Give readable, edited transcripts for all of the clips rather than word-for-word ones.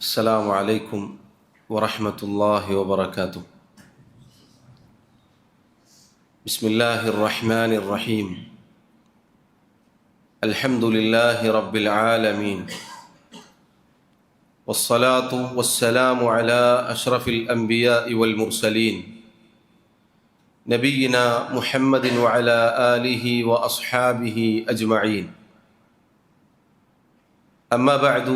السلام عليكم ورحمة الله وبركاته. بسم الله الرحمن الرحيم. الحمد لله رب العالمين، والصلاة والسلام على أشرف الأنبياء والمرسلين نبينا محمد وعلى آله وأصحابه أجمعين. أما بعد،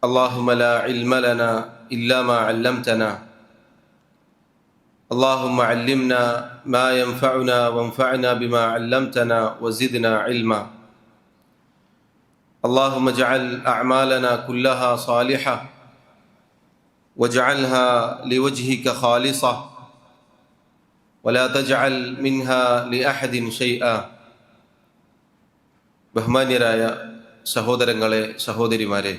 اللهم لا علم لنا إلا ما علمتنا، اللهم علمنا ما ينفعنا وانفعنا بما علمتنا وزدنا علما. اللهم اجعل أعمالنا كلها صالحة واجعلها لوجهك خالصة ولا تجعل منها لأحد شيئا. ബഹുമാന്യരായ സഹോദരങ്ങളെ, സഹോദരിമാരെ,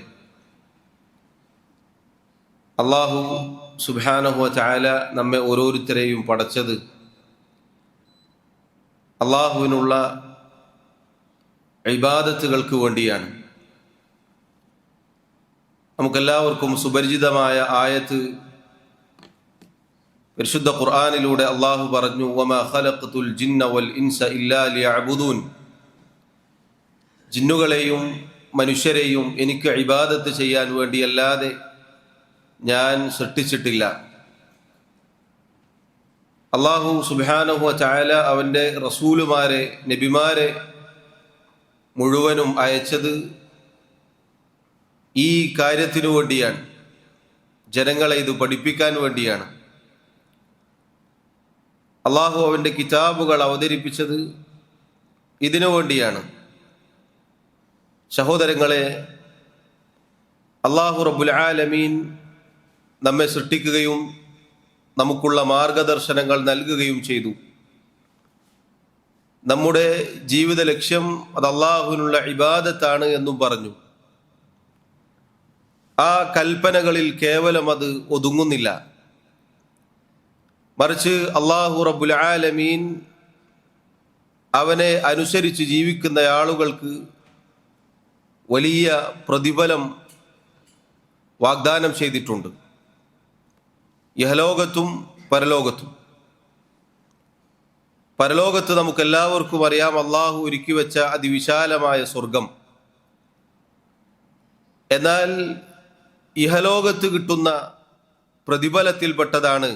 അല്ലാഹു സുബ്ഹാനഹു വ തആല നമ്മെ ഓരോരുത്തരെയും പടച്ചത് അല്ലാഹുവിനുള്ള ഇബാദത്തുകൾക്ക് വേണ്ടിയാണ്. നമുക്കെല്ലാവർക്കും സുപരിചിതമായ ആയത്ത് പരിശുദ്ധ ഖുർആനിലൂടെ അല്ലാഹു പറഞ്ഞു, വമാ ഖലഖതുൽ ജിന്ന വൽ ഇൻസ ഇല്ലാ ലിയഅ്ബുദൂൻ. ജിന്നുകളെയും മനുഷ്യരെയും എനിക്ക് ഇബാദത്ത് ചെയ്യാൻ വേണ്ടിയല്ലാതെ ഞാൻ സൃഷ്ടിച്ചിട്ടില്ല. അല്ലാഹു സുബ്ഹാനഹു വ തആല അവൻ്റെ റസൂലുമാരെ, നബിമാരെ മുഴുവനും അയച്ചത് ഈ കാര്യത്തിനു വേണ്ടിയാണ്, ജനങ്ങളെ ഇത് പഠിപ്പിക്കാൻ വേണ്ടിയാണ്. അല്ലാഹു അവൻ്റെ കിതാബുകൾ അവതരിപ്പിച്ചത് ഇതിനു വേണ്ടിയാണ്. സഹോദരങ്ങളെ, അല്ലാഹു റബ്ബുൽ ആലമീൻ നമ്മെ സൃഷ്ടിക്കുകയും നമുക്കുള്ള മാർഗദർശനങ്ങൾ നൽകുകയും ചെയ്തു. നമ്മുടെ ജീവിത ലക്ഷ്യം അത് അല്ലാഹുവിനുള്ള ഇബാദത്താണ് എന്നും പറഞ്ഞു. ആ കൽപ്പനകളിൽ കേവലം അത് ഒതുങ്ങുന്നില്ല, മറിച്ച് അല്ലാഹു റബ്ബുൽ ആലമീൻ അവനെ അനുസരിച്ച് ജീവിക്കുന്ന ആളുകൾക്ക് വലിയ പ്രതിഫലം വാഗ്ദാനം ചെയ്തിട്ടുണ്ട്, ഇഹലോകത്തും പരലോകത്തും. പരലോകത്ത് നമുക്കെല്ലാവർക്കും അറിയാം, അള്ളാഹു ഒരുക്കി വെച്ച അതിവിശാലമായ സ്വർഗം. എന്നാൽ ഇഹലോകത്ത് കിട്ടുന്ന പ്രതിഫലത്തിൽപ്പെട്ടതാണ്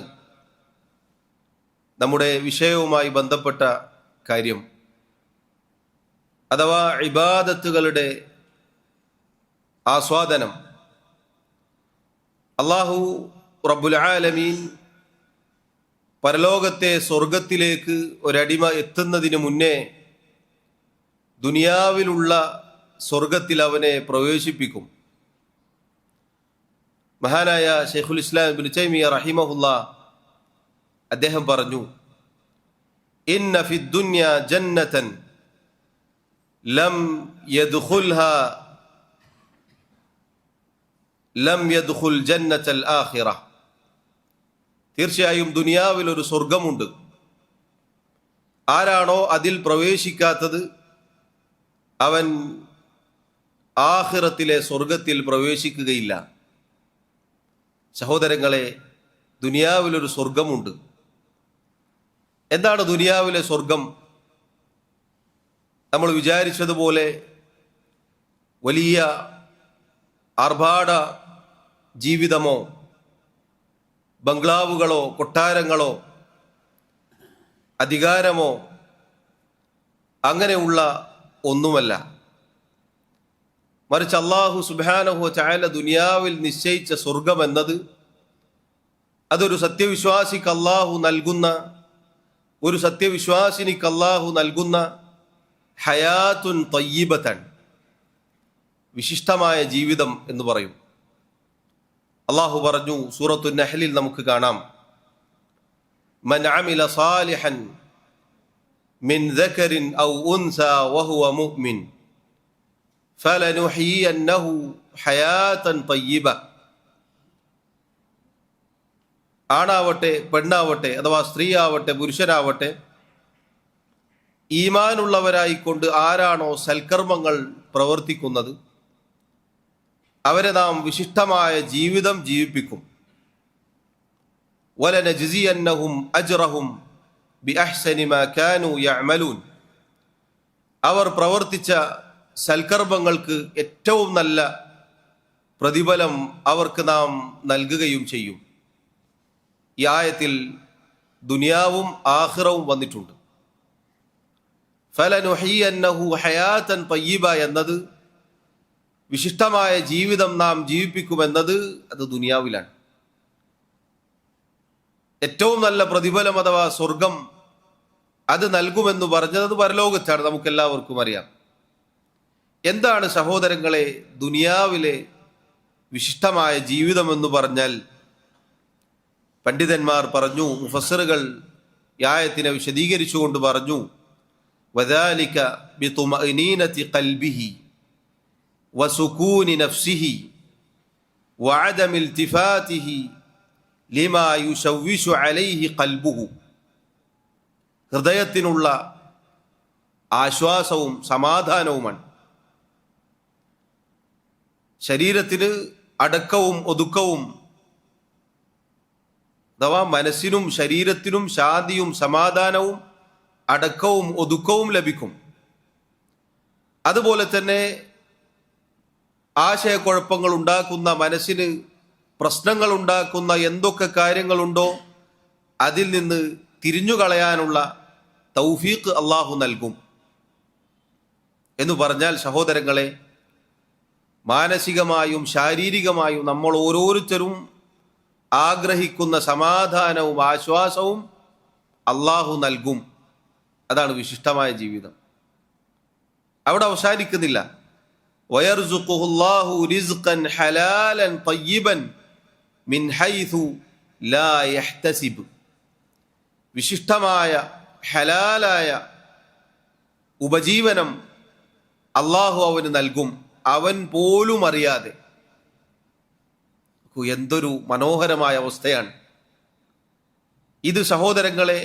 നമ്മുടെ വിഷയവുമായി ബന്ധപ്പെട്ട കാര്യം, അഥവാ ഇബാദത്തുകളുടെ ആസ്വാദനം. അല്ലാഹു റബ്ബുൽ ആലമീൻ പരലോകത്തെ സ്വർഗത്തിലേക്ക് ഒരടിമ എത്തുന്നതിന് മുന്നേ ദുനിയാവിലുള്ള സ്വർഗത്തിൽ അവനെ പ്രവേശിപ്പിക്കും. മഹാനായ ശൈഖുൽ ഇസ്ലാം ഇബ്നു തൈമിയ്യ റഹിമഹുല്ലാ അദ്ദേഹം പറഞ്ഞു, ഇന്ന ഫിദ് ദുനിയ ജന്നതൻ ലം യദ്ഖുൽ ജന്നത്തൽ ആഖിറ. തീർച്ചയായും ദുനിയാവിൽ ഒരു സ്വർഗമുണ്ട്. ആരാണോ അതിൽ പ്രവേശിക്കാത്തത് അവൻ ആഖിറത്തിലെ സ്വർഗത്തിൽ പ്രവേശിക്കുകയില്ല. സഹോദരങ്ങളെ, ദുനിയാവിലൊരു സ്വർഗമുണ്ട്. എന്താണ് ദുനിയാവിലെ സ്വർഗം? നമ്മൾ വിചാരിച്ചതുപോലെ വലിയ ആർഭാട ജീവിതമോ ബംഗ്ലാവുകളോ കൊട്ടാരങ്ങളോ അധികാരമോ അങ്ങനെയുള്ള ഒന്നുമല്ല. മറിച്ച് അല്ലാഹു സുബ്ഹാനഹു വ തആല ദുനിയാവിൽ നിശ്ചയിച്ച സ്വർഗം എന്നത് അതൊരു സത്യവിശ്വാസിക്ക് അല്ലാഹു നൽകുന്ന, ഒരു സത്യവിശ്വാസിനിക്ക് അല്ലാഹു നൽകുന്ന ഹയാത്തുൻ തയ്യിബത്തൻ, വിശിഷ്ടമായ ജീവിതം എന്ന് പറയും. അല്ലാഹു പറഞ്ഞു, സൂറത്തു നഹ്ലിൽ നമുക്ക് കാണാം, മൻ അമില സാലിഹൻ മിൻ ദക്കരിൻ ഔ ഉൻസാ വഹുവ മുഅ്മിൻ ഫലനുഹ്യിയന്നഹു ഹയാതൻ തയ്യിബ. ആണാവട്ടെ പെണ്ണാവട്ടെ, അഥവാ സ്ത്രീ ആവട്ടെ പുരുഷനാവട്ടെ, ഈമാനുള്ളവരായിക്കൊണ്ട് ആരാണോ സൽക്കർമ്മങ്ങൾ പ്രവർത്തിക്കുന്നത് അവരെ നാം വിശിഷ്ടമായ ജീവിതം ജീവിപ്പിക്കും. വലനജ്സിയന്നഹും അജ്റഹും ബിഅഹ്സനി മാ കാനൂ യഅമലൂൻ. അവർ പ്രവർത്തിച്ച സൽക്കർമ്മങ്ങൾക്ക് ഏറ്റവും നല്ല പ്രതിഫലം അവർക്ക് നാം നൽകുകയും ചെയ്യും. ഈ ആയത്തിൽ ദുനിയാവും ആഖിറവും വന്നിട്ടുണ്ട്. ഫലനുഹിയന്നഹു ഹയാതൻ തയ്യിബ എന്നത് വിശിഷ്ടമായ ജീവിതം നാം ജീവിപ്പിക്കുമെന്നത് അത് ദുനിയാവിലാണ്. ഏറ്റവും നല്ല പ്രതിഫലം അഥവാ സ്വർഗം അത് നൽകുമെന്ന് പറഞ്ഞത് പരലോകത്താണ്, നമുക്കെല്ലാവർക്കും അറിയാം. എന്താണ് സഹോദരങ്ങളെ ദുനിയാവിലെ വിശിഷ്ടമായ ജീവിതം എന്ന് പറഞ്ഞാൽ? പണ്ഡിതന്മാർ പറഞ്ഞു, മുഫസ്സിറുകൾ ഈ ആയത്തിനെ വിശദീകരിച്ചുകൊണ്ട് പറഞ്ഞു, വദാലിക ബിതുമഅനീനതി ഖൽബിഹി വസുകൂനി നഫ്സിഹി വഅദമി ഇൽതിഫാതിഹി ലിമാ യുശവ്വിശു അലൈഹി ഖൽബുഹു. ഹൃദയത്തിനുള്ള ആശ്വാസവും സമാധാനവുമാണ്. ശരീരത്തിന് അടക്കവും ഒതുക്കവും, അഥവാ മനസ്സിനും ശരീരത്തിനും ശാന്തിയും സമാധാനവും അടക്കവും ഒതുക്കവും ലഭിക്കും. അതുപോലെ തന്നെ ആശയക്കുഴപ്പങ്ങൾ ഉണ്ടാക്കുന്ന, മനസ്സിന് പ്രശ്നങ്ങൾ ഉണ്ടാക്കുന്ന എന്തൊക്കെ കാര്യങ്ങളുണ്ടോ അതിൽ നിന്ന് തിരിഞ്ഞുകളയാനുള്ള തൗഫീഖ് അള്ളാഹു നൽകും. എന്ന് പറഞ്ഞാൽ സഹോദരങ്ങളെ, മാനസികമായും ശാരീരികമായും നമ്മൾ ഓരോരുത്തരും ആഗ്രഹിക്കുന്ന സമാധാനവും ആശ്വാസവും അള്ളാഹു നൽകും. അതാണ് വിശിഷ്ടമായ ജീവിതം. അവിടെ അവസാനിക്കുന്നില്ല. വയർസുഖുല്ലാഹു റിസ്ഖൻ ഹലാലൻ തയ്യിബൻ മിൻ ഹൈഥു ലാ യഹ്തസിബ്. വിശിഷ്ടമായ ഹലാലായ ഉപജീവനം അള്ളാഹു അവന് നൽകും, അവൻ പോലും അറിയാതെ. എന്തൊരു മനോഹരമായ അവസ്ഥയാണ് ഇത് സഹോദരങ്ങളെ.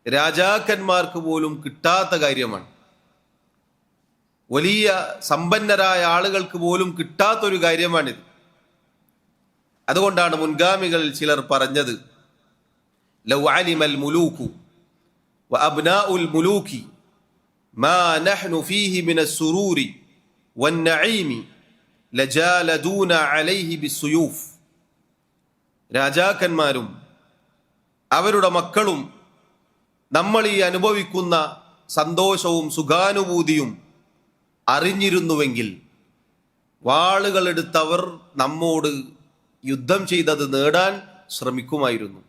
രാജാക്കന്മാർക്ക് പോലും കിട്ടാത്ത കാര്യമാണ്. വലിയ സമ്പന്നരായ ആളുകൾക്ക് പോലും കിട്ടാത്തൊരു കാര്യമാണിത്. അതുകൊണ്ടാണ് മുൻഗാമികളിൽ ചിലർ പറഞ്ഞത്, ലൗ അലിമൽ മുലൂകു വഅബ്നാഉൽ മുലൂകി മാ നഹ്നു ഫീഹി മിനസ് സുറൂരി വന്നഈമി ലജാലദൂന അലൈഹി ബിസ്സുയൂഫ്. രാജാക്കന്മാരും അവരുടെ മക്കളും നമ്മൾ ഈ അനുഭവിക്കുന്ന സന്തോഷവും സുഖാനുഭൂതിയും അറിഞ്ഞിരുന്നുവെങ്കിൽ വാളുകളെടുത്തവർ നമ്മോട് യുദ്ധം ചെയ്തത് നേടാൻ ശ്രമിക്കുമായിരുന്നു.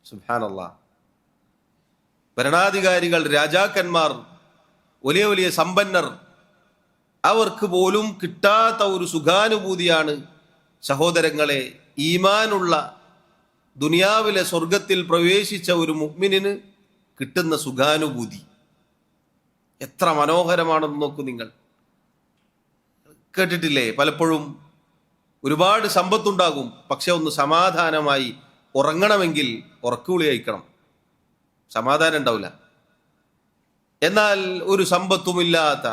സുബ്ഹാനല്ലാഹ്. ഭരണാധികാരികൾ, രാജാക്കന്മാർ, വലിയ വലിയ സമ്പന്നർ, അവർക്ക് പോലും കിട്ടാത്ത ഒരു സുഖാനുഭൂതിയാണ് സഹോദരങ്ങളെ ഈമാനുള്ള ദുനിയാവിലെ സ്വർഗത്തിൽ പ്രവേശിച്ച ഒരു മുഅ്മിനിന് കിട്ടുന്ന സുഖാനുഭൂതി. എത്ര മനോഹരമാണെന്ന് നോക്കൂ നിങ്ങൾ. കേട്ടിട്ടില്ലേ, പലപ്പോഴും ഒരുപാട് സമ്പത്തുണ്ടാകും, പക്ഷെ ഒന്ന് സമാധാനമായി ഉറങ്ങണമെങ്കിൽ ഉറക്കുവിളി കഴിക്കണം, സമാധാനം ഉണ്ടാവില്ല. എന്നാൽ ഒരു സമ്പത്തുമില്ലാത്ത,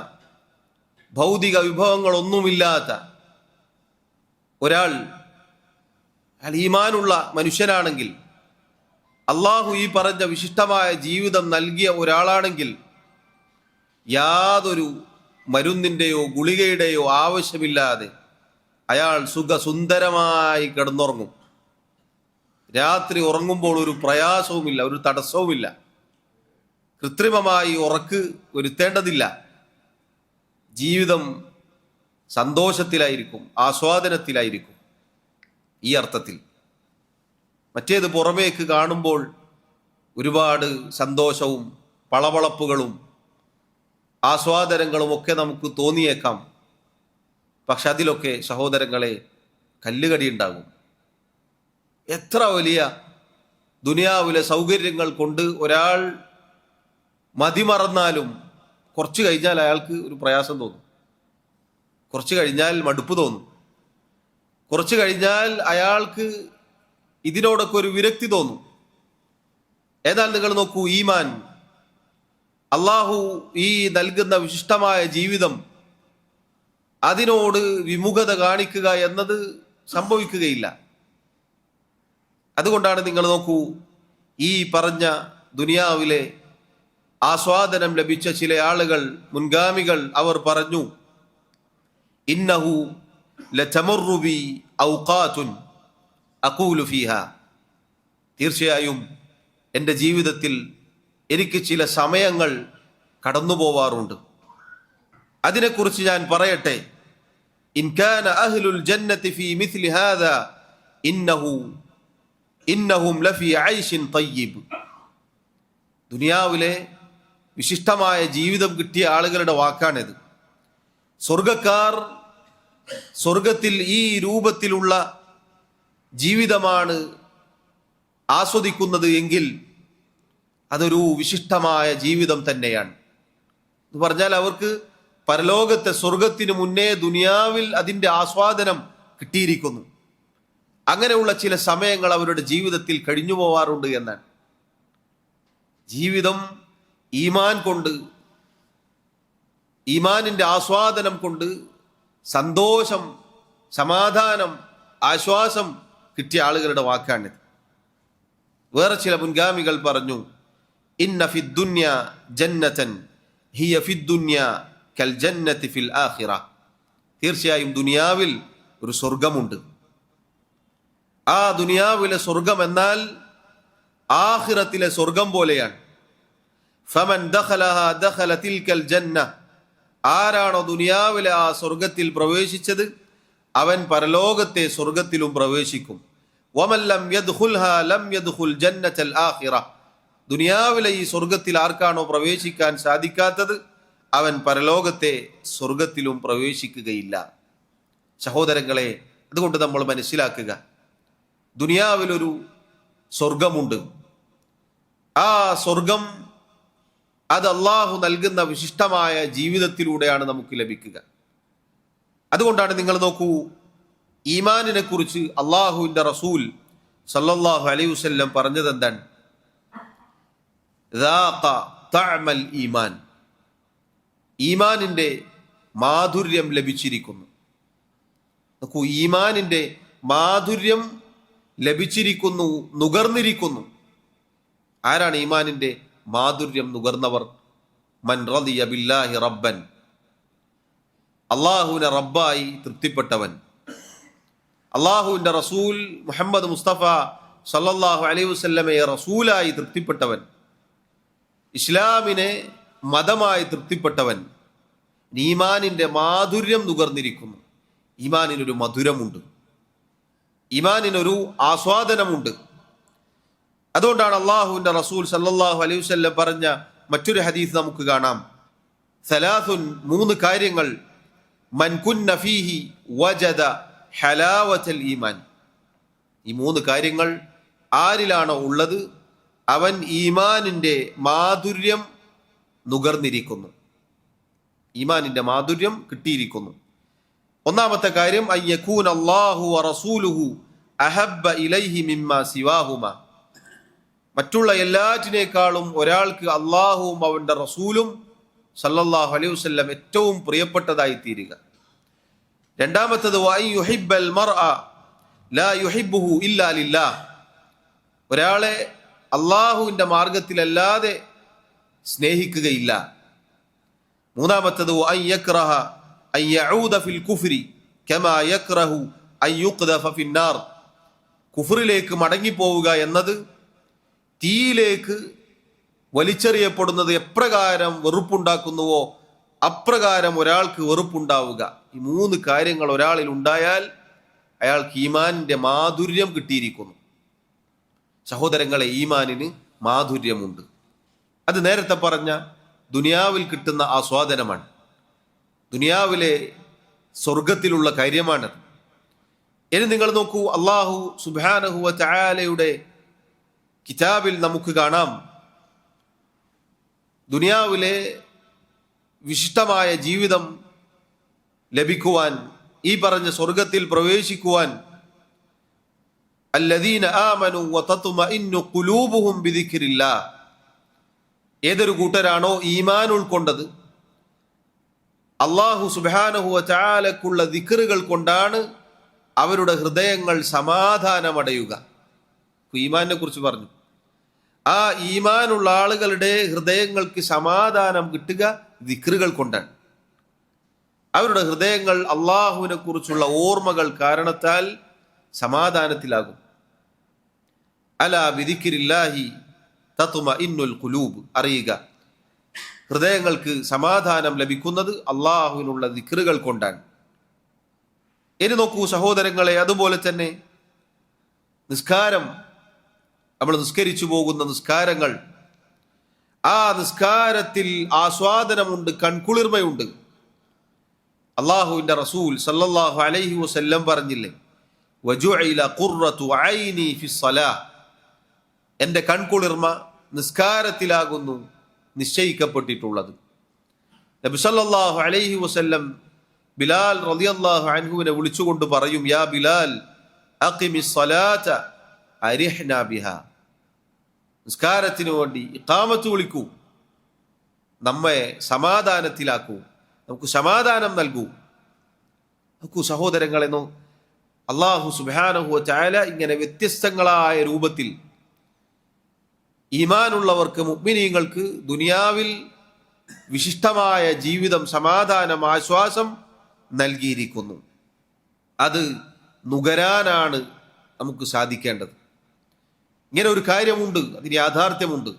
ഭൗതിക വിഭവങ്ങളൊന്നുമില്ലാത്ത ഒരാൾ ഈമാനുള്ള മനുഷ്യനാണെങ്കിൽ, അള്ളാഹു ഈ പറഞ്ഞ വിശിഷ്ടമായ ജീവിതം നൽകിയ ഒരാളാണെങ്കിൽ യാതൊരു മരുന്നിൻ്റെയോ ഗുളികയുടെയോ ആവശ്യമില്ലാതെ അയാൾ സുഖസുന്ദരമായി കിടന്നുറങ്ങും. രാത്രി ഉറങ്ങുമ്പോൾ ഒരു പ്രയാസവുമില്ല, ഒരു തടസ്സവുമില്ല. കൃത്രിമമായി ഉറക്ക് വരുത്തേണ്ടതില്ല. ജീവിതം സന്തോഷത്തിലായിരിക്കും, ആസ്വാദനത്തിലായിരിക്കും. ഈ അർത്ഥത്തിൽ മറ്റേത് പുറമേക്ക് കാണുമ്പോൾ ഒരുപാട് സന്തോഷവും പളവളപ്പുകളും ആസ്വാദനങ്ങളും ഒക്കെ നമുക്ക് തോന്നിയേക്കാം. പക്ഷെ അതിലൊക്കെ സഹോദരങ്ങളെ കല്ലുകടി ഉണ്ടാകും. എത്ര വലിയ ദുനിയാവിലെ സൗകര്യങ്ങൾ കൊണ്ട് ഒരാൾ മതിമറന്നാലും കുറച്ച് കഴിഞ്ഞാൽ അയാൾക്ക് ഒരു പ്രയാസം തോന്നും, കുറച്ച് കഴിഞ്ഞാൽ മടുപ്പ് തോന്നും, കുറച്ച് കഴിഞ്ഞാൽ അയാൾക്ക് ഇതിനോടൊക്കെ ഒരു വിരക്തി തോന്നും. എന്നാൽ നിങ്ങൾ നോക്കൂ, ഈമാൻ, അള്ളാഹു ഈ നൽകുന്ന വിശിഷ്ടമായ ജീവിതം അതിനോട് വിമുഖത കാണിക്കുക എന്നത് സംഭവിക്കുകയില്ല. അതുകൊണ്ടാണ് നിങ്ങൾ നോക്കൂ, ഈ പറഞ്ഞ ദുനിയാവിലെ ആസ്വാദനം ലഭിച്ച ചില ആളുകൾ, മുൻഗാമികൾ, അവർ പറഞ്ഞു, ഇന്നഹു ലതമറു ബി ഔഖാതുൻ അഖൂലു ഫീഹാ, തീർച്ചയായും എൻ്റെ ജീവിതത്തിൽ എനിക്ക് ചില സമയങ്ങൾ കടന്നു പോവാറുണ്ട്, അതിനെക്കുറിച്ച് ഞാൻ പറയട്ടെ. ഇൻ കാന അഹ്ലുൽ ജന്നതി ഫീ മിസ്ലി ഹാദാ ഇന്നഹും ലഫീ ഐശിൻ തയ്യിബ്. ദുനിയാവിലെ വിശിഷ്ടമായ ജീവിതം കിട്ടിയ ആളുകളുടെ വാക്കാണിത്. സ്വർഗക്കാർ സ്വർഗത്തിൽ ഈ രൂപത്തിലുള്ള ജീവിതമാണ് ആസ്വദിക്കുന്നത് എങ്കിൽ അതൊരു വിശിഷ്ടമായ ജീവിതം തന്നെയാണ്. എന്ന് പറഞ്ഞാൽ അവർക്ക് പരലോകത്തെ സ്വർഗത്തിന് മുന്നേ ദുനിയാവിൽ അതിൻ്റെ ആസ്വാദനം കിട്ടിയിരിക്കുന്നു. അങ്ങനെയുള്ള ചില സമയങ്ങൾ അവരുടെ ജീവിതത്തിൽ കഴിഞ്ഞു പോവാറുണ്ട് എന്നാണ്. ജീവിതം ഈമാൻ കൊണ്ട്, ഈമാനിൻ്റെ ആസ്വാദനം കൊണ്ട് സന്തോഷം, സമാധാനം, ആശ്വാസം കിട്ടിയ ആളുകളുടെ വാക്കാണിത്. വേറെ ചില മുൻഗാമികൾ പറഞ്ഞു, ഇന്ന ഫിദ്ദുന്യ ജന്നതൻ ഹിയ ഫിദ്ദുന്യ കൽ ജന്നതി ഫിൽ ആഖിറ. തീർച്ചയായും ദുനിയാവിൽ ഒരു സ്വർഗമുണ്ട്. ആ ദുനിയാവിലെ സ്വർഗം എന്നാൽ ആഖിറത്തിലെ സ്വർഗം പോലെയാണ്. ഫമൻ ദഖലഹാ ദഖല തിൽകൽ ജന്ന. ആരാണോ ദുനിയാവിലെ ആ സ്വർഗത്തിൽ പ്രവേശിച്ചത് അവൻ പരലോകത്തെ സ്വർഗത്തിലും പ്രവേശിക്കും. വമൻ ലം യദ്ഖുൽഹാ ലം യദ്ഖുൽ ജന്നതൽ ആഖിറ. ദുനിയാവിലെ ഈ സ്വർഗത്തിൽ ആർക്കാണോ പ്രവേശിക്കാൻ സാധിക്കാത്തത് അവൻ പരലോകത്തെ സ്വർഗത്തിലും പ്രവേശിക്കുകയില്ല. സഹോദരങ്ങളെ, അതുകൊണ്ട് നമ്മൾ മനസ്സിലാക്കുക, ദുനിയാവിലൊരു സ്വർഗമുണ്ട്. ആ സ്വർഗം അത് അള്ളാഹു നൽകുന്ന വിശിഷ്ടമായ ജീവിതത്തിലൂടെയാണ് നമുക്ക് ലഭിക്കുക. അതുകൊണ്ടാണ് നിങ്ങൾ നോക്കൂ, ഈമാനിനെ കുറിച്ച് അള്ളാഹുവിൻ്റെ റസൂൽ സല്ലല്ലാഹു അലൈഹി വസല്ലം പറഞ്ഞത് എന്താണ്? ദാഖ തഅമൽ ഈമാൻ. ഈമാനിൻ്റെ മാധുര്യം ലഭിച്ചിരിക്കുന്നു. നോക്കൂ, ഈമാനിൻ്റെ മാധുര്യം ലഭിച്ചിരിക്കുന്നു, നുകർന്നിരിക്കുന്നു. ആരാണ് ഈമാനിൻ്റെ മാധുര്യം നുകർന്നവർ? മൻ റളിയ ബില്ലാഹി റബ്ബൻ. അള്ളാഹുവിനെ റബ്ബായി തൃപ്തിപ്പെട്ടവൻ, അള്ളാഹുവിൻ്റെ റസൂൽ മുഹമ്മദ് മുസ്തഫ സല്ലല്ലാഹു അലൈഹി വസല്ലമയെ റസൂലായി തൃപ്തിപ്പെട്ടവൻ, ഇസ്ലാമിനെ മതമായി തൃപ്തിപ്പെട്ടവൻ, ഈമാനിൻ്റെ മാധുര്യം നുകർന്നിരിക്കുന്നു. ഈമാനിനൊരു മധുരമുണ്ട്, ഈമാനിനൊരു ആസ്വാദനമുണ്ട്. അതുകൊണ്ടാണ് അള്ളാഹുവിൻ്റെ റസൂൽ സല്ലല്ലാഹു അലൈഹി വസല്ലം പറഞ്ഞ മറ്റൊരു ഹദീസ് നമുക്ക് കാണാം. സലാസുൻ, 3 കാര്യങ്ങൾ, മൻ കുന്ന ഫീഹി വജദ ഹലാവത്തൽ ഈമാൻ. ഈ 3 കാര്യങ്ങൾ ആരിലാണോ ഉള്ളത് അവൻ ഈമാനിൻ്റെ മാധുര്യം നുകർന്നിരിക്കുന്നു, ഈമാനിൻ്റെ മാധുര്യം കിട്ടിയിരിക്കുന്നു. ഒന്നാമത്തെ കാര്യം, അൻ യകൂന അല്ലാഹു വറസൂലുഹു അഹബ്ബ ഇലൈഹി മിമ്മാ സിവാഹുമ. മറ്റുള്ള എല്ലാറ്റിനേക്കാളും ഒരാൾക്ക് അള്ളാഹുവും അവൻ്റെ റസൂലും സല്ലല്ലാഹു അലൈഹി വസല്ലം ഏറ്റവും പ്രിയപ്പെട്ടതായി തീരുക. രണ്ടാമത്തത്, വഅൻ യുഹിബ്ബൽ മർഅ ലാ യുഹിബ്ബുഹു ഇല്ലാ ലില്ലാഹ്. ഒരാളെ അള്ളാഹുവിൻ്റെ മാർഗത്തിലല്ലാതെ സ്നേഹിക്കുകയില്ല. മൂന്നാമത്തത്, വഅൻ യക്റഹ അൻ യഊദ ഫിൽ കുഫ്രി കമാ യക്റഹു അൻ യുഖ്ദഫ ഫിന്നാർ. കുഫറിലേക്ക് മടങ്ങിപ്പോവുക എന്നത്, തീയിലേക്ക് വലിച്ചെറിയപ്പെടുന്നത് എപ്രകാരം വെറുപ്പുണ്ടാക്കുന്നുവോ അപ്രകാരം ഒരാൾക്ക് വെറുപ്പുണ്ടാവുക. ഈ 3 കാര്യങ്ങൾ ഒരാളിൽ ഉണ്ടായാൽ അയാൾക്ക് ഈമാനിൻ്റെ മാധുര്യം കിട്ടിയിരിക്കുന്നു. സഹോദരങ്ങളെ, ഈമാനിന് മാധുര്യമുണ്ട്. അത് നേരത്തെ പറഞ്ഞ ദുനിയാവിൽ കിട്ടുന്ന ആസ്വാദനമാണ്, ദുനിയാവിലെ സ്വർഗത്തിലുള്ള കാര്യമാണത്. ഇനി നിങ്ങൾ നോക്കൂ, അള്ളാഹു സുബ്ഹാനഹു വ തആലയുടെ കിതാബിൽ നമുക്ക് കാണാം, ദുനിയാവിലെ വിശിഷ്ടമായ ജീവിതം ലഭിക്കുവാൻ, ഈ പറഞ്ഞ സ്വർഗത്തിൽ പ്രവേശിക്കുവാൻ, അല്ലദീന ആമനു വതത്മഇന്നു ഖുലൂബുഹും ബിദിക്രില്ലാഹ്. ഏതൊരു കൂട്ടരാണോ ഈമാൻ ഉൾക്കൊണ്ടത്, അല്ലാഹു സുബ്ഹാനഹു വ തആലക്കുള്ള ദിക്റുകൾ കൊണ്ടാണ് അവരുടെ ഹൃദയങ്ങൾ സമാധാനമടയുക. ഈമാനിനെ കുറിച്ച് പറഞ്ഞു. ആ ഈമാനുള്ള ആളുകളുടെ ഹൃദയങ്ങൾക്ക് സമാധാനം കിട്ടുക ദിക്റുകൾ കൊണ്ടാണ്. അവരുടെ ഹൃദയങ്ങൾ അള്ളാഹുവിനെ കുറിച്ചുള്ള ഓർമ്മകൾ കാരണത്താൽ സമാധാനത്തിലാകും. അലാ ബിദിക്രില്ലാഹി തത്മഇന്നുൽ ഖുലൂബ്, അറിയുക ഹൃദയങ്ങൾക്ക് സമാധാനം ലഭിക്കുന്നത് അള്ളാഹുവിനുള്ള ദിക്റുകൾ കൊണ്ടാണ്. ഇനി നോക്കൂ സഹോദരങ്ങളെ, അതുപോലെ തന്നെ നിസ്കാരം, നമ്മൾ നിസ്കരിച്ചു പോകുന്ന നിസ്കാരങ്ങൾ, ആ നിസ്കാരത്തിൽ ആസ്വാദനമുണ്ട്, കൺകുളിർമയുണ്ട്. അള്ളാഹുവിന്റെ റസൂൽ സല്ലല്ലാഹു അലൈഹി വസല്ലം പറഞ്ഞില്ലേ, വജുഇല ഖുർറതു ഐനി ഫിസ്സലാഹ്, എൻ്റെ കൺകുളിർമ നിസ്കാരത്തിലാകുന്നു നിശ്ചയിക്കപ്പെട്ടിട്ടുള്ളത്. നബി സല്ലല്ലാഹു അലൈഹി വസല്ലം ബിലാൽ റളിയല്ലാഹു അൻഹുവിനെ വിളിച്ചുകൊണ്ട് പറയും, യാ ബിലാൽ അഖിമിസ് സ്വലാത അരിഹ്നാ ബിഹാ, നിസ്കാരത്തിനു വേണ്ടി ഇഖാമത്ത് വിളിക്കൂ, നമ്മെ സമാധാനത്തിലാക്കൂ, നമുക്ക് സമാധാനം നൽകൂ. നോക്കൂ സഹോദരങ്ങളെന്നോ, അല്ലാഹു സുബ്ഹാനഹു വ തആല ഇങ്ങനെ വ്യത്യസ്തങ്ങളായ രൂപത്തിൽ ഈമാനുള്ളവർക്ക്, മുഅ്മിനീങ്ങൾക്ക് ദുനിയാവിൽ വിശിഷ്ടമായ ജീവിതം, സമാധാനം, ആശ്വാസം നൽകിയിരിക്കുന്നു. അത് നുകരാനാണ് നമുക്ക് സാധിക്കേണ്ടത്. ഇങ്ങനെ ഒരു കാര്യമുണ്ട്, അതിന് യാഥാർത്ഥ്യമുണ്ട്,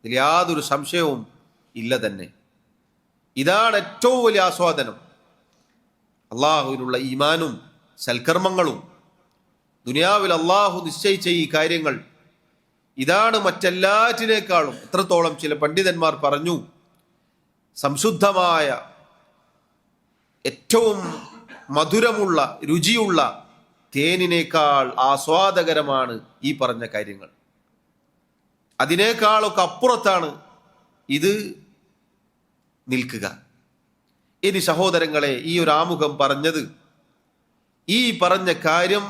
ഇതിൽ യാതൊരു സംശയവും ഇല്ല തന്നെ. ഇതാണ് ഏറ്റവും വലിയ ആസ്വാദനം, അള്ളാഹുവിനുള്ള ഈമാനും സൽക്കർമ്മങ്ങളും. ദുനിയാവിൽ അള്ളാഹു നിശ്ചയിച്ച ഈ കാര്യങ്ങൾ, ഇതാണ് മറ്റെല്ലാറ്റിനേക്കാളും, എത്രത്തോളം ചില പണ്ഡിതന്മാർ പറഞ്ഞു, സംശുദ്ധമായ ഏറ്റവും മധുരമുള്ള രുചിയുള്ള തേനിനേക്കാൾ ആസ്വാദകരമാണ് ഈ പറഞ്ഞ കാര്യങ്ങൾ. അതിനേക്കാളൊക്കെ അപ്പുറത്താണ് ഇത് നിൽക്കുക. ഇനി സഹോദരങ്ങളെ, ഈ ഒരു ആമുഖം പറഞ്ഞത്, ഈ പറഞ്ഞ കാര്യം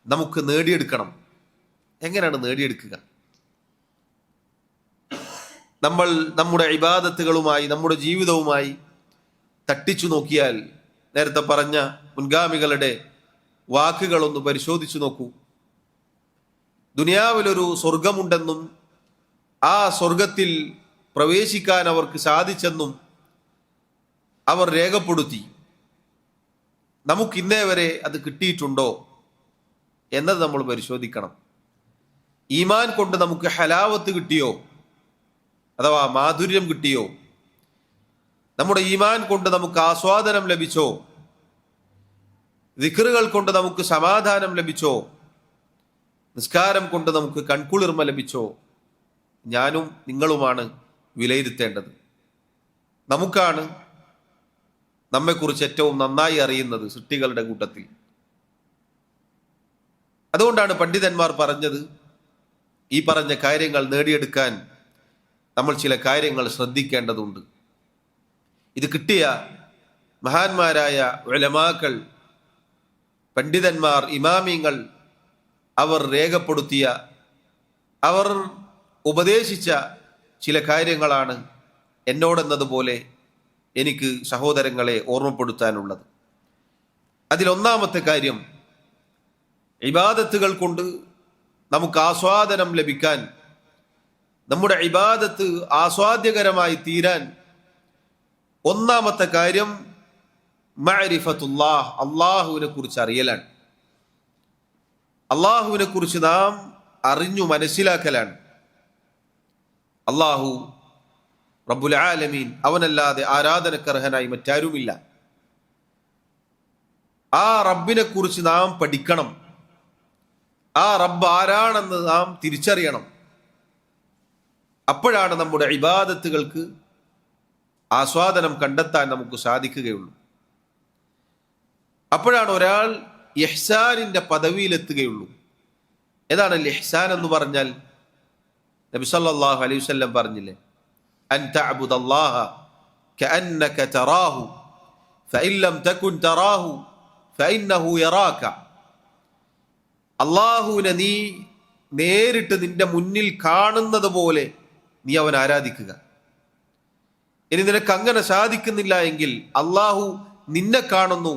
നമുക്ക് നേടിയെടുക്കണം. എങ്ങനെയാണ് നേടിയെടുക്കുക? നമ്മൾ നമ്മുടെ ഇബാദത്തുകളുമായി, നമ്മുടെ ജീവിതവുമായി തട്ടിച്ചു നോക്കിയാൽ, നേരത്തെ പറഞ്ഞ മുൻഗാമികളുടെ വാക്കുകളൊന്ന് പരിശോധിച്ചു നോക്കൂ. ദുനിയാവിലൊരു സ്വർഗമുണ്ടെന്നും ആ സ്വർഗത്തിൽ പ്രവേശിക്കാൻ അവർക്ക് സാധിച്ചെന്നും അവർ രേഖപ്പെടുത്തി. നമുക്കിന്നേ വരെ അത് കിട്ടിയിട്ടുണ്ടോ എന്നത് നമ്മൾ പരിശോധിക്കണം. ഈമാൻ കൊണ്ട് നമുക്ക് ഹലാവത്ത് കിട്ടിയോ, അഥവാ മാധുര്യം കിട്ടിയോ? നമ്മുടെ ഈമാൻ കൊണ്ട് നമുക്ക് ആസ്വാദനം ലഭിച്ചോ? ദിക്റുകൾ കൊണ്ട് നമുക്ക് സമാധാനം ലഭിച്ചോ? നിസ്കാരം കൊണ്ട് നമുക്ക് കൺകുളിർമ ലഭിച്ചോ? ഞാനും നിങ്ങളുമാണ് വിലയിരുത്തേണ്ടത്. നമുക്കാണ് നമ്മെക്കുറിച്ച് ഏറ്റവും നന്നായി അറിയുന്നത് സൃഷ്ടികളുടെ കൂട്ടത്തിൽ. അതുകൊണ്ടാണ് പണ്ഡിതന്മാർ പറഞ്ഞത്, ഈ പറഞ്ഞ കാര്യങ്ങൾ നേടിയെടുക്കാൻ നമ്മൾ ചില കാര്യങ്ങൾ ശ്രദ്ധിക്കേണ്ടതുണ്ട്. ഇത് കിട്ടിയ മഹാന്മാരായ ഉലമാക്കൾ, പണ്ഡിതന്മാർ, ഇമാമിങ്ങൾ, അവർ രേഖപ്പെടുത്തിയ, അവർ ഉപദേശിച്ച ചില കാര്യങ്ങളാണ് എന്നോടെന്നതുപോലെ എനിക്ക് സഹോദരങ്ങളെ ഓർമ്മപ്പെടുത്താനുള്ളത്. അതിലൊന്നാമത്തെ കാര്യം, ഇബാദത്തുകൾ കൊണ്ട് നമുക്ക് ആസ്വാദനം ലഭിക്കാൻ, നമ്മുടെ ഇബാദത്ത് ആസ്വാദ്യകരമായി തീരാൻ ഒന്നാമത്തെ കാര്യം മഅരിഫത്തുല്ലാഹ്, അള്ളാഹുവിനെ കുറിച്ച് അറിയലാണ്. അള്ളാഹുവിനെ കുറിച്ച് നാം അറിഞ്ഞു മനസ്സിലാക്കലാണ്. അള്ളാഹു റബ്ബുൽ ആലമീൻ, അവനല്ലാതെ ആരാധനക്കർഹനായി മറ്റാരുമില്ല. ആ റബ്ബിനെ കുറിച്ച് നാം പഠിക്കണം. ആ റബ്ബ് ആരാണെന്ന് നാം തിരിച്ചറിയണം. അപ്പോഴാണ് നമ്മുടെ ഇബാദത്തുകൾക്ക് ആസ്വാദനം കണ്ടെത്താൻ നമുക്ക് സാധിക്കുകയുള്ളൂ. അപ്പോഴാണ് ഒരാൾ ഇഹ്സാനിന്റെ പദവിയിലെത്തുകയുള്ളൂ. ഏതാണ് ഇഹ്സാൻ എന്ന് പറഞ്ഞാൽ? നബി സല്ലല്ലാഹു അലൈഹി വസല്ലം പറഞ്ഞില്ലേ, അൻ തഅബുദല്ലാഹ കഅന്നക തറാഹു ഫഇൻ ലം തകുൻ തറാഹു ഫഇന്നഹു യറാക. അല്ലാഹുവിനെ നീ നേരിട്ട് നിന്റെ മുന്നിൽ കാണുന്നത് പോലെ നീ അവൻ ആരാധിക്കുക. ഇനി നിനക്ക് അങ്ങനെ സാധിക്കുന്നില്ല എങ്കിൽ അള്ളാഹു നിന്നെ കാണുന്നു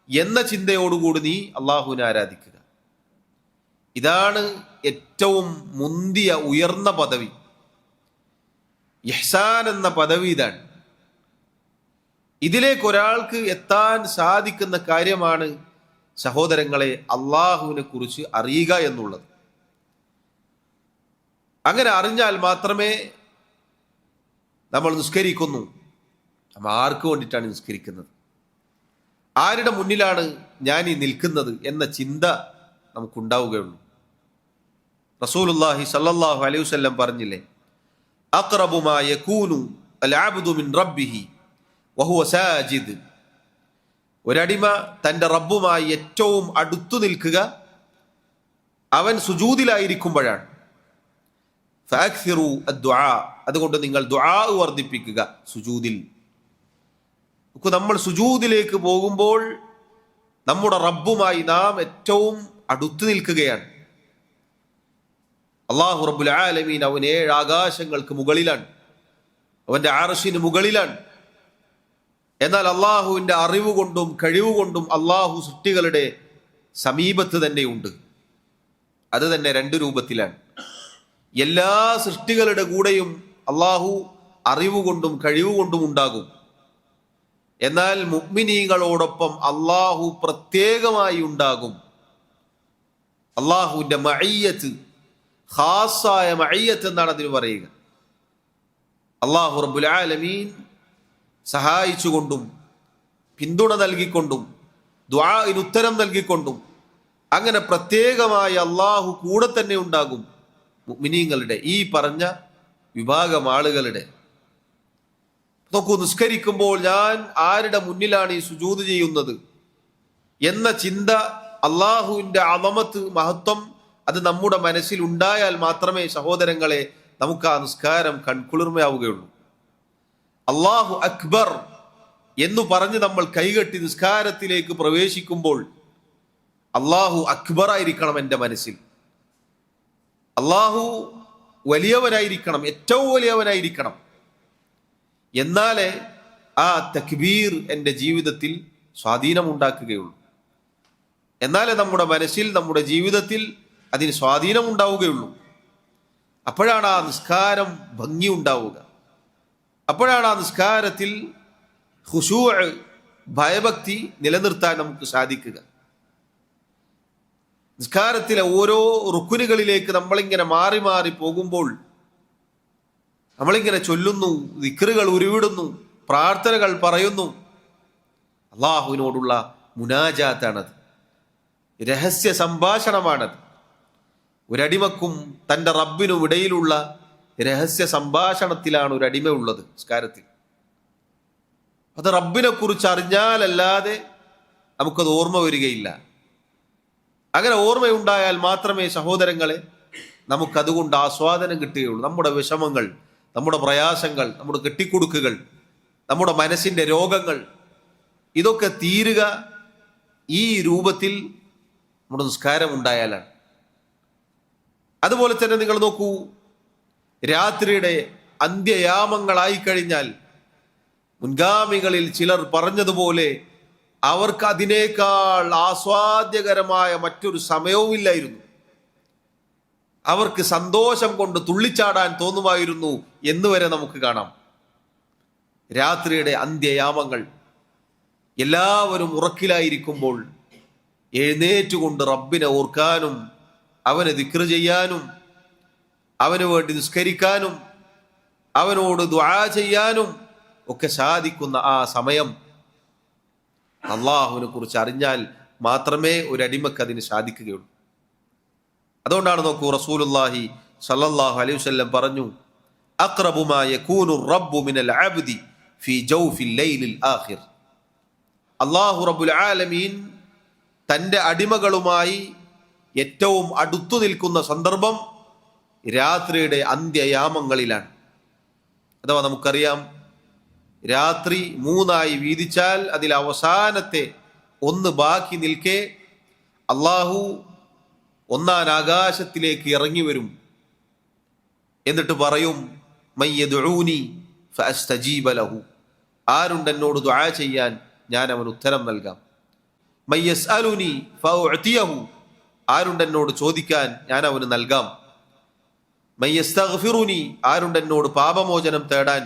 എന്ന ചിന്തയോടുകൂടി നീ അള്ളാഹുവിനെ ആരാധിക്കുക. ഇതാണ് ഏറ്റവും മുന്തിയ ഉയർന്ന പദവി. ഇഹ്സാൻ എന്ന പദവി ഇതാണ്. ഇതിലേക്ക് ഒരാൾക്ക് എത്താൻ സാധിക്കുന്ന കാര്യമാണ് സഹോദരങ്ങളെ അള്ളാഹുവിനെ കുറിച്ച് അറിയുക എന്നുള്ളത്. അങ്ങനെ അറിഞ്ഞാൽ മാത്രമേ നമ്മൾ നിസ്കരിക്കുന്നു, നമ്മൾ ആർക്ക് വേണ്ടിയിട്ടാണ് നിസ്കരിക്കുന്നത്, ആരുടെ മുന്നിലാണ് ഞാൻ ഈ നിൽക്കുന്നത് എന്ന ചിന്ത നമുക്കുണ്ടാവുകയുള്ളൂ. റസൂലുള്ളാഹി സ്വല്ലല്ലാഹു അലൈഹി വസല്ലം പറഞ്ഞില്ലേ, അഖ്റബു മാ യകൂനു അൽ അബ്ദു മിൻ റബ്ബിഹി വഹുവ സാജിദ്. ഒരടിമ തൻ്റെ റബ്ബുമായി ഏറ്റവും അടുത്തു നിൽക്കുക അവൻ സുജൂദിലായിരിക്കുമ്പോഴാണ്. ഫഅക്സിറു അദ്ദുആ, അതുകൊണ്ട് നിങ്ങൾ ദുആ വർദ്ധിപ്പിക്കുക സുജൂദിൽ. നമ്മൾ സുജൂദിലേക്ക് പോകുമ്പോൾ നമ്മുടെ റബ്ബുമായി നാം ഏറ്റവും അടുത്തു നിൽക്കുകയാണ്. അല്ലാഹു റബ്ബുൽ ആലമീൻ അവൻ 7 ആകാശങ്ങൾക്ക് മുകളിലാണ്, അവന്റെ അർശിന് മുകളിലാണ്. എന്നാൽ അള്ളാഹുവിന്റെ അറിവ് കൊണ്ടും കഴിവ് കൊണ്ടും അള്ളാഹു സൃഷ്ടികളുടെ സമീപത്ത് തന്നെയുണ്ട്. അത് തന്നെ 2 രൂപത്തിലാണ്. എല്ലാ സൃഷ്ടികളുടെ കൂടെയും അള്ളാഹു അറിവ് കൊണ്ടും കഴിവ് കൊണ്ടും ഉണ്ടാകും. എന്നാൽ മുഅ്മിനീങ്ങളോടൊപ്പം അള്ളാഹു പ്രത്യേകമായി ഉണ്ടാകും. അള്ളാഹുവിന്റെ മഅയ്യത്ത്, ഖാസായ മഅയ്യത്ത് എന്നാണ് അതിന് പറയുക. അള്ളാഹു റബ്ബുൽ ആലമീൻ സഹായിച്ചുകൊണ്ടും പിന്തുണ നൽകിക്കൊണ്ടും ദുആഇന് ഉത്തരം നൽകിക്കൊണ്ടും അങ്ങനെ പ്രത്യേകമായി അള്ളാഹു കൂടെ തന്നെ ഉണ്ടാകും മുഅ്മിനീങ്ങളുടെ, ഈ പറഞ്ഞ വിഭാഗം ആളുകളുടെ. നോക്കൂ, നിസ്കരിക്കുമ്പോൾ ഞാൻ ആരുടെ മുന്നിലാണ് ഈ സുജൂദ് ചെയ്യുന്നത് എന്ന ചിന്ത, അള്ളാഹുവിന്റെ അളമത്ത്, മഹത്വം അത് നമ്മുടെ മനസ്സിൽ ഉണ്ടായാൽ മാത്രമേ സഹോദരങ്ങളെ നമുക്ക് ആ നിസ്കാരം കൺകുളിർമയാവുകയുള്ളൂ. അല്ലാഹു അക്ബർ എന്നു പറഞ്ഞ് നമ്മൾ കൈകെട്ടി നിസ്കാരത്തിലേക്ക് പ്രവേശിക്കുമ്പോൾ അല്ലാഹു അക്ബർ ആയിരിക്കണം എൻ്റെ മനസ്സിൽ. അല്ലാഹു വലിയവനായിരിക്കണം, ഏറ്റവും വലിയവനായിരിക്കണം. എന്നാലേ ആ തക്ബീർ എൻ്റെ ജീവിതത്തിൽ സ്വാധീനമുണ്ടാക്കുകയുള്ളൂ. എന്നാലേ നമ്മുടെ മനസ്സിൽ, നമ്മുടെ ജീവിതത്തിൽ അതിന് സ്വാധീനമുണ്ടാവുകയുള്ളൂ. അപ്പോഴാണ് ആ നിസ്കാരം ഭംഗി ഉണ്ടാവുക. അപ്പോഴാണ് ആ നിസ്കാരത്തിൽ ഖുശൂഅ്, ഭയഭക്തി നിലനിർത്താൻ നമുക്ക് സാധിക്കുക. നിസ്കാരത്തിലെ ഓരോ റുക്കുനുകളിലേക്ക് നമ്മളിങ്ങനെ മാറി മാറി പോകുമ്പോൾ നമ്മളിങ്ങനെ ചൊല്ലുന്നു, ദിക്റുകൾ ഉരുവിടുന്നു, പ്രാർത്ഥനകൾ പറയുന്നു. അള്ളാഹുവിനോടുള്ള മുനാജാത്താണത്, രഹസ്യ സംഭാഷണമാണത്. ഒരടിമക്കും തൻ്റെ റബ്ബിനും ഇടയിലുള്ള രഹസ്യ സംഭാഷണത്തിലാണ് ഒരു അടിമ ഉള്ളത് നിസ്കാരത്തിൽ. അത് റബ്ബിനെ കുറിച്ച് അറിഞ്ഞാലല്ലാതെ നമുക്കത് ഓർമ്മ വരികയില്ല. അങ്ങനെ ഓർമ്മയുണ്ടായാൽ മാത്രമേ സഹോദരങ്ങളെ നമുക്കതുകൊണ്ട് ആസ്വാദനം കിട്ടുകയുള്ളൂ. നമ്മുടെ വിഷമങ്ങൾ, നമ്മുടെ പ്രയാസങ്ങൾ, നമ്മുടെ കെട്ടിക്കുടുക്കുകൾ, നമ്മുടെ മനസ്സിൻ്റെ രോഗങ്ങൾ, ഇതൊക്കെ തീരുക ഈ രൂപത്തിൽ നമ്മുടെ നിസ്കാരം ഉണ്ടായാലാണ്. അതുപോലെ തന്നെ നിങ്ങൾ നോക്കൂ, രാത്രിയുടെ അന്ത്യയാമങ്ങളായി കഴിഞ്ഞാൽ മുൻഗാമികളിൽ ചിലർ പറഞ്ഞതുപോലെ അവർക്ക് അതിനേക്കാൾ ആസ്വാദ്യകരമായ മറ്റൊരു സമയവുമില്ലായിരുന്നു. അവർക്ക് സന്തോഷം കൊണ്ട് തുള്ളിച്ചാടാൻ തോന്നുമായിരുന്നു എന്നുവരെ നമുക്ക് കാണാം. രാത്രിയുടെ അന്ത്യയാമങ്ങൾ എല്ലാവരും ഉറക്കിലായിരിക്കുമ്പോൾ എഴുന്നേറ്റുകൊണ്ട് റബ്ബിനെ ഓർക്കാനും അവനെ ദിക്ർ ചെയ്യാനും അവന് വേണ്ടി നിസ്കരിക്കാനും അവനോട് ദുആ ചെയ്യാനും ഒക്കെ സാധിക്കുന്ന ആ സമയം അള്ളാഹുവിനെ കുറിച്ച് അറിഞ്ഞാൽ മാത്രമേ ഒരു അടിമക്ക് അതിന് സാധിക്കുകയുള്ളൂ. അതുകൊണ്ടാണ് നോക്കൂ, റസൂലുള്ളാഹി സ്വല്ലല്ലാഹു അലൈഹി വസല്ലം പറഞ്ഞു, അഖ്റബു മാ യകൂനു റബ്ബു മിനൽ അബ്ദി ഫീ ജൗഫിൽ ലൈലിൽ ആഖിർ. അല്ലാഹു റബ്ബുൽ ആലമീൻ തൻ്റെ അടിമകളുമായി ഏറ്റവും അടുത്തു നിൽക്കുന്ന സന്ദർഭം രാത്രിയുടെ അന്ത്യയാമങ്ങളിലാണ്. അഥവാ നമുക്കറിയാം, രാത്രി 3 വീതിച്ചാൽ അതിൽ അവസാനത്തെ 1 ബാക്കി നിൽക്കെ അള്ളാഹു 1-ാം ആകാശത്തിലേക്ക് ഇറങ്ങി വരും. എന്നിട്ട് പറയും, മയ്യദ്ഊനി ഫഅസ്തജീബ ലഹു, ആരുണ്ട് എന്നോട് ദുആ ചെയ്യാൻ ഞാൻ അവന് ഉത്തരം നൽകാം. മൻ യസ്അലുനി ഫഉഅതിയഹു, ആരുണ്ട് എന്നോട് ചോദിക്കാൻ ഞാൻ അവന് നൽകാം. മൻ യസ്തഗ്ഫിറുനി, ആരുണ്ട് എന്നോട് പാപമോചനം തേടാൻ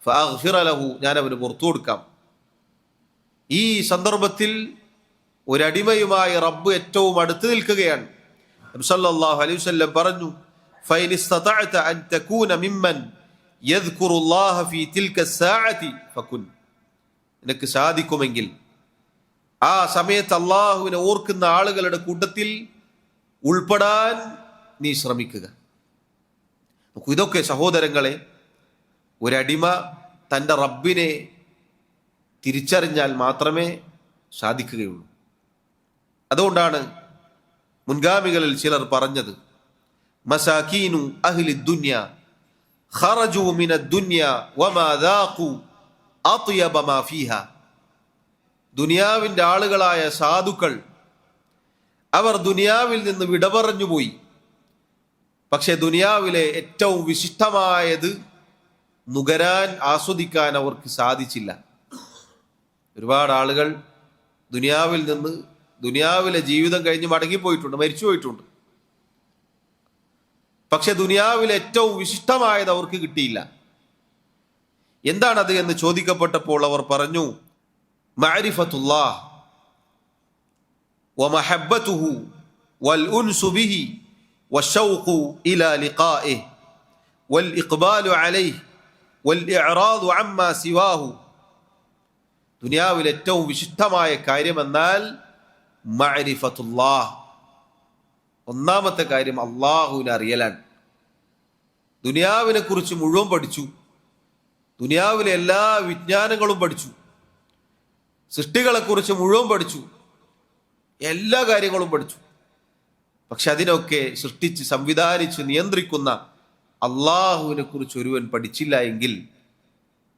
ഫഅഗ്ഫിറ ലഹു, ഞാൻ അവന് പുറത്തു കൊടുക്കാം. ഈ സന്ദർഭത്തിൽ ഒരടിമയുമായി റബ്ബ് ഏറ്റവും അടുത്ത് നിൽക്കുകയാണ്. നബി സല്ലല്ലാഹു അലൈഹി വസല്ലം പറഞ്ഞു, ഫൈൻ ഇസ്തതഅത അൻ തകൂന മിമ്മൻ യദ്കുറുല്ലാഹ ഫീ തിൽക അസ്സാഅതി ഫകുൻ, നിനക്ക് സാധിക്കുമെങ്കിൽ ആ സമയത്ത് അള്ളാഹുവിനെ ഓർക്കുന്ന ആളുകളുടെ കൂട്ടത്തിൽ ഉൾപ്പെടാൻ നീ ശ്രമിക്കുക. ഇതൊക്കെ സഹോദരങ്ങളെ, ഒരടിമ തൻ്റെ റബ്ബിനെ തിരിച്ചറിഞ്ഞാൽ മാത്രമേ സാധിക്കുകയുള്ളൂ. അതുകൊണ്ടാണ് മുൻഗാമികളിൽ ചിലർ പറഞ്ഞത്, മസാകീനു അഹ്ലി ദുനിയ ഖറജു മിന ദുനിയ വമാ ദാഖു അത്യബ മാ ഫീഹാ. ദുനിയാവിൻ്റെ ആളുകളായ സാധുക്കൾ അവർ ദുനിയാവിൽ നിന്ന് വിട പറഞ്ഞുപോയി, പക്ഷെ ദുനിയാവിലെ ഏറ്റവും വിശിഷ്ടമായത് നുകരാൻ ആസ്വദിക്കാൻ അവർക്ക് സാധിച്ചില്ല. ഒരുപാട് ആളുകൾ ദുനിയാവിൽ നിന്ന് ദുനിയാവിലെ ജീവിതം കഴിഞ്ഞ് മടങ്ങിപ്പോയിട്ടുണ്ട്, മരിച്ചുപോയിട്ടുണ്ട്. പക്ഷെ ദുനിയാവിലെ ഏറ്റവും വിശിഷ്ടമായത് അവർക്ക് കിട്ടിയില്ല. എന്താണത് എന്ന് ചോദിക്കപ്പെട്ടപ്പോൾ അവർ പറഞ്ഞു, മഅരിഫത്തുല്ലാഹ് വമഹബ്ബതുഹു വൽഉൻസു ബിഹി വശൗഖു ഇലാ ലിഖാഇഹി വൽഇഖ്ബാലു അലൈഹി വൽഇഅറാദു അമ്മാ സിവാഹു. ദുനിയാവിൽ ഏറ്റവും വിശിഷ്ടമായ കാര്യമെന്നാൽ മഅരിഫത്തുല്ലാഹ്, ഒന്നാമത്തെ കാര്യം അള്ളാഹുവിനെ അറിയലാണ്. ദുനിയാവിനെ കുറിച്ച് മുഴുവൻ പഠിച്ചു, ദുനിയാവിലെ എല്ലാ വിജ്ഞാനങ്ങളും പഠിച്ചു, സൃഷ്ടികളെക്കുറിച്ച് മുഴുവൻ പഠിച്ചു, എല്ലാ കാര്യങ്ങളും പഠിച്ചു. പക്ഷെ അതിനൊക്കെ സൃഷ്ടിച്ച് സംവിധാനിച്ച് നിയന്ത്രിക്കുന്ന അള്ളാഹുവിനെ കുറിച്ച് ഒരുവൻ പഠിച്ചില്ല എങ്കിൽ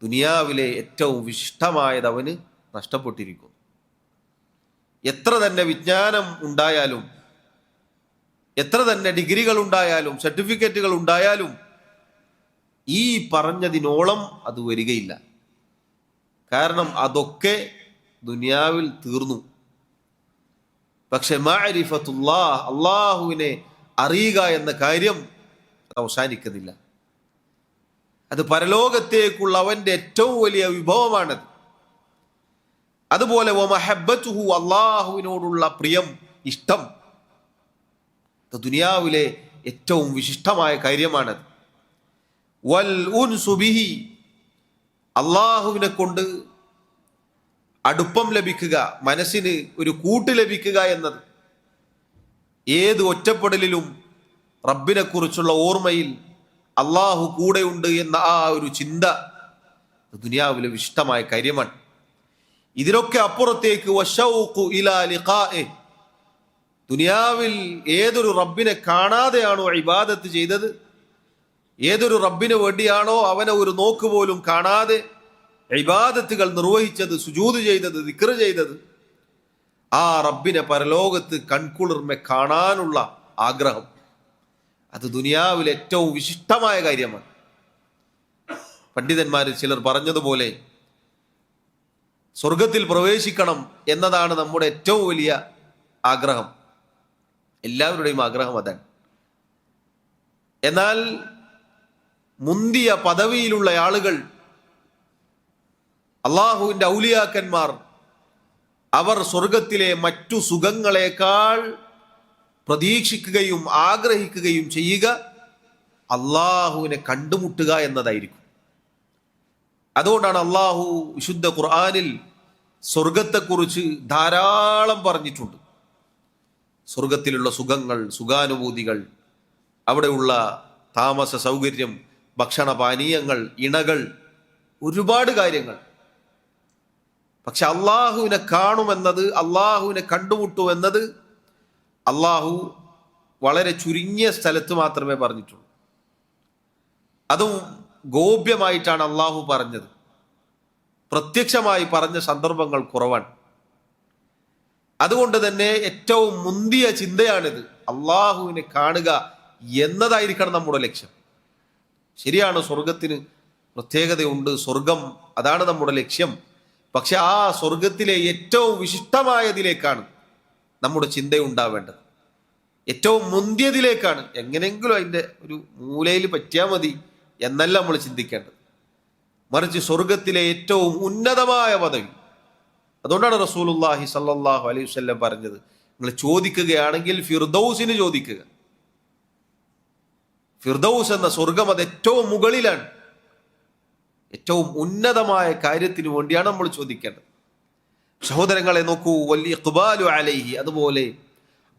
ദുനിയാവിലെ ഏറ്റവും വിശിഷ്ടമായത് അവന് നഷ്ടപ്പെട്ടിരിക്കുന്നു. എത്ര തന്നെ വിജ്ഞാനം ഉണ്ടായാലും, എത്ര തന്നെ ഡിഗ്രികൾ ഉണ്ടായാലും, സർട്ടിഫിക്കറ്റുകൾ ഉണ്ടായാലും ഈ പറഞ്ഞതിനോളം അത് വരികയില്ല. കാരണം അതൊക്കെ ദുനിയാവിൽ തീർന്നു. പക്ഷെ മഅരിഫത്തുല്ലാഹ്, അള്ളാഹുവിനെ അറിയുക എന്ന കാര്യം അവസാനിക്കുന്നില്ല. അത് പരലോകത്തേക്കുള്ള അവന്റെ ഏറ്റവും വലിയ വിഭവമാണത്. അതുപോലെ വമഹബ്ബതുഹു, അള്ളാഹുവിനോടുള്ള പ്രിയം, ഇഷ്ടം, ദുനിയാവിലെ ഏറ്റവും വിശിഷ്ടമായ കാര്യമാണത്. വൽ ഉൻസു ബിഹി, അള്ളാഹുവിനെ കൊണ്ട് അടുപ്പം ലഭിക്കുക, മനസ്സിന് ഒരു കൂട്ട് ലഭിക്കുക എന്നത്. ഏത് ഒറ്റപ്പെടലിലും റബ്ബിനെ കുറിച്ചുള്ള ഓർമ്മയിൽ അള്ളാഹു കൂടെയുണ്ട് എന്ന ആ ഒരു ചിന്ത ദുനിയാവിലെ വിശിഷ്ടമായ കാര്യമാണ്. ഇതിനൊക്കെ അപ്പുറത്തേക്ക് വശൗഖു ഇലാ ലിഖാഇഹി, ദുനിയാവിൽ ഏതൊരു റബ്ബിനെ കാണാതെയാണോ ഇബാദത്ത് ചെയ്തത്, ഏതൊരു റബ്ബിന് വേണ്ടിയാണോ അവനെ ഒരു നോക്ക് പോലും കാണാതെ ഇബാദത്തുകൾ നിർവഹിച്ചത്, സുജൂദ് ചെയ്തത്, ദിക്ർ ചെയ്തത്, ആ റബ്ബിനെ പരലോകത്ത് കൺകുളിർമെ കാണാനുള്ള ആഗ്രഹം, അത് ദുനിയാവിൽ ഏറ്റവും വിശിഷ്ടമായ കാര്യമാണ്. പണ്ഡിതന്മാരിൽ ചിലർ പറഞ്ഞതുപോലെ സ്വർഗത്തിൽ പ്രവേശിക്കണം എന്നതാണ് നമ്മുടെ ഏറ്റവും വലിയ ആഗ്രഹം. എല്ലാവരുടെയും ആഗ്രഹം അതാണ്. എന്നാൽ മുന്തിയ പദവിയിലുള്ള ആളുകൾ, അള്ളാഹുവിൻ്റെ ഔലിയാക്കന്മാർ, അവർ സ്വർഗത്തിലെ മറ്റു സുഖങ്ങളെക്കാൾ പ്രതീക്ഷിക്കുകയും ആഗ്രഹിക്കുകയും ചെയ്യുക അള്ളാഹുവിനെ കണ്ടുമുട്ടുക എന്നതായിരിക്കും. അതുകൊണ്ടാണ് അള്ളാഹു വിശുദ്ധ ഖുർആനിൽ സ്വർഗത്തെക്കുറിച്ച് ധാരാളം പറഞ്ഞിട്ടുണ്ട്. സ്വർഗത്തിലുള്ള സുഖങ്ങൾ, സുഖാനുഭൂതികൾ, അവിടെയുള്ള താമസ സൗകര്യം, ഭക്ഷണപാനീയങ്ങൾ, ഇണകൾ, ഒരുപാട് കാര്യങ്ങൾ. പക്ഷെ അള്ളാഹുവിനെ കാണുമെന്നത്, അള്ളാഹുവിനെ കണ്ടുമുട്ടുമെന്നത് അള്ളാഹു വളരെ ചുരുങ്ങിയ സ്ഥലത്ത് മാത്രമേ പറഞ്ഞിട്ടുള്ളൂ. അതും ഗോപ്യമായിട്ടാണ് അള്ളാഹു പറഞ്ഞത്. പ്രത്യക്ഷമായി പറഞ്ഞ സന്ദർഭങ്ങൾ കുറവാണ്. അതുകൊണ്ട് തന്നെ ഏറ്റവും മുന്തിയ ചിന്തയാണിത്, അള്ളാഹുവിനെ കാണുക എന്നതായിരിക്കണം നമ്മുടെ ലക്ഷ്യം. ശരിയാണ്, സ്വർഗത്തിന് പ്രത്യേകതയുണ്ട്. സ്വർഗം അതാണ് നമ്മുടെ ലക്ഷ്യം. പക്ഷെ ആ സ്വർഗത്തിലെ ഏറ്റവും വിശിഷ്ടമായതിലേക്കാണ് നമ്മുടെ ചിന്തയുണ്ടാവേണ്ടത്. ഏറ്റവും മുന്തിയതിലേക്കാണ്. എങ്ങനെയെങ്കിലും അതിൻ്റെ ഒരു മൂലയിൽ പറ്റിയാൽ മതി എന്നല്ല നമ്മൾ ചിന്തിക്കേണ്ടത്. മറിച്ച് സ്വർഗത്തിലെ ഏറ്റവും ഉന്നതമായ പദവി. അതുകൊണ്ടാണ് റസൂലുള്ളാഹി സ്വല്ലല്ലാഹു അലൈഹി വസല്ലം പറഞ്ഞത്, നിങ്ങൾ ചോദിക്കുകയാണെങ്കിൽ ഫിർദൗസിന് ചോദിക്കുക. ഫിർദൗസ് എന്ന സ്വർഗം അത് ഏറ്റവും മുകളിലാണ്. ഏറ്റവും ഉന്നതമായ കാര്യത്തിന് വേണ്ടിയാണ് നമ്മൾ ചോദിക്കേണ്ടത്. സഹോദരങ്ങളെ നോക്കൂ, വൽ ഇഖ്ബാലു അലൈഹി, അതുപോലെ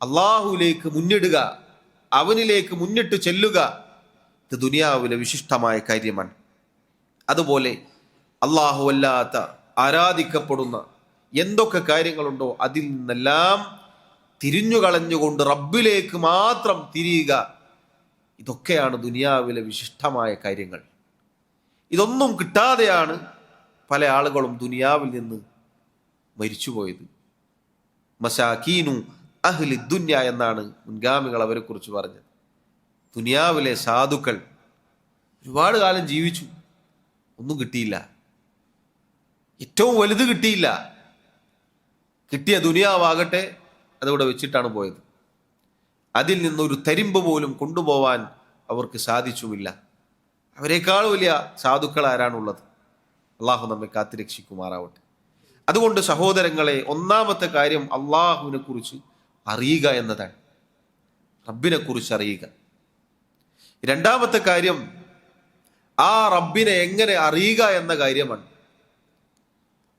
അള്ളാഹുവിലേക്ക് മുന്നിടുക, അവനിലേക്ക് മുന്നിട്ട് ചെല്ലുക, ഇത് ദുനിയാവിലെ വിശിഷ്ടമായ കാര്യമാണ്. അതുപോലെ അള്ളാഹു അല്ലാത്ത ആരാധിക്കപ്പെടുന്ന എന്തൊക്കെ കാര്യങ്ങളുണ്ടോ അതിൽ നിന്നെല്ലാം തിരിഞ്ഞു കളഞ്ഞുകൊണ്ട് റബ്ബിലേക്ക് മാത്രം തിരിയുക, ഇതൊക്കെയാണ് ദുനിയാവിലെ വിശിഷ്ടമായ കാര്യങ്ങൾ. ഇതൊന്നും കിട്ടാതെയാണ് പല ആളുകളും ദുനിയാവിൽ നിന്ന് മരിച്ചുപോയത്. മസാകീനു അഹ്ലി ദുന്യ എന്നാണ് മുൻഗാമികൾ അവരെ കുറിച്ച് പറഞ്ഞത്. ദുനിയാവിലെ സാധുക്കൾ ഒരുപാട് കാലം ജീവിച്ചു, ഒന്നും കിട്ടിയില്ല, ഏറ്റവും വലുത് കിട്ടിയില്ല. കിട്ടിയ ദുനിയാവാകട്ടെ അതവിടെ വെച്ചിട്ടാണ് പോയത്. അതിൽ നിന്നൊരു തരിമ്പ് പോലും കൊണ്ടുപോവാൻ അവർക്ക് സാധിച്ചുമില്ല. അവരെക്കാൾ വലിയ സാധുക്കൾ ആരാണുള്ളത്? അള്ളാഹു നമ്മെ കാത്തുരക്ഷിക്കുമാറാവട്ടെ. അതുകൊണ്ട് സഹോദരങ്ങളെ, ഒന്നാമത്തെ കാര്യം അള്ളാഹുവിനെ കുറിച്ച് അറിയുക എന്നതാണ്, റബ്ബിനെ കുറിച്ച് അറിയുക. രണ്ടാമത്തെ കാര്യം ആ റബ്ബിനെ എങ്ങനെ അറിയുക എന്ന കാര്യമാണ്.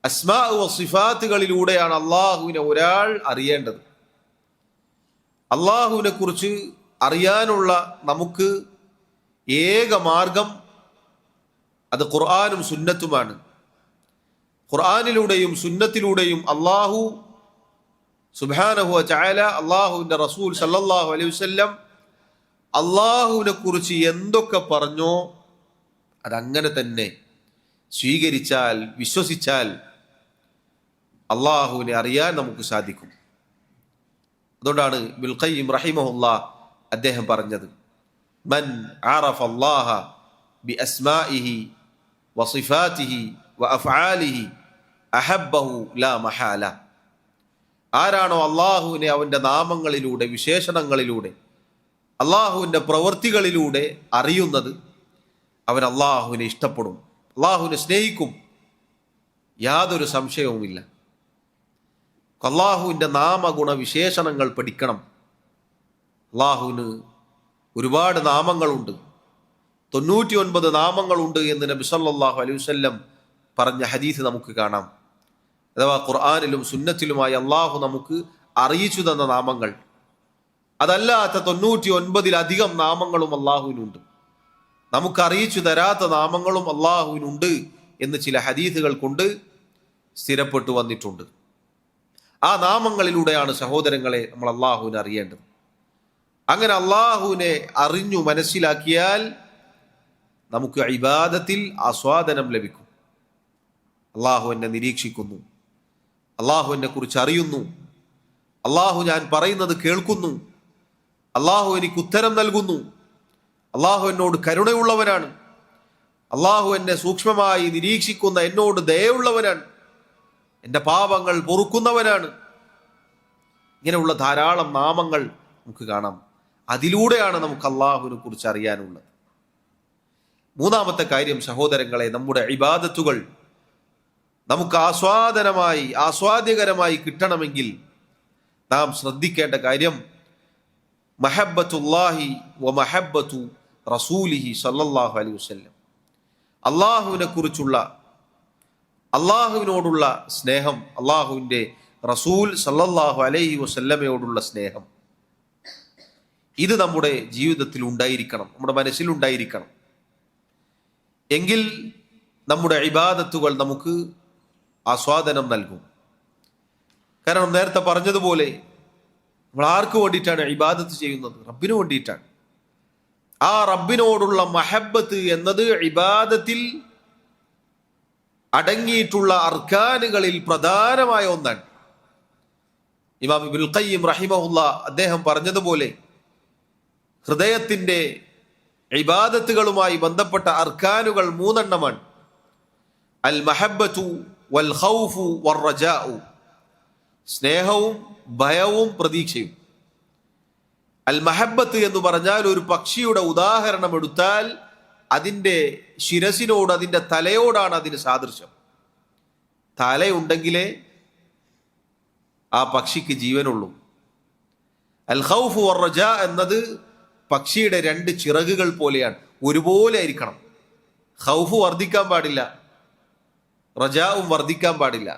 അസ്മാ വ സിഫാത്തുകളിലൂടെയാണ് അള്ളാഹുവിനെ ഒരാൾ അറിയേണ്ടത്. അള്ളാഹുവിനെ കുറിച്ച് അറിയാനുള്ള നമുക്ക് ഏക മാർഗം അത് ഖുർആനും സുന്നത്തുമാണ്. ഖുർആനിലൂടെയും സുന്നത്തിലൂടെയും അള്ളാഹു സുബ്ഹാനഹു വ തആല, അള്ളാഹുവിൻ്റെ റസൂൽ സല്ലല്ലാഹു അലൈഹി വസല്ലം അള്ളാഹുവിനെ കുറിച്ച് എന്തൊക്കെ പറഞ്ഞോ അതങ്ങനെ തന്നെ സ്വീകരിച്ചാൽ, വിശ്വസിച്ചാൽ അള്ളാഹുവിനെ അറിയാൻ നമുക്ക് സാധിക്കും. അതുകൊണ്ടാണ് ഇബ്നുൽ ഖയ്യിം റഹിമഹുല്ലാഹ് അദ്ദേഹം പറഞ്ഞത്, മൻ അറഫ അല്ലാഹ ബി അസ്മാഇഹി വ സിഫാതിഹി വ അഫ്ആലിഹി അഹബ്ബഹു ലാ മഹാല. ആരാണോ അള്ളാഹുവിനെ അവൻ്റെ നാമങ്ങളിലൂടെ, വിശേഷണങ്ങളിലൂടെ, അള്ളാഹുവിൻ്റെ പ്രവൃത്തികളിലൂടെ അറിയുന്നത്, അവൻ അള്ളാഹുവിനെ ഇഷ്ടപ്പെടും, അള്ളാഹുവിനെ സ്നേഹിക്കും, യാതൊരു സംശയവുമില്ല. അള്ളാഹുവിൻ്റെ നാമഗുണ വിശേഷണങ്ങൾ പഠിക്കണം. അള്ളാഹുവിന് ഒരുപാട് നാമങ്ങളുണ്ട്, 99 നാമങ്ങളുണ്ട് എന്ന് നബി സല്ലല്ലാഹു അലൈഹി വസല്ലം പറഞ്ഞ ഹദീസ് നമുക്ക് കാണാം. അഥവാ ഖുർആനിലും സുന്നത്തിലുമായി അള്ളാഹു നമുക്ക് അറിയിച്ചു തന്ന നാമങ്ങൾ. അതല്ലാത്ത 99-ലധികം നാമങ്ങളും അള്ളാഹുവിനുണ്ട്. നമുക്ക് അറിയിച്ചു തരാത്ത നാമങ്ങളും അള്ളാഹുവിനുണ്ട് എന്ന് ചില ഹദീസുകൾ കൊണ്ട് സ്ഥിരപ്പെട്ടു വന്നിട്ടുണ്ട്. ആ നാമങ്ങളിലൂടെയാണ് സഹോദരങ്ങളെ നമ്മൾ അള്ളാഹുവിനെ അറിയേണ്ടത്. അങ്ങനെ അള്ളാഹുവിനെ അറിഞ്ഞു മനസ്സിലാക്കിയാൽ നമുക്ക് ഇബാദത്തിൽ ആസ്വാദനം ലഭിക്കും. അള്ളാഹു എന്നെ നിരീക്ഷിക്കുന്നു, അള്ളാഹു എന്നെ കുറിച്ച് അറിയുന്നു, അള്ളാഹു ഞാൻ പറയുന്നത് കേൾക്കുന്നു, അള്ളാഹു എനിക്ക് ഉത്തരം നൽകുന്നു, അള്ളാഹു എന്നോട് കരുണയുള്ളവനാണ്, അള്ളാഹു എന്നെ സൂക്ഷ്മമായി നിരീക്ഷിക്കുന്ന, എന്നോട് ദയയുള്ളവനാണ്, എൻ്റെ പാപങ്ങൾ പൊറുക്കുന്നവനാണ്. ഇങ്ങനെയുള്ള ധാരാളം നാമങ്ങൾ നമുക്ക് കാണാം. അതിലൂടെയാണ് നമുക്ക് അള്ളാഹുവിനെ കുറിച്ച് അറിയാനുള്ളത്. മൂന്നാമത്തെ കാര്യം സഹോദരങ്ങളെ, നമ്മുടെ ഇബാദത്തുകൾ നമുക്ക് ആസ്വാദ്യകരമായി കിട്ടണമെങ്കിൽ നാം ശ്രദ്ധിക്കേണ്ട കാര്യം മഹബ്ബത്തുല്ലാഹി വ മഹബ്ബത്തു റസൂലിഹി സല്ലല്ലാഹു അലൈഹി വസല്ലം. അള്ളാഹുവിനെ കുറിച്ചുള്ള, അള്ളാഹുവിനോടുള്ള സ്നേഹം, അള്ളാഹുവിൻ്റെ റസൂൽ സല്ലല്ലാഹു അലൈഹി വസല്ലമയോടുള്ള സ്നേഹം, ഇത് നമ്മുടെ ജീവിതത്തിൽ ഉണ്ടായിരിക്കണം, നമ്മുടെ മനസ്സിലുണ്ടായിരിക്കണം. എങ്കിൽ നമ്മുടെ ഇബാദത്തുകൾ നമുക്ക് ആസ്വാദനം നൽകും. കാരണം നേരത്തെ പറഞ്ഞതുപോലെ നമ്മൾ ആർക്ക് വേണ്ടിയിട്ടാണ് ഇബാദത്ത് ചെയ്യുന്നത്? റബ്ബിന് വേണ്ടിയിട്ടാണ്. ആ റബ്ബിനോടുള്ള മഹബ്ബത്ത് എന്നത് ഇബാദത്തിൽ അടങ്ങിയിട്ടുള്ള അർക്കാനുകളിൽ പ്രധാനമായ ഒന്നാണ്. ഇമാം ഇബ്നുൽ ഖയ്യിം റഹിമഹുല്ലാഹ് അദ്ദേഹം പറഞ്ഞതുപോലെ, ഹൃദയത്തിൻ്റെ ഇബാദത്തുകളുമായി ബന്ധപ്പെട്ട അർക്കാനുകൾ 3 എണ്ണമാണ്. അൽ മഹബ്ബത്തു വൽ ഖൗഫു വർ റജാഉ, സ്നേഹവും ഭയവും പ്രതീക്ഷയും. അൽ മഹബ്ബത്ത് എന്ന് പറഞ്ഞാൽ ഒരു പക്ഷിയുടെ ഉദാഹരണം എടുത്താൽ അതിൻ്റെ ശിരസിനോട്, അതിൻ്റെ തലയോടാണ് അതിന് സാദൃശ്യം. തലയുണ്ടെങ്കിലേ ആ പക്ഷിക്ക് ജീവനുള്ളൂ. അൽ ഖൗഫ് വർ റജാ എന്നത് പക്ഷിയുടെ 2 ചിറകുകൾ പോലെയാണ്, ഒരുപോലെ ആയിരിക്കണം. ഖൗഫ് വർദ്ധിക്കാൻ പാടില്ല, റജാവും വർദ്ധിക്കാൻ പാടില്ല.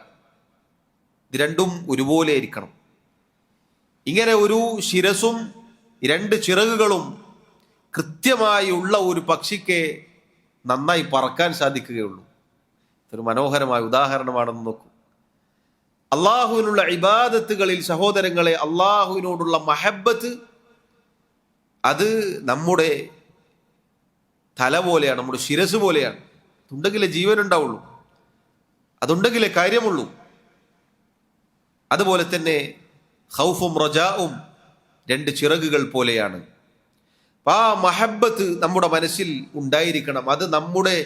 ഇത് രണ്ടും ഒരുപോലെ ആയിരിക്കണം. ഇങ്ങനെ ഒരു ശിരസും 2 ചിറകുകളും കൃത്യമായി ഉള്ള ഒരു പക്ഷിക്ക് നന്നായി പറക്കാൻ സാധിക്കുകയുള്ളൂ. ഇതൊരു മനോഹരമായ ഉദാഹരണമാണെന്ന് നോക്കൂ. അള്ളാഹുവിനുള്ള ഇബാദത്തുകളിൽ സഹോദരങ്ങളെ, അള്ളാഹുവിനോടുള്ള മഹബ്ബത്ത് അത് നമ്മുടെ തല പോലെയാണ്, നമ്മുടെ ശിരസ് പോലെയാണ്. അതുണ്ടെങ്കിലേ ജീവൻ ഉണ്ടാവുള്ളൂ, അതുണ്ടെങ്കിലേ കാര്യമുള്ളൂ. അതുപോലെ തന്നെ ഖൗഫും റജാവും 2 ചിറകുകൾ പോലെയാണ്. ആ മഹബ്ബത്ത് നമ്മുടെ മനസ്സിൽ ഉണ്ടായിരിക്കണം, അത് നമ്മുടെ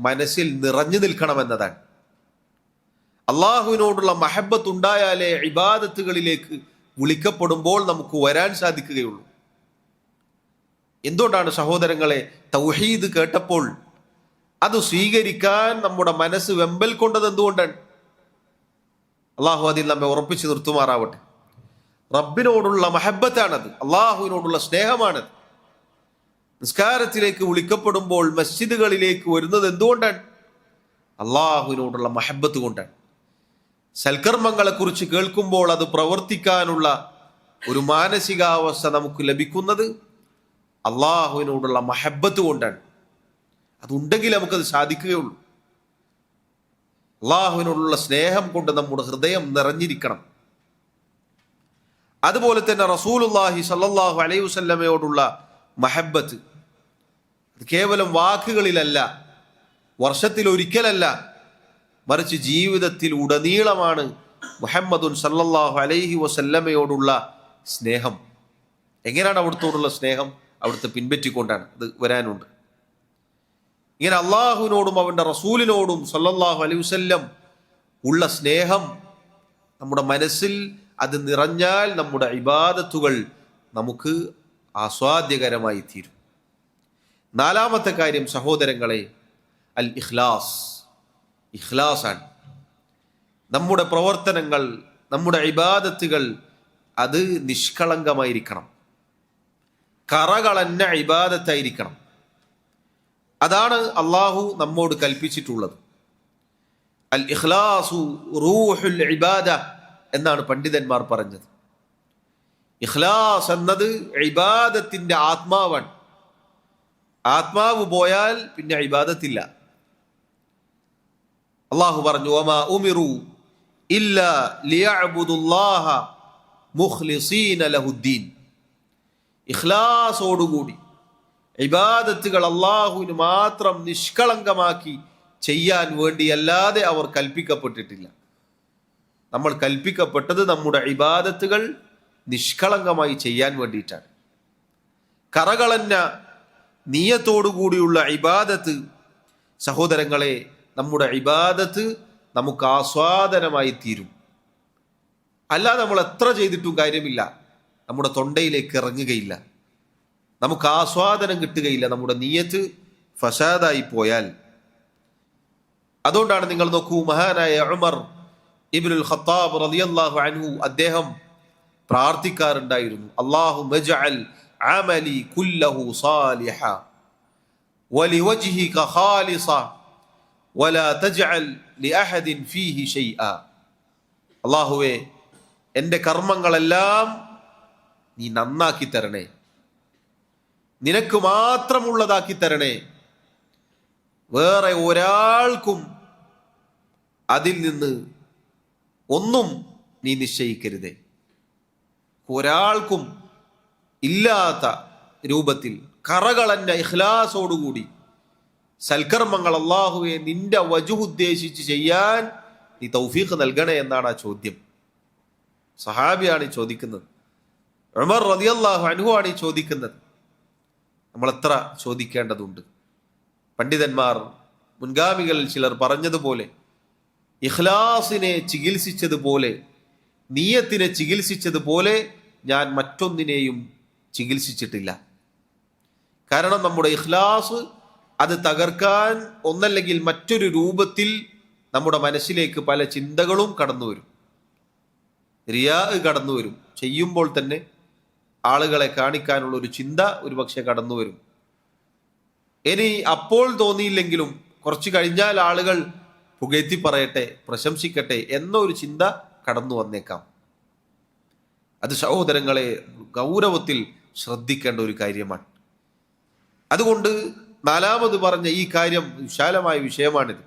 മനസ്സിൽ നിറഞ്ഞു നിൽക്കണം എന്നതാണ്. അള്ളാഹുവിനോടുള്ള മഹബ്ബത്ത് ഉണ്ടായാലേ ഇബാദത്തുകളിലേക്ക് വിളിക്കപ്പെടുമ്പോൾ നമുക്ക് വരാൻ സാധിക്കുകയുള്ളൂ. എന്തുകൊണ്ടാണ് സഹോദരങ്ങളെ തൗഹീദ് കേട്ടപ്പോൾ അത് സ്വീകരിക്കാൻ നമ്മുടെ മനസ്സ് വെമ്പൽ കൊണ്ടത്? എന്തുകൊണ്ടാണ്? അള്ളാഹു അതിൽ നമ്മെ ഉറപ്പിച്ചു നിർത്തുമാറാവട്ടെ. റബ്ബിനോടുള്ള മഹബ്ബത്താണത്, അള്ളാഹുവിനോടുള്ള സ്നേഹമാണത്. നിസ്കാരത്തിലേക്ക് വിളിക്കപ്പെടുമ്പോൾ മസ്ജിദുകളിലേക്ക് വരുന്നത് എന്തുകൊണ്ടാണ്? അള്ളാഹുവിനോടുള്ള മഹബ്ബത്ത് കൊണ്ടാണ്. സൽക്കർമ്മങ്ങളെക്കുറിച്ച് കേൾക്കുമ്പോൾ അത് പ്രവർത്തിക്കാനുള്ള ഒരു മാനസികാവസ്ഥ നമുക്ക് ലഭിക്കുന്നത് അള്ളാഹുവിനോടുള്ള മഹബ്ബത്ത് കൊണ്ടാണ്. അതുണ്ടെങ്കിൽ നമുക്കത് സാധിക്കുകയുള്ളൂ. അള്ളാഹുവിനോടുള്ള സ്നേഹം കൊണ്ട് നമ്മുടെ ഹൃദയം നിറഞ്ഞിരിക്കണം. അതുപോലെ തന്നെ റസൂലുള്ളാഹി സ്വല്ലല്ലാഹു അലൈഹി വസല്ലമയോടുള്ള മഹബ്ബത്ത് അത് കേവലം വാക്കുകളിലല്ല, വർഷത്തിൽ ഒരിക്കലല്ല, മറിച്ച് ജീവിതത്തിൽ ഉടനീളമാണ് മുഹമ്മദുൻ സല്ലല്ലാഹു അലൈഹി വസല്ലമയോടുള്ള സ്നേഹം. എങ്ങനെയാണ് അവിടുത്തോടുള്ള സ്നേഹം? അവിടുത്തെ പിൻപറ്റിക്കൊണ്ടാണ്. അത് വരാനുണ്ട്. ഇങ്ങനെ അള്ളാഹുവിനോടും അവൻ്റെ റസൂലിനോടും സല്ലല്ലാഹു അലൈഹി വസല്ലം ഉള്ള സ്നേഹം നമ്മുടെ മനസ്സിൽ അത് നിറഞ്ഞാൽ നമ്മുടെ ഇബാദത്തുകൾ നമുക്ക് ആസ്വാദ്യകരമായി തീരും. 4ാമത്തെ കാര്യം സഹോദരങ്ങളെ, അൽ ഇഖ്ലാസ്. ഇഖ്ലാസാണ്. നമ്മുടെ പ്രവർത്തനങ്ങൾ, നമ്മുടെ ഇബാദത്തുകൾ അത് നിഷ്കളങ്കമായിരിക്കണം, കറകളഞ്ഞ ഇബാദത്തായിരിക്കണം. അതാണ് അള്ളാഹു നമ്മോട് കൽപ്പിച്ചിട്ടുള്ളത്. അൽ ഇഖ്ലാസു റൂഹുൽ ഇബാദ എന്നാണ് പണ്ഡിതന്മാർ പറഞ്ഞത്. ഇഖ്ലാസ് എന്നത് ഇബാദത്തിന്റെ ആത്മാവാണ്. ആത്മാവ് പോയാൽ പിന്നെ ഇബാദത്തില്ല. അള്ളാഹു പറഞ്ഞു, വമാ ഉമിറു ഇല്ലാ ലിയഅ്ബുദുല്ലാഹ മുഖ്ലിസീന ലഹുദ്ദീൻ. ഇഖ്ലാസോടുകൂടി ഇബാദത്തുകൾ അള്ളാഹുവിന് മാത്രം നിഷ്കളങ്കമാക്കി ചെയ്യാൻ വേണ്ടിയല്ലാതെ അവർ കൽപ്പിക്കപ്പെട്ടിട്ടില്ല. നമ്മൾ കൽപ്പിക്കപ്പെട്ടത് നമ്മുടെ ഇബാദത്തുകൾ നിഷ്കളങ്കമായി ചെയ്യാൻ വേണ്ടിയിട്ടാണ്. കറകളഞ്ഞ നിയത്തോടുകൂടിയുള്ള ഇബാദത്ത് സഹോദരങ്ങളെ, നമ്മുടെ ഇബാദത്ത് നമുക്ക് ആസ്വാദനമായി തീരും. അല്ലാതെ നമ്മൾ എത്ര ചെയ്തിട്ടും കാര്യമില്ല, നമ്മുടെ തൊണ്ടയിലേക്ക് ഇറങ്ങുകയില്ല, നമുക്ക് ആസ്വാദനം കിട്ടുകയില്ല, നമ്മുടെ നിയത്ത് ഫസാദായി പോയാൽ. അതുകൊണ്ടാണ് നിങ്ങൾ നോക്കൂ, മഹാനായ ഉമർ ഇബ്നുൽ ഖത്താബ് റളിയല്ലാഹു അൻഹു അദ്ദേഹം പ്രാർത്ഥിക്കാറുണ്ടായിരുന്നു, അല്ലാഹുമ്മ ഇജ്അൽ അമലി കുല്ലഹു സാലിഹ വലിവജ്ഹിക ഖാലിസ വലാ തജ്അൽ ലിഅഹദിൻ ഫീഹി ഷൈഅ. അല്ലാഹുവേ, എൻ്റെ കർമ്മങ്ങളെല്ലാം നീ നന്നാക്കി തരണേ, നിനക്ക് മാത്രമുള്ളതാക്കി തരണേ, വേറെ ഒരാൾക്കും അതിൽ നിന്ന് ഒന്നും നീ നിശ്ചയിക്കരുതേ. ഒരാൾക്കും ഇല്ലാത്ത രൂപത്തിൽ കറകളഞ്ഞ ഇഖ്ലാസോടുകൂടി സൽക്കർമ്മങ്ങൾ അല്ലാഹുവേ നിന്റെ വജുഹ് ഉദ്ദേശിച്ച് ചെയ്യാൻ നീ തൗഫീഖ് നൽകണേ എന്നാണ് ആ ചോദ്യം. സഹാബിയാണ് ഈ ചോദിക്കുന്നത്, ഉമർ റളിയല്ലാഹു അൻഹു ആണ് ഈ ചോദിക്കുന്നത്. നമ്മളെത്ര ചോദിക്കേണ്ടതുണ്ട്. പണ്ഡിതന്മാർ മുൻഗാമികളിൽ ചിലർ പറഞ്ഞതുപോലെ ഇഖ്ലാസിനെ ചികിത്സിച്ചതുപോലെ, നിയ്യത്തിനെ ചികിത്സിച്ചതുപോലെ ഞാൻ മറ്റൊന്നിനെയും ചികിത്സിച്ചിട്ടില്ല. കാരണം നമ്മുടെ ഇഖ്ലാസ് അത് തകർക്കാൻ ഒന്നല്ലെങ്കിൽ മറ്റൊരു രൂപത്തിൽ നമ്മുടെ മനസ്സിലേക്ക് പല ചിന്തകളും കടന്നു വരും. റിയാ കടന്നു വരും. ചെയ്യുമ്പോൾ തന്നെ ആളുകളെ കാണിക്കാനുള്ള ഒരു ചിന്ത ഒരുപക്ഷെ കടന്നു വരും. ഇനി അപ്പോൾ തോന്നിയില്ലെങ്കിലും കുറച്ച് കഴിഞ്ഞാൽ ആളുകൾ പുകഴ്ത്തി പറയട്ടെ, പ്രശംസിക്കട്ടെ എന്നൊരു ചിന്ത കടന്നു വന്നേക്കാം. അത് സഹോദരങ്ങളെ ഗൗരവത്തിൽ ശ്രദ്ധിക്കേണ്ട ഒരു കാര്യമാണ്. അതുകൊണ്ട് നാലാമത് പറഞ്ഞ ഈ കാര്യം വിശാലമായ വിഷയമാണിത്.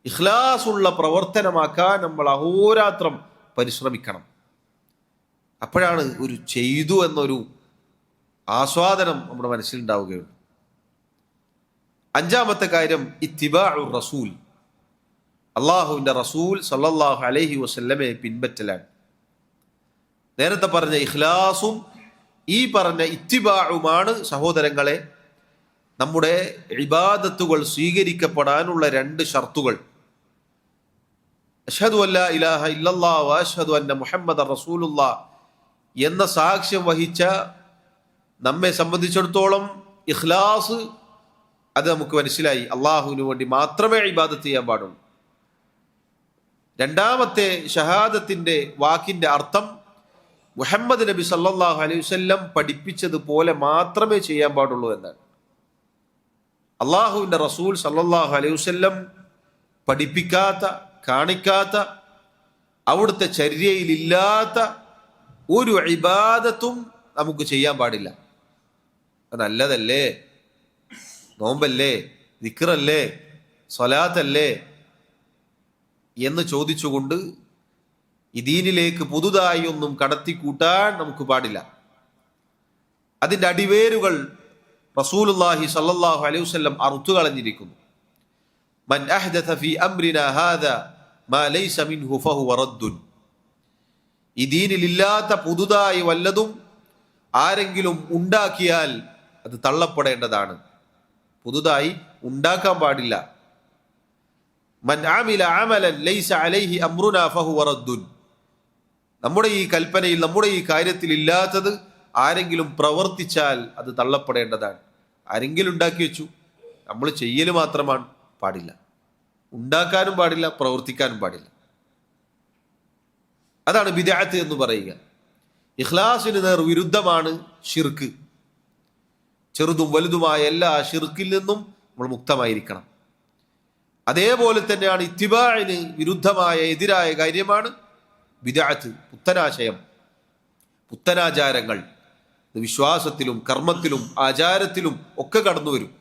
ഇഖ്ലാസ് ഉള്ള പ്രവർത്തനമാക്കാൻ നമ്മൾ അഹോരാത്രം പരിശ്രമിക്കണം. അപ്പോഴാണ് ഒരു ചെയ്തു എന്നൊരു ആസ്വാദനം നമ്മുടെ മനസ്സിലുണ്ടാവുകയുള്ളൂ. അഞ്ചാമത്തെ കാര്യം ഇത്തിബാഉർ റസൂൽ, അള്ളാഹുവിൻ്റെ റസൂൽ സല്ലല്ലാഹു അലൈഹി വസല്ലമയെ പിൻപറ്റലാണ്. നേരത്തെ പറഞ്ഞ ഇഖ്ലാസും ഈ പറഞ്ഞ ഇത്തിബാഉമാണ് സഹോദരങ്ങളെ നമ്മുടെ ഇബാദത്തുകൾ സ്വീകരിക്കപ്പെടാനുള്ള രണ്ട് ഷർത്തുകൾ. അഷ്ഹദു അല്ലാ ഇലാഹ ഇല്ലല്ലാഹ് വ അഷ്ഹദു അന്ന മുഹമ്മദൻ റസൂലുള്ളാഹ് എന്ന സാക്ഷ്യം വഹിച്ച നമ്മെ സംബന്ധിച്ചിടത്തോളം ഇഖ്ലാസ് അത് നമുക്ക് മനസ്സിലായി. അള്ളാഹുവിന് വേണ്ടി മാത്രമേ ഇബാദത്ത് ചെയ്യാൻ പാടുള്ളൂ. രണ്ടാമത്തെ ഷഹാദത്തിന്റെ വാക്കിന്റെ അർത്ഥം മുഹമ്മദ് നബി സല്ലല്ലാഹു അലൈഹി വസല്ലം പഠിപ്പിച്ചതുപോലെ മാത്രമേ ചെയ്യാൻ പാടുള്ളൂ എന്നാണ്. അള്ളാഹുവിൻ്റെ റസൂൽ സല്ലല്ലാഹു അലൈഹി വസല്ലം പഠിപ്പിക്കാത്ത, കാണിക്കാത്ത, അവിടുത്തെ ചര്യയിലില്ലാത്ത ഒരു ഇബാദത്തും നമുക്ക് ചെയ്യാൻ പാടില്ല. അത് നല്ലതല്ലേ, നോമ്പല്ലേ, ദിക്റല്ലേ, സ്വലാത്തല്ലേ എന്ന് ചോദിച്ചുകൊണ്ട് ഈ ദീനിലേക്ക് പുതുതായി ഒന്നും കടത്തിക്കൂട്ടാൻ നമുക്ക് പാടില്ല. അതിൻ്റെ അടിവേരുകൾ റസൂലുള്ളാഹി സ്വല്ലല്ലാഹു അലൈഹി വസല്ലം അറുത്തു കളഞ്ഞിരിക്കുന്നു. മൻ അഹ്ദഥ ഫീ അംരിനാ ഹാദാ മാ ലൈസ മിൻഹു ഫഹുവ റദ്ദുൻ. ഈ ദീനിൽ ഇല്ലാത്ത പുതുതായി വല്ലതും ആരെങ്കിലും ഉണ്ടാക്കിയാൽ അത് തള്ളപ്പെടേണ്ടതാണ്. പുതുതായി ഉണ്ടാക്കാൻ പാടില്ല. മൻ അമില അമലൻ ലൈസ അലൈഹി അംറുനാ ഫഹുവ റദ്ദുൻ. നമ്മുടെ ഈ കൽപ്പനയിൽ, നമ്മുടെ ഈ കാര്യത്തിൽ ഇല്ലാത്തത് ആരെങ്കിലും പ്രവർത്തിച്ചാൽ അത് തള്ളപ്പെടേണ്ടതാണ്. ആരെങ്കിലും ഉണ്ടാക്കി വെച്ചു, നമ്മൾ ചെയ്യൽ മാത്രമാണ് പാടില്ല. ഉണ്ടാക്കാനും പാടില്ല, പ്രവർത്തിക്കാനും പാടില്ല. അതാണ് ബിദ്അത്ത് എന്ന് പറയുക. ഇഖ്ലാസിന് നേർ വിരുദ്ധമാണ് ഷിർക്ക്. ചെറുതും വലുതുമായ എല്ലാ ഷിർക്കിൽ നിന്നും നമ്മൾ മുക്തമായിരിക്കണം. അതേപോലെ തന്നെയാണ് ഇത്തിബാഇന് വിരുദ്ധമായ, എതിരായ കാര്യമാണ് ബിദ്അത്ത്, പുത്തനാശയം, പുത്തനാചാരങ്ങൾ. വിശ്വാസത്തിലും കർമ്മത്തിലും ആചാരത്തിലും ഒക്കെ കടന്നു വരും.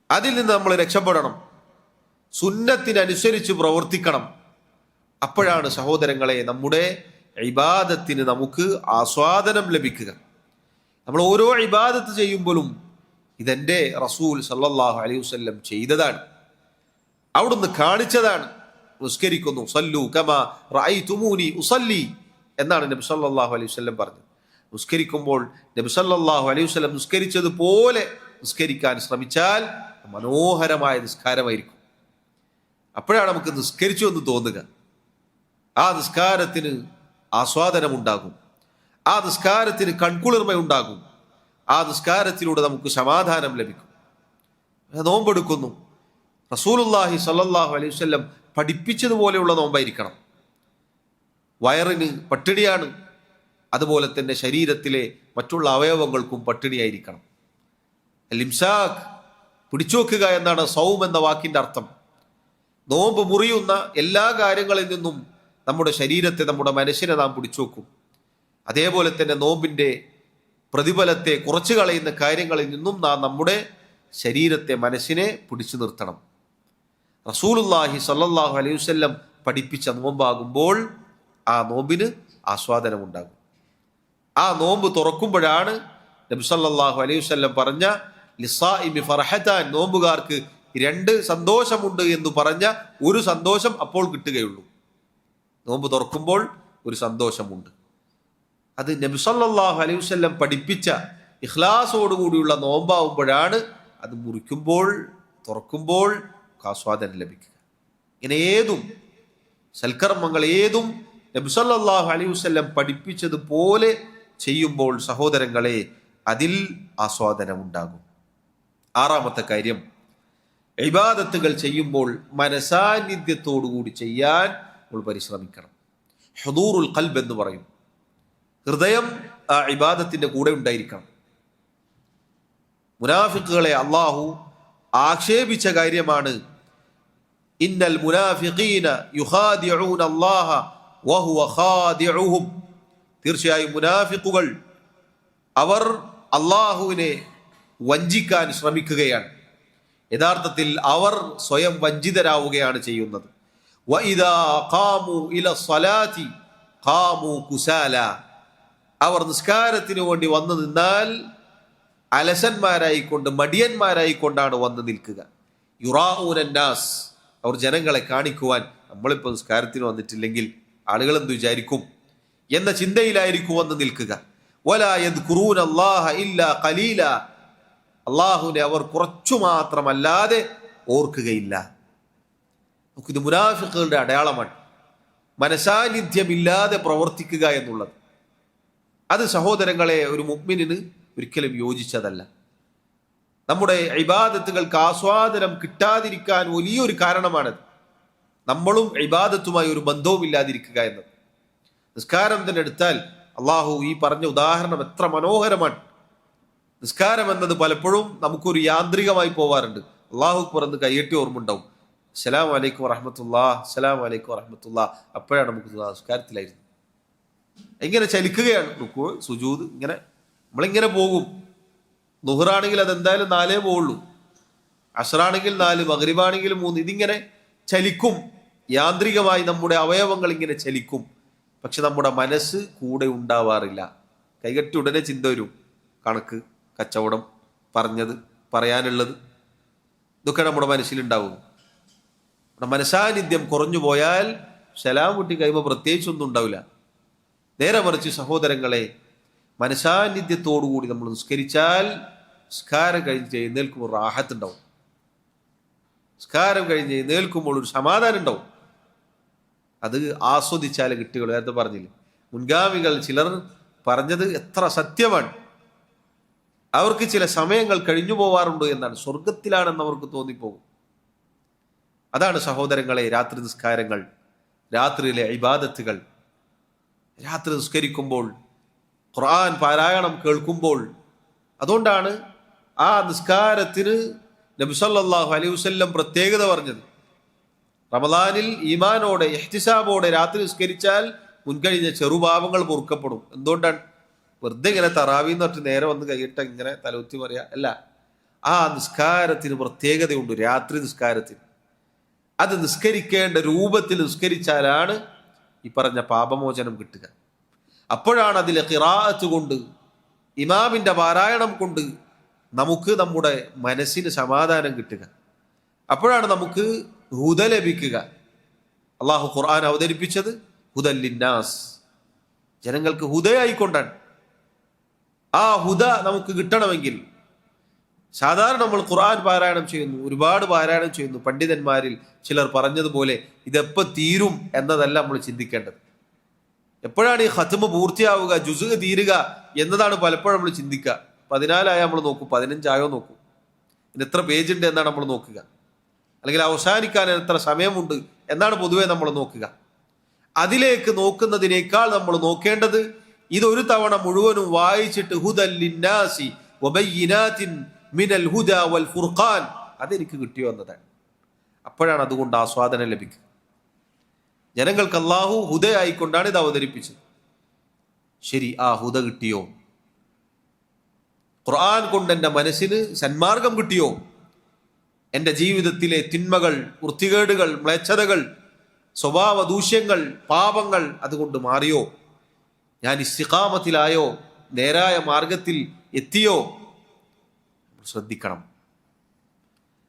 അതിൽ നിന്ന് നമ്മൾ രക്ഷപ്പെടണം. സുന്നത്തിനനുസരിച്ച് പ്രവർത്തിക്കണം. അപ്പോഴാണ് സഹോദരങ്ങളെ നമ്മുടെ ഇബാദത്തിന് നമുക്ക് ആസ്വാദനം ലഭിക്കുക. നമ്മൾ ഓരോ ഇബാദത്ത് ചെയ്യുമ്പോഴും ഇതെൻ്റെ റസൂൽ സല്ലല്ലാഹു അലൈഹി വസല്ലം ചെയ്തതാണ്, അവിടുന്ന് കാണിച്ചതാണ്. നിസ്കരിക്കുന്നു, സല്ലു കമാ റഅയ്തുമൂനി ഉസല്ലി എന്നാണ് നബി സല്ലല്ലാഹു അലൈഹി വസല്ലം പറഞ്ഞത്. നിസ്കരിക്കുമ്പോൾ നബി സല്ലല്ലാഹു അലൈഹി വസല്ലം നിസ്കരിച്ചതുപോലെ നിസ്കരിക്കാൻ ശ്രമിച്ചാൽ മനോഹരമായ നിസ്കാരമായിരിക്കും. അപ്പോഴാണ് നമുക്ക് നിസ്കരിച്ചു എന്ന് തോന്നുക. ആ നിസ്കാരത്തിന് ആസ്വാദനമുണ്ടാകും, ആ നിസ്കാരത്തിന് കൺകുളിർമയുണ്ടാകും, ആ നിസ്കാരത്തിലൂടെ നമുക്ക് സമാധാനം ലഭിക്കും. നോമ്പെടുക്കുന്നു, റസൂലുള്ളാഹി സ്വല്ലല്ലാഹു അലൈഹി വസല്ലം പഠിപ്പിച്ചതുപോലെയുള്ള നോമ്പായിരിക്കണം. വയറിന് പട്ടിണിയാണ്, അതുപോലെ തന്നെ ശരീരത്തിലെ മറ്റുള്ള അവയവങ്ങൾക്കും പട്ടിണിയായിരിക്കണം. ഇംസാക്ക് പിടിച്ചു വെക്കുക എന്നാണ് സൗം എന്ന വാക്കിന്റെ അർത്ഥം. നോമ്പ് മുറിയുന്ന എല്ലാ കാര്യങ്ങളിൽ നിന്നും നമ്മുടെ ശരീരത്തെ, നമ്മുടെ മനസ്സിനെ നാം പിടിച്ചു വെക്കും. അതേപോലെ തന്നെ നോമ്പിന്റെ പ്രതിഫലത്തെ കുറച്ചു കളയുന്ന കാര്യങ്ങളിൽ നിന്നും നാം നമ്മുടെ ശരീരത്തെ, മനസ്സിനെ പിടിച്ചു നിർത്തണം. റസൂലുള്ളാഹി സ്വല്ലല്ലാഹു അലൈഹി വസല്ലം പഠിപ്പിച്ച നോമ്പാകുമ്പോൾ ആ നോമ്പിന് ആസ്വാദനമുണ്ടാകും. ആ നോമ്പ് തുറക്കുമ്പോഴാണ് നബി സല്ലല്ലാഹു അലൈഹി വസല്ലം പറഞ്ഞ ലിസാഇമി ഫർഹതാൻ, നോമ്പുകാർക്ക് രണ്ട് സന്തോഷമുണ്ട് എന്ന് പറഞ്ഞ ഒരു സന്തോഷം അപ്പോൾ കിട്ടുകയുള്ളൂ. നോമ്പ് തുറക്കുമ്പോൾ ഒരു സന്തോഷമുണ്ട്. അത് നബി സല്ലല്ലാഹു അലൈഹി വസല്ലം പഠിപ്പിച്ച ഇഖ്ലാസോടുകൂടിയുള്ള നോമ്പാവുമ്പോഴാണ് അത് മുറിക്കുമ്പോൾ തുറക്കുമ്പോൾ ആസ്വാദനം ലഭിക്കുക. ഇങ്ങനെ ഏതും സൽക്കർമ്മങ്ങൾ ഏതും നബി സല്ലല്ലാഹു അലൈഹി വസല്ലം പഠിപ്പിച്ചതുപോലെ ചെയ്യുമ്പോൾ സഹോദരങ്ങളെ അതിൽ ആസ്വാദനം ഉണ്ടാകും. ആറാമത്തെ കാര്യം, ഇബാദത്തുകൾ ചെയ്യുമ്പോൾ മനസാന്നിധ്യത്തോടുകൂടി ചെയ്യാൻ നമ്മൾ പരിശ്രമിക്കണം. ഹുദൂറുൽ ഖൽബ് എന്ന് പറയും. ഹൃദയം ആ ഇബാദത്തിന്റെ കൂടെ ഉണ്ടായിരിക്കണം. മുനാഫിക്കുകളെ അള്ളാഹു ആക്ഷേപിച്ച കാര്യമാണ്, ഇന്നൽ മുനാഫിഖീന യുഖാദിഊന അല്ലാഹ വഹുവ ഖാദിഉഹും. തീർച്ചയായും മുനാഫിക്കുകൾ അവർ അള്ളാഹുവിനെ വഞ്ചിക്കാൻ ശ്രമിക്കുകയാണ്. യഥാർത്ഥത്തിൽ അവർ സ്വയം വഞ്ചിതരാവുകയാണ് ചെയ്യുന്നത്. വഇദാ ഖാമു ഇല സ്വലാത്തി ഖാമു കുസാല. അവർ നിസ്കാരത്തിന് വേണ്ടി വന്നു നിന്നാൽ അലസന്മാരായിക്കൊണ്ട് മടിയന്മാരായിക്കൊണ്ടാണ് വന്നു നിൽക്കുക. യുറാഊനന്നാസ്, അവർ ജനങ്ങളെ കാണിക്കുവാൻ നമ്മളിപ്പോൾ നിസ്കാരത്തിന് വന്നിട്ടില്ലെങ്കിൽ ആളുകൾ എന്ത് വിചാരിക്കും എന്ന ചിന്തയിലായിരിക്കും വന്ന് നിൽക്കുക. വലാ യദ്കുറൂന അല്ലാഹ ഇല്ലാ ഖലീല. അള്ളാഹുവിനെ അവർ കുറച്ചു മാത്രമല്ലാതെ ഓർക്കുകയില്ല. ഇത് മുനാഫിഖുകളുടെ അടയാളമാണ്, മനസാന്നിധ്യമില്ലാതെ പ്രവർത്തിക്കുക എന്നുള്ളത്. അത് സഹോദരങ്ങളെ ഒരു മുഅ്മിനിന് ഒരിക്കലും യോജിച്ചതല്ല. നമ്മുടെ ഇബാദത്തുകൾക്ക് ആസ്വാദനം കിട്ടാതിരിക്കാൻ വലിയൊരു കാരണമാണത്. നമ്മളും ഇബാദത്തുമായി ഒരു ബന്ധവും ഇല്ലാതിരിക്കുക എന്നത്. നിസ്കാരം തന്നെ എടുത്താൽ അള്ളാഹു ഈ പറഞ്ഞ ഉദാഹരണം എത്ര മനോഹരമാണ്. നിസ്കാരം എന്നത് പലപ്പോഴും നമുക്കൊരു യാന്ത്രികമായി പോവാറുണ്ട്. അള്ളാഹു അക്ബർ എന്ന് കൈയ്യട്ടി ഓർമ്മ ഉണ്ടാവും, അസ്സലാമു അലൈക്കും വറഹ്മത്തുള്ളാഹി, അസ്സലാമു അലൈക്കും വറഹ്മത്തുള്ളാഹി. അപ്പോഴാണ് നമുക്ക് നിസ്കാരത്തിലായിരുന്നു. ഇങ്ങനെ ചലിക്കുകയാണ് റുക്കൂ സുജൂദ്, ഇങ്ങനെ നമ്മളിങ്ങനെ പോകും. ളുഹ്റാണെങ്കിൽ അതെന്തായാലും 4 പോവുള്ളൂ, അസ്റാണെങ്കിൽ 4, മഗ്രിബാണെങ്കിൽ 3. ഇതിങ്ങനെ ചലിക്കും. യാന്ത്രികമായി നമ്മുടെ അവയവങ്ങൾ ഇങ്ങനെ ചലിക്കും. പക്ഷെ നമ്മുടെ മനസ്സ് കൂടെ ഉണ്ടാവാറില്ല. കൈകെട്ടി ഉടനെ ചിന്ത വരും, കണക്ക്, കച്ചവടം, പറഞ്ഞത്, പറയാനുള്ളത്, ഇതൊക്കെ നമ്മുടെ മനസ്സിലുണ്ടാവും. നമ്മുടെ മനസാന്നിധ്യം കുറഞ്ഞു പോയാൽ സലാം കുട്ടി കഴിയുമ്പോൾ പ്രത്യേകിച്ചൊന്നും ഉണ്ടാവില്ല. നേരെ മറിച്ച് സഹോദരങ്ങളെ, മനസാന്നിധ്യത്തോടുകൂടി നമ്മൾ നിസ്കരിച്ചാൽ നിസ്കാരം കഴിഞ്ഞ് എഴുന്നേൽക്കുമ്പോൾ റാഹത്തുണ്ടാവും. നിസ്കാരം കഴിഞ്ഞ് എഴുന്നേൽക്കുമ്പോൾ ഒരു സമാധാനം ഉണ്ടാവും. അത് ആസ്വദിച്ചാൽ കിട്ടുകയുള്ളൂ. നേരത്തെ പറഞ്ഞില്ലേ, മുൻഗാമികൾ ചിലർ പറഞ്ഞത് എത്ര സത്യമാണ്. അവർക്ക് ചില സമയങ്ങൾ കഴിഞ്ഞു പോവാറുണ്ട് എന്നാണ്, സ്വർഗത്തിലാണെന്ന് അവർക്ക് തോന്നിപ്പോകും. അതാണ് സഹോദരങ്ങളെ രാത്രി നിസ്കാരങ്ങൾ, രാത്രിയിലെ ഇബാദത്തുകൾ. രാത്രി നിസ്കരിക്കുമ്പോൾ, ഖുർആൻ പാരായണം കേൾക്കുമ്പോൾ, അതുകൊണ്ടാണ് ആ നിസ്കാരത്തിന് നബി സല്ലല്ലാഹു അലൈഹി വസല്ലം പ്രത്യേകത പറഞ്ഞത്. റമദാനിൽ ഈമാനോടെ ഇഹ്തിസാബോടെ രാത്രി നിസ്കരിച്ചാൽ മുൻകഴിഞ്ഞ ചെറുപാപങ്ങൾ പൊറുക്കപ്പെടും. എന്തുകൊണ്ടാണ്? വെറുതെ ഇങ്ങനെ തറാവീന്ന് പറഞ്ഞിട്ട് നേരെ വന്ന് കൈയിട്ട ഇങ്ങനെ തലകുത്തി പറയാ അല്ല. ആ നിസ്കാരത്തിന് പ്രത്യേകതയുണ്ട്. രാത്രി നിസ്കാരത്തിന് അത് നിസ്കരിക്കേണ്ട രൂപത്തിൽ നിസ്കരിച്ചാലാണ് ഈ പറഞ്ഞ പാപമോചനം കിട്ടുക. അപ്പോഴാണ് അതിലെ ഖിറാഅത്ത് കൊണ്ട്, ഇമാമിന്റെ പാരായണം കൊണ്ട് നമുക്ക് നമ്മുടെ മനസ്സിന് സമാധാനം കിട്ടുക. അപ്പോഴാണ് നമുക്ക് ഹുദ ലഭിക്കുക. അള്ളാഹു ഖുർആൻ അവതരിപ്പിച്ചത് ഹുദൽ ലിന്നാസ്, ജനങ്ങൾക്ക് ഹുദയായിക്കൊണ്ടാണ്. ആ ഹുദ നമുക്ക് കിട്ടണമെങ്കിൽ സാധാരണ നമ്മൾ ഖുർആൻ പാരായണം ചെയ്യുന്നു, ഒരുപാട് പാരായണം ചെയ്യുന്നു. പണ്ഡിതന്മാരിൽ ചിലർ പറഞ്ഞതുപോലെ ഇതെപ്പോൾ തീരും എന്നതല്ല നമ്മൾ ചിന്തിക്കേണ്ടത്. എപ്പോഴാണ് ഈ ഖത്മ് പൂർത്തിയാവുക, ജുസ്ഉ തീരുക എന്നതാണ് പലപ്പോഴും നമ്മൾ ചിന്തിക്കുക. 14 നമ്മൾ നോക്കും, 15 നോക്കും, ഇനി എത്ര പേജ് ഉണ്ട് എന്നാണ് നമ്മൾ നോക്കുക. അല്ലെങ്കിൽ അവസാനിക്കാൻ എത്ര സമയമുണ്ട് എന്നാണ് പൊതുവെ നമ്മൾ നോക്കുക. അതിലേക്ക് നോക്കുന്നതിനേക്കാൾ നമ്മൾ നോക്കേണ്ടത് ഇതൊരു തവണ മുഴുവനും വായിച്ചിട്ട് ഹുദൽ ലിന്നാസി വബയ്യിനാത്തിൻ മിനൽ ഹുദ വൽ ഫുർഖാൻ, അതെനിക്ക് കിട്ടിയോ എന്നതാണ്. അപ്പോഴാണ് അതുകൊണ്ട് ആസ്വാദനം ലഭിക്കുക. ജനങ്ങൾക്ക് അള്ളാഹു ഹുദയായിക്കൊണ്ടാണ് ഇത് അവതരിപ്പിച്ചത്. ശരി, ആ ഹുദ കിട്ടിയോ? ഖുർആൻ കൊണ്ട് എൻ്റെ മനസ്സിന് സന്മാർഗം കിട്ടിയോ? എൻ്റെ ജീവിതത്തിലെ തിന്മകൾ, വൃത്തികേടുകൾ, മ്ലേച്ഛതകൾ, സ്വഭാവ ദൂഷ്യങ്ങൾ, പാപങ്ങൾ അതുകൊണ്ട് മാറിയോ? ഞാൻ ഇസ്തിഖാമത്തിലായോ? നേരായ മാർഗത്തിൽ എത്തിയോ? ശ്രദ്ധിക്കണം.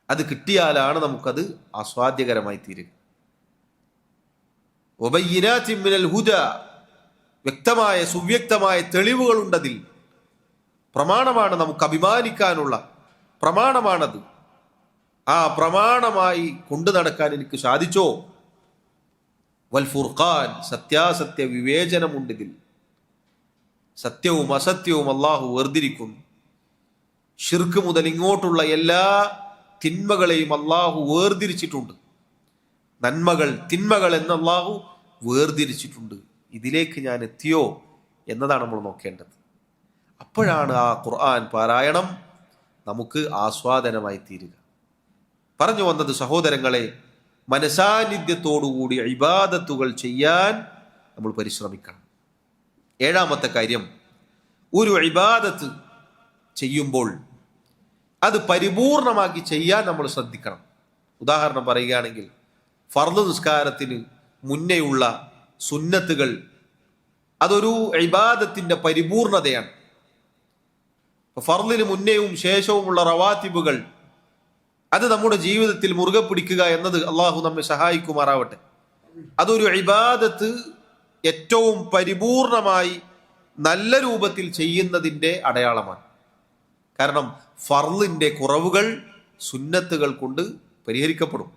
അത് കിട്ടിയാലാണ് നമുക്കത് ആസ്വാദ്യകരമായി തീരുക. വബയ്യിനാത്തിൻ മിനൽ ഹുദ, വ്യക്തമായ സുവ്യക്തമായ തെളിവുകളുണ്ടതിൽ. പ്രമാണമാണ്, നമുക്ക് അഭിമാനിക്കാനുള്ള പ്രമാണമാണത്. ആ പ്രമാണമായി കൊണ്ടു നടക്കാൻ എനിക്ക് സാധിച്ചോ? വൽ ഫുർഖാൻ, സത്യാസത്യ വിവേചനമുണ്ട് ഇതിൽ. സത്യവും അസത്യവും അള്ളാഹു വേർതിരിക്കുന്നു. ഷിർക്ക് മുതൽ ഇങ്ങോട്ടുള്ള എല്ലാ തിന്മകളെയും അള്ളാഹു വേർതിരിച്ചിട്ടുണ്ട്. നന്മകൾ തിന്മകൾ എന്ന് അള്ളാഹു വേർതിരിച്ചിട്ടുണ്ട്. ഇതിലേക്ക് ഞാൻ എത്തിയോ എന്നതാണ് നമ്മൾ നോക്കേണ്ടത്. അപ്പോഴാണ് ആ ഖുർആൻ പാരായണം നമുക്ക് ആസ്വാദനമായി തീരുക. പറഞ്ഞു വന്നത് സഹോദരങ്ങളെ, മനസാന്നിധ്യത്തോടുകൂടി ഇബാദത്തുകൾ ചെയ്യാൻ നമ്മൾ പരിശ്രമിക്കണം. ഏഴാമത്തെ കാര്യം, ഒരു ഇബാദത്ത് ചെയ്യുമ്പോൾ അത് പരിപൂർണമാക്കി ചെയ്യാൻ നമ്മൾ ശ്രദ്ധിക്കണം. ഉദാഹരണം പറയുകയാണെങ്കിൽ, ഫർദ് നിസ്കാരത്തിന് മുന്നേയുള്ള സുന്നത്തുകൾ അതൊരു ഇബാദത്തിന്റെ പരിപൂർണതയാണ്. ഫർദിന് മുന്നേയും ശേഷവുമുള്ള റവാത്തിബുകൾ അത് നമ്മുടെ ജീവിതത്തിൽ മുറുകെ പിടിക്കുക എന്നത് അള്ളാഹു നമ്മെ സഹായിക്കുമാറാവട്ടെ. അതൊരു ഇബാദത്ത് ഏറ്റവും പരിപൂർണമായി നല്ല രൂപത്തിൽ ചെയ്യുന്നതിൻ്റെ അടയാളമാണ്. കാരണം ഫർളിന്റെ കുറവുകൾ സുന്നത്തുകൾ കൊണ്ട് പരിഹരിക്കപ്പെടും.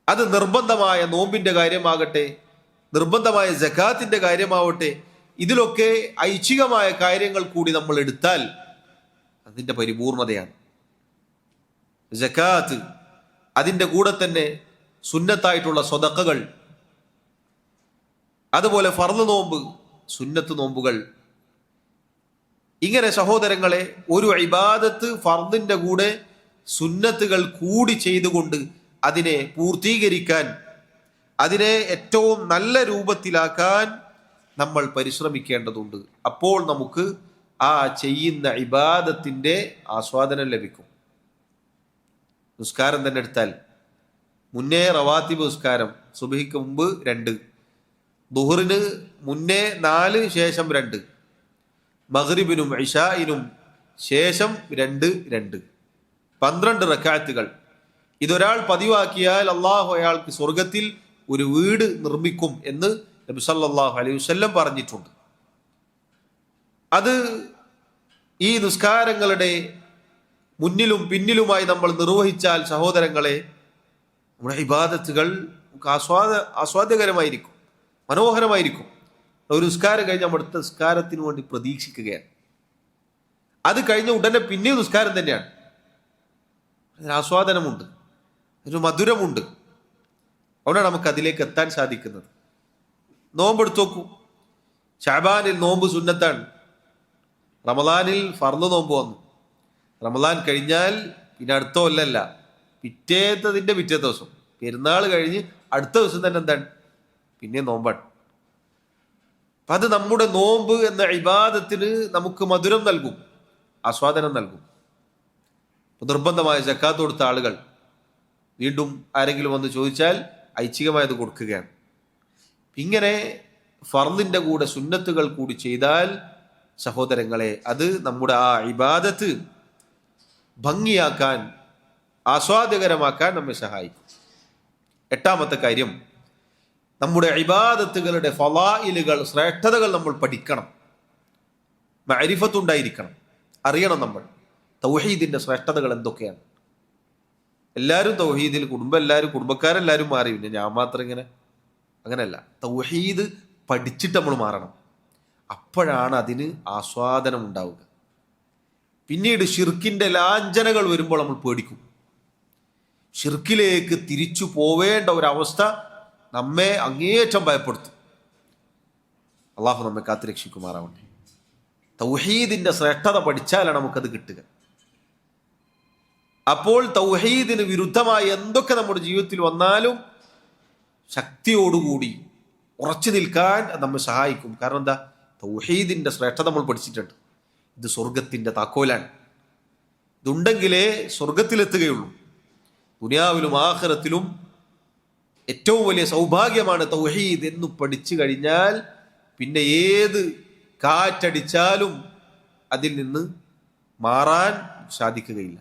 അത് നിർബന്ധമായ നോമ്പിന്റെ കാര്യമാകട്ടെ, നിർബന്ധമായ സകാത്തിന്റെ കാര്യമാവട്ടെ, ഇതിലൊക്കെ ഐച്ഛികമായ കാര്യങ്ങൾ കൂടി നമ്മൾ എടുത്താൽ അതിൻ്റെ പരിപൂർണതയാണ്. സകാത്ത്, അതിൻ്റെ കൂടെ തന്നെ സുന്നത്തായിട്ടുള്ള സ്വതക്കകൾ, അതുപോലെ ഫർള് നോമ്പ്, സുന്നത്ത് നോമ്പുകൾ. ഇങ്ങനെ സഹോദരങ്ങളെ, ഒരു ഇബാദത്ത് ഫർദിന്റെ കൂടെ സുന്നത്തുകൾ കൂടി ചെയ്തുകൊണ്ട് അതിനെ പൂർത്തീകരിക്കാൻ, അതിനെ ഏറ്റവും നല്ല രൂപത്തിലാക്കാൻ നമ്മൾ പരിശ്രമിക്കേണ്ടതുണ്ട്. അപ്പോൾ നമുക്ക് ആ ചെയ്യുന്ന ഇബാദത്തിന്റെ ആസ്വാദനം ലഭിക്കും. നിസ്കാരം തന്നെ എടുത്താൽ, മുന്നേ റവാത്തിബ് നിസ്കാരം, സുബഹിക്ക് മുമ്പ് 2, ദുഹറിന് മുന്നേ 4, ശേഷം 2, മഗ്രിബിനും ഇശാഇനും ശേഷം 2, 2, 12 റക്അത്തുകൾ. ഇതൊരാൾ പതിവാക്കിയാൽ അള്ളാഹു അയാൾക്ക് സ്വർഗത്തിൽ ഒരു വീട് നിർമ്മിക്കും എന്ന് നബി സല്ലല്ലാഹു അലൈഹി വസല്ലം പറഞ്ഞിട്ടുണ്ട്. അത് ഈ നിസ്കാരങ്ങളുടെ മുന്നിലും പിന്നിലുമായി നമ്മൾ നിർവഹിച്ചാൽ സഹോദരങ്ങളെ, നമ്മുടെ ഇബാദത്തുകൾ ആസ്വാദ്യകരമായിരിക്കും, മനോഹരമായിരിക്കും. ഒരു നിസ്കാരം കഴിഞ്ഞ് നമ്മൾ അടുത്ത നിസ്കാരത്തിന് വേണ്ടി പ്രതീക്ഷിക്കുകയാണ്. അത് കഴിഞ്ഞ ഉടനെ പിന്നെയും നിസ്കാരം തന്നെയാണ്. അതിന് ആസ്വാദനമുണ്ട്, ഒരു മധുരമുണ്ട്. അവിടെ നമുക്ക് അതിലേക്ക് എത്താൻ സാധിക്കുന്നത്. നോമ്പെടുത്ത് നോക്കൂ. ശഅബാനിൽ നോമ്പ് സുന്നത്താണ്. റമദാനിൽ ഫർള് നോമ്പ് വന്നു. റമദാൻ കഴിഞ്ഞാൽ പിന്നെ അടുത്ത കൊല്ലല്ല, പിറ്റേത്തതിൻ്റെ പിറ്റേ ദിവസം, പെരുന്നാൾ കഴിഞ്ഞ് അടുത്ത ദിവസം തന്നെ എന്താണ്, പിന്നെ നോമ്പാണ്. അപ്പം അത് നമ്മുടെ നോമ്പ് എന്ന ഇബാദത്തിന് നമുക്ക് മധുരം നൽകും, ആസ്വാദനം നൽകും. നിർബന്ധമായ സക്കാത്ത് കൊടുത്ത ആളുകൾ വീണ്ടും ആരെങ്കിലും വന്ന് ചോദിച്ചാൽ ഐച്ഛികമായത് കൊടുക്കുകയാണ്. ഇങ്ങനെ ഫർളിന്റെ കൂടെ സുന്നത്തുകൾ കൂടി ചെയ്താൽ സഹോദരങ്ങളെ, അത് നമ്മുടെ ആ ഇബാദത്ത് ഭംഗിയാക്കാൻ, ആസ്വാദ്യകരമാക്കാൻ നമ്മെ സഹായിക്കും. എട്ടാമത്തെ കാര്യം, നമ്മുടെ ഇബാദത്തുകളുടെ ഫളായിലുകൾ, ശ്രേഷ്ഠതകൾ നമ്മൾ പഠിക്കണം. മഅരിഫത്തുണ്ടായിരിക്കണം, അറിയണം നമ്മൾ തൗഹീദിന്റെ ശ്രേഷ്ഠതകൾ എന്തൊക്കെയാണ്. എല്ലാവരും തൗഹീദിൽ, എല്ലാവരും കുടുംബക്കാരെല്ലാവരും മാറി, പിന്നെ ഞാൻ മാത്രം ഇങ്ങനെ, അങ്ങനെയല്ല. തൗഹീദ് പഠിച്ചിട്ട് നമ്മൾ മാറണം. അപ്പോഴാണ് അതിന് ആസ്വാദനം ഉണ്ടാവുക. പിന്നീട് ഷിർക്കിന്റെ ലാഞ്ചനകൾ വരുമ്പോൾ നമ്മൾ പേടിക്കും. ഷിർക്കിലേക്ക് തിരിച്ചു പോവേണ്ട ഒരവസ്ഥ നമ്മെ അങ്ങേയറ്റം ഭയപ്പെടുത്തും. അള്ളാഹു നമ്മെ കാത്തുരക്ഷിക്കുമാറാവട്ടെ. തൗഹീദിന്റെ ശ്രേഷ്ഠത പഠിച്ചാലാണ് നമുക്കത് കിട്ടുക. അപ്പോൾ തൗഹീദിന് വിരുദ്ധമായി എന്തൊക്കെ നമ്മുടെ ജീവിതത്തിൽ വന്നാലും ശക്തിയോടുകൂടി ഉറച്ചു നിൽക്കാൻ നമ്മെ സഹായിക്കും. കാരണം എന്താ, തൗഹീദിന്റെ ശ്രേഷ്ഠത നമ്മൾ പഠിച്ചിട്ടുണ്ട്. ഇത് സ്വർഗത്തിന്റെ താക്കോലാണ്. ഇതുണ്ടെങ്കിലേ സ്വർഗത്തിലെത്തുകയുള്ളൂ. ദുനിയാവിലും ആഖിറത്തിലും ഏറ്റവും വലിയ സൗഭാഗ്യമാണ് തൗഹീദ് എന്ന് പഠിച്ചു കഴിഞ്ഞാൽ പിന്നെ ഏത് കാറ്റടിച്ചാലും അതിൽ നിന്ന് മാറാൻ സാധിക്കുകയില്ല.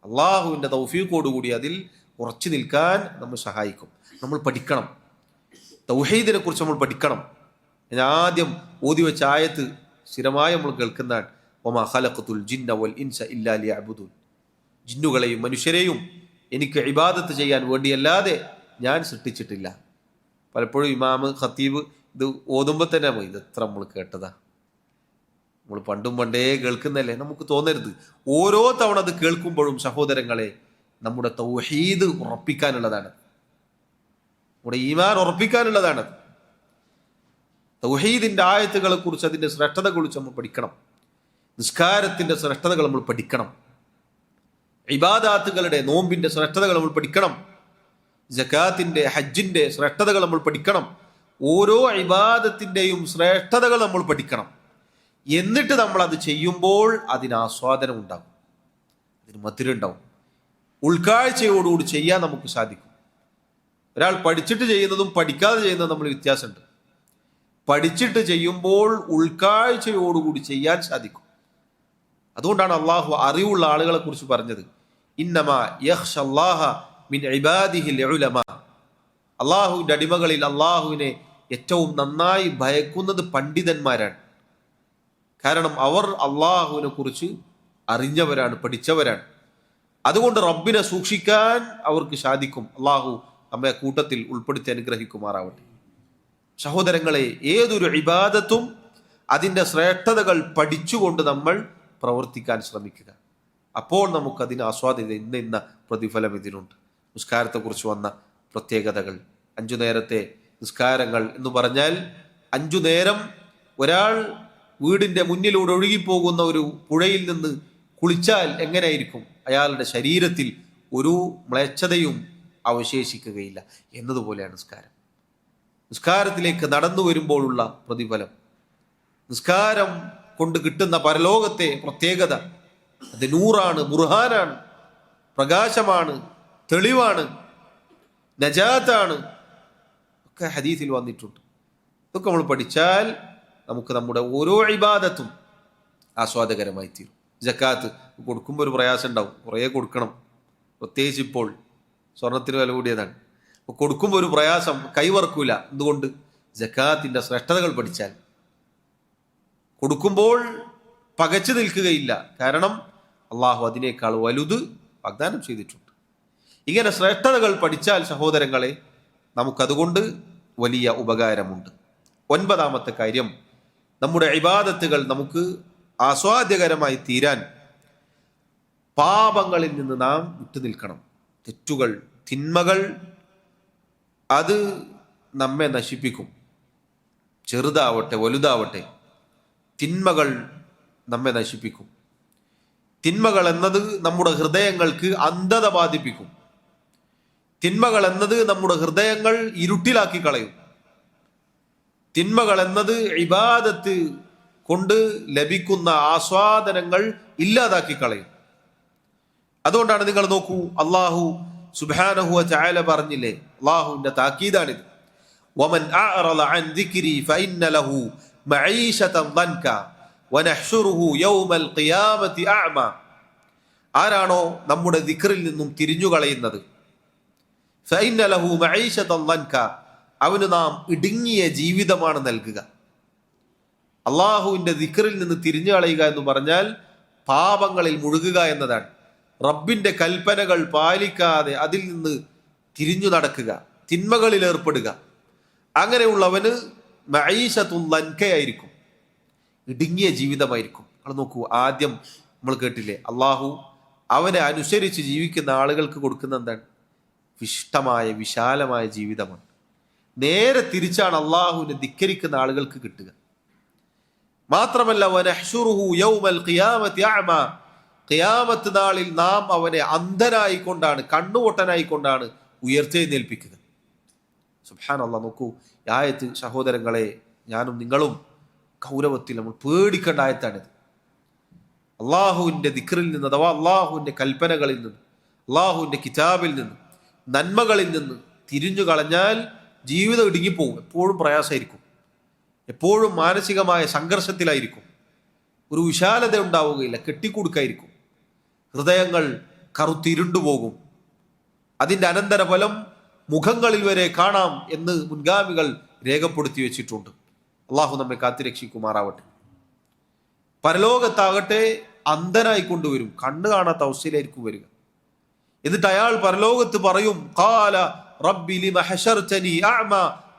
അള്ളാഹുവിൻ്റെ തൗഫീഖോടുകൂടി അതിൽ ഉറച്ചു നിൽക്കാൻ നമ്മൾ സഹായിക്കും. നമ്മൾ പഠിക്കണം, തൗഹീദിനെ കുറിച്ച് നമ്മൾ പഠിക്കണം. ഞാൻ ആദ്യം ഓതി വെച്ച ആയത്ത് സ്ഥിരമായി നമ്മൾ കേൾക്കുന്നതാണ്, വമാ ഖലഖതുൽ ജിന്ന വൽ ഇൻസ ഇല്ലാ ലിയഅ്ബുദൂൻ. ജിന്നുകളെയും മനുഷ്യരെയും എനിക്ക് ഇബാദത്ത് ചെയ്യാൻ വേണ്ടിയല്ലാതെ ഞാൻ സൃഷ്ടിച്ചിട്ടില്ല. പലപ്പോഴും ഇമാം ഖത്തീബ് ഇത് ഓതുമ്പോൾ തന്നെ ഇത് എത്ര നമ്മൾ കേട്ടതാ, നമ്മൾ പണ്ടും പണ്ടേ കേൾക്കുന്നല്ലേ. നമുക്ക് തോന്നരുത്, ഓരോ തവണ അത് കേൾക്കുമ്പോഴും സഹോദരങ്ങളെ നമ്മുടെ തൗഹീദ് ഉറപ്പിക്കാനുള്ളതാണ്, നമ്മുടെ ഈമാൻ ഉറപ്പിക്കാനുള്ളതാണ്. തൗഹീദിന്റെ ആയത്തുകളെ കുറിച്ച്, അതിന്റെ ശ്രേഷ്ഠതകളെ കുറിച്ച് നമ്മൾ പഠിക്കണം. നിസ്കാരത്തിന്റെ ശ്രേഷ്ഠതകൾ നമ്മൾ പഠിക്കണം. ഇബാദാത്തുകളുടെ, നോമ്പിന്റെ ശ്രേഷ്ഠതകൾ നമ്മൾ പഠിക്കണം. സകാത്തിന്റെ, ഹജ്ജിന്റെ ശ്രേഷ്ഠതകൾ നമ്മൾ പഠിക്കണം. ഓരോ ഇബാദത്തിന്റെയും ശ്രേഷ്ഠതകൾ നമ്മൾ പഠിക്കണം. എന്നിട്ട് നമ്മൾ അത് ചെയ്യുമ്പോൾ അതിന് ആസ്വാദനം ഉണ്ടാകും, അതിന് മധുരം ഉണ്ടാവും. ഉൾക്കാഴ്ചയോടുകൂടി ചെയ്യാൻ നമുക്ക് സാധിക്കും. ഒരാൾ പഠിച്ചിട്ട് ചെയ്യുന്നതും പഠിക്കാതെ ചെയ്യുന്നതും നമ്മൾ വ്യത്യാസമുണ്ട്. പഠിച്ചിട്ട് ചെയ്യുമ്പോൾ ഉൾക്കാഴ്ചയോടുകൂടി ചെയ്യാൻ സാധിക്കും. അതുകൊണ്ടാണ് അള്ളാഹു അറിവുള്ള ആളുകളെ കുറിച്ച് പറഞ്ഞത്, ഇന്നമാ യഖ്ശല്ലാഹ മിൻ ഇബാദിഹിൽ ഉലമാ. അള്ളാഹുവിന്റെ അടിമകളിൽ അള്ളാഹുവിനെ ഏറ്റവും നന്നായി ഭയക്കുന്നത് പണ്ഡിതന്മാരാണ്. കാരണം അവർ അള്ളാഹുവിനെ കുറിച്ച് അറിഞ്ഞവരാണ്, പഠിച്ചവരാണ്. അതുകൊണ്ട് റബ്ബിനെ സൂക്ഷിക്കാൻ അവർക്ക് സാധിക്കും. അള്ളാഹു നമ്മെ കൂട്ടത്തിൽ ഉൾപ്പെടുത്തി അനുഗ്രഹിക്കുമാറാവട്ടെ. സഹോദരങ്ങളെ, ഏതൊരു ഇബാദത്തും അതിൻ്റെ ശ്രേഷ്ഠതകൾ പഠിച്ചുകൊണ്ട് നമ്മൾ പ്രവർത്തിക്കാൻ ശ്രമിക്കുക. അപ്പോൾ നമുക്കതിന് ആസ്വാദ്യത, ഇന്ന പ്രതിഫലം ഇതിനുണ്ട്. നിസ്കാരത്തെക്കുറിച്ച് വന്ന പ്രത്യേകതകൾ, 5 നേരത്തെ നിസ്കാരങ്ങൾ എന്ന് പറഞ്ഞാൽ 5 നേരം ഒരാൾ വീടിൻ്റെ മുന്നിലൂടെ ഒഴുകിപ്പോകുന്ന ഒരു പുഴയിൽ നിന്ന് കുളിച്ചാൽ എങ്ങനെയായിരിക്കും? അയാളുടെ ശരീരത്തിൽ ഒരു മ്ലേച്ഛതയും അവശേഷിക്കുകയില്ല എന്നതുപോലെയാണ് നിസ്കാരം. നിസ്കാരത്തിലേക്ക് നടന്നു വരുമ്പോഴുള്ള പ്രതിഫലം, നിസ്കാരം കൊണ്ട് കിട്ടുന്ന പരലോകത്തെ പ്രത്യേകത, അത് നൂറാണ്, ബുർഹാനാണ്, പ്രകാശമാണ്, തെളിവാണ്, നജാത്താണ്, ഒക്കെ ഹദീസിൽ വന്നിട്ടുണ്ട്. ഇതൊക്കെ നമ്മൾ പഠിച്ചാൽ നമുക്ക് നമ്മുടെ ഓരോ ഇബാദത്തും ആസ്വാദകരമായി തീരും. ജക്കാത്ത് കൊടുക്കുമ്പോൾ ഒരു പ്രയാസം ഉണ്ടാവും, കുറേ കൊടുക്കണം. പ്രത്യേകിച്ച് ഇപ്പോൾ സ്വർണത്തിന് വില കൂടിയതാണ്. അപ്പോൾ കൊടുക്കുമ്പോൾ ഒരു പ്രയാസം, കൈവറക്കൂല. എന്തുകൊണ്ട്? ജക്കാത്തിൻ്റെ ശ്രേഷ്ഠതകൾ പഠിച്ചാൽ കൊടുക്കുമ്പോൾ പകച്ചു നിൽക്കുകയില്ല. കാരണം അള്ളാഹു അതിനേക്കാൾ വലുത് വാഗ്ദാനം ചെയ്തിട്ടുണ്ട്. ഇങ്ങനെ ശ്രേഷ്ഠതകൾ പഠിച്ചാൽ സഹോദരങ്ങളെ നമുക്കതുകൊണ്ട് വലിയ ഉപകാരമുണ്ട്. 9ാമത്തെ കാര്യം, നമ്മുടെ ഇബാദത്തുകൾ നമുക്ക് ആസ്വാദ്യകരമായി തീരാൻ പാപങ്ങളിൽ നിന്ന് നാം വിട്ടുനിൽക്കണം. തെറ്റുകൾ, തിന്മകൾ അത് നമ്മെ നശിപ്പിക്കും. ചെറുതാവട്ടെ വലുതാവട്ടെ, തിന്മകൾ നമ്മെ നശിപ്പിക്കും. തിന്മകൾ എന്നത് നമ്മുടെ ഹൃദയങ്ങൾക്ക് അന്ധത ബാധിപ്പിക്കും. തിന്മകൾ എന്നത് നമ്മുടെ ഹൃദയങ്ങൾ ഇരുട്ടിലാക്കി കളയും. തിന്മകൾ എന്നത് ഇബാദത്ത് കൊണ്ട് ലഭിക്കുന്ന ആസ്വാദനങ്ങൾ ഇല്ലാതാക്കി കളയും. അതുകൊണ്ടാണ് നിങ്ങൾ നോക്കൂ, അള്ളാഹു സുബ്ഹാനഹു വ തആല പറഞ്ഞില്ലേ, അള്ളാഹുവിന്റെ താക്കീതാണിത്, വമൻ അഅറള അൻ ദിക്രി ഫഇന്ന ലഹു മഈശതൻ ദൻക വനഹ്ശുറുഹു യൗമൽ ഖിയാമത്തി അഅമ. ആരാണോ നമ്മുടെ ദിക്റിൽ നിന്നും തിരിഞ്ഞു കളയുന്നത്, ഫഇന്ന ലഹു മഈശതൻ ദൻക, അവന് നാം ഇടുങ്ങിയ ജീവിതമാണ് നൽകുക. അള്ളാഹുവിന്റെ ദിക്റിൽ നിന്ന് തിരിഞ്ഞു കളയുക എന്ന് പറഞ്ഞാൽ പാപങ്ങളിൽ മുഴുകുക എന്നതാണ്. റബ്ബിന്റെ കൽപ്പനകൾ പാലിക്കാതെ അതിൽ നിന്ന് തിരിഞ്ഞു നടക്കുക, തിന്മകളിൽ ഏർപ്പെടുക. അങ്ങനെയുള്ളവന് മഈശത്തുൻ ദൻകയായിരിക്കും, ഇടുങ്ങിയ ജീവിതമായിരിക്കും. അത് നോക്കൂ, ആദ്യം നമ്മൾ കേട്ടില്ലേ, അള്ളാഹു അവനെ അനുസരിച്ച് ജീവിക്കുന്ന ആളുകൾക്ക് കൊടുക്കുന്ന എന്താണ്? വിശിഷ്ടമായ വിശാലമായ ജീവിതമാണ്. നേരെ തിരിച്ചാണ് അള്ളാഹുവിനെ ധിക്കരിക്കുന്ന ആളുകൾക്ക് കിട്ടുക. മാത്രമല്ല, വനഹ്ശുറുഹു യൗമൽ ഖിയാമത്തി അഅമ, ഖിയാമത്ത് നാളിൽ നാം അവനെ അന്ധനായിക്കൊണ്ടാണ്, കണ്ണുപൊട്ടനായിക്കൊണ്ടാണ് ഉയർത്തെഴുന്നേൽപ്പിക്കുക. സുബ്ഹാനല്ലാഹ്. നോക്കൂ, ആയത്ത് സഹോദരങ്ങളെ, ഞാനും നിങ്ങളും ഗൗരവത്തിൽ നമ്മൾ പേടിക്കേണ്ട ആയത്താണിത്. അള്ളാഹുവിന്റെ ദിക്റിൽ നിന്ന്, അഥവാ അള്ളാഹുവിന്റെ കൽപ്പനകളിൽ നിന്ന്, അള്ളാഹുവിന്റെ കിതാബിൽ നിന്ന്, നന്മകളിൽ നിന്ന് തിരിഞ്ഞു കളഞ്ഞാൽ ജീവിതം ഇടുങ്ങിപ്പോവും. എപ്പോഴും പ്രയാസമായിരിക്കും, എപ്പോഴും മാനസികമായ സംഘർഷത്തിലായിരിക്കും. ഒരു വിശാലത ഉണ്ടാവുകയില്ല, കെട്ടിക്കൊടുക്കായിരിക്കും. ഹൃദയങ്ങൾ കറുത്തിരുണ്ടുപോകും. അതിൻ്റെ അനന്തരഫലം മുഖങ്ങളിൽ വരെ കാണാം എന്ന് മുൻഗാമികൾ രേഖപ്പെടുത്തി വെച്ചിട്ടുണ്ട്. അള്ളാഹു നമ്മെ കാത്തുരക്ഷിക്കുമാറാവട്ടെ. പരലോകത്താകട്ടെ അന്ധനായി കൊണ്ടുവരും, കണ്ണ് കാണാത്ത അവസ്ഥയിലായിരിക്കും വരിക. എന്നിട്ട് അയാൾ പരലോകത്ത് പറയും, ഖാല റബ്ബി ലിമ ഹശർതനി അഅമ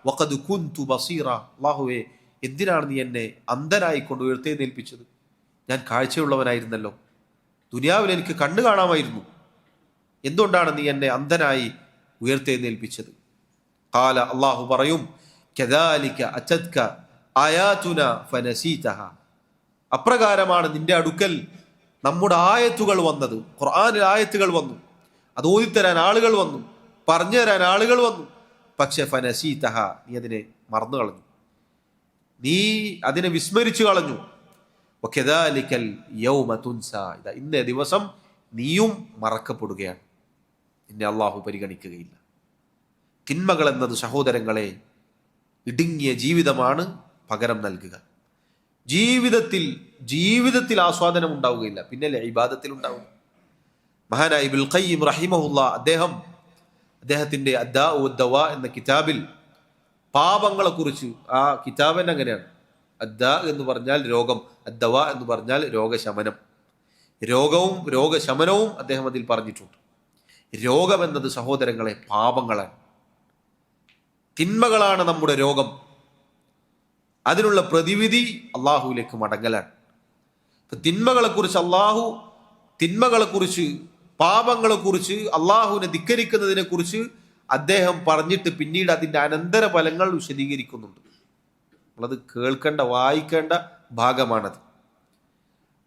വഖദ് കുൻതു ബസീറ. അല്ലാഹുവേ, എന്തിനാണ് നീ എന്നെ അന്ധനായി കൊണ്ട് ഉയർത്തെഴുന്നേൽപ്പിച്ചത്? ഞാൻ കാഴ്ചയുള്ളവനായിരുന്നല്ലോ, ദുനിയാവിൽ എനിക്ക് കണ്ണ് കാണാമായിരുന്നു, എന്തുകൊണ്ടാണ് നീ എന്നെ അന്ധനായി ഉയർത്തെഴുന്നേൽപ്പിച്ചത്? ഖാല, അല്ലാഹു പറയും, കദാലിക അതത്ക ആയാതുന ഫനസീതഹ. അപ്രകാരമാണ് നിന്റെ അടുക്കൽ നമ്മുടെ ആയത്തുകൾ വന്നത്. ഖുർആനിൽ ആയത്തുകൾ വന്നു, അത് ഓതിത്തരാൻ ആളുകൾ വന്നു, പറഞ്ഞു തരാൻ ആളുകൾ വന്നു. പക്ഷെ ഫനസീതഹ, നീ അതിനെ മറന്നു കളഞ്ഞു, നീ അതിനെ വിസ്മരിച്ചു കളഞ്ഞു. വകദാലികൽ യൗമ തുൻസ. ഇതാ ഇന്നേ ദിവസം നീയും മറക്കപ്പെടുകയാണ്, നിന്നെ അള്ളാഹു പരിഗണിക്കുകയില്ല. തിന്മകൾ എന്നത് സഹോദരങ്ങളെ ഇടുങ്ങിയ ജീവിതമാണ് പകരം നൽകുക. ജീവിതത്തിൽ ആസ്വാദനം ഉണ്ടാവുകയില്ല, പിന്നല്ലേ ഇബാദത്തിൽ ഉണ്ടാവുക. മഹാനായ ഇബ്നുൽ ഖയ്യിം റഹിമഹുല്ലാ അദ്ദേഹത്തിന്റെ അദ്ദാ വദ്ദവാ എന്ന കിതാബിൽ പാപങ്ങളെ കുറിച്ച്, ആ കിതാബിന് അങ്ങനെയാണ്, അദ്ദാ എന്ന് പറഞ്ഞാൽ രോഗം, അദ്ദവാ എന്ന് പറഞ്ഞാൽ രോഗശമനം, രോഗവും രോഗശമനവും അദ്ദേഹം അതിൽ പറഞ്ഞിട്ടുണ്ട്. രോഗം എന്നത് സഹോദരങ്ങളെ പാപങ്ങളാണ്, തിന്മകളാണ് നമ്മുടെ രോഗം. അതിനുള്ള പ്രതിവിധി അള്ളാഹുവിലേക്ക് മടങ്ങലാണ്. തിന്മകളെക്കുറിച്ച് പാപങ്ങളെക്കുറിച്ച് അള്ളാഹുവിനെ ധിക്കരിക്കുന്നതിനെ കുറിച്ച് അദ്ദേഹം പറഞ്ഞിട്ട് പിന്നീട് അതിൻ്റെ അനന്തര ഫലങ്ങൾ വിശദീകരിക്കുന്നുണ്ട്. നമ്മളത് കേൾക്കേണ്ട, വായിക്കേണ്ട ഭാഗമാണത്.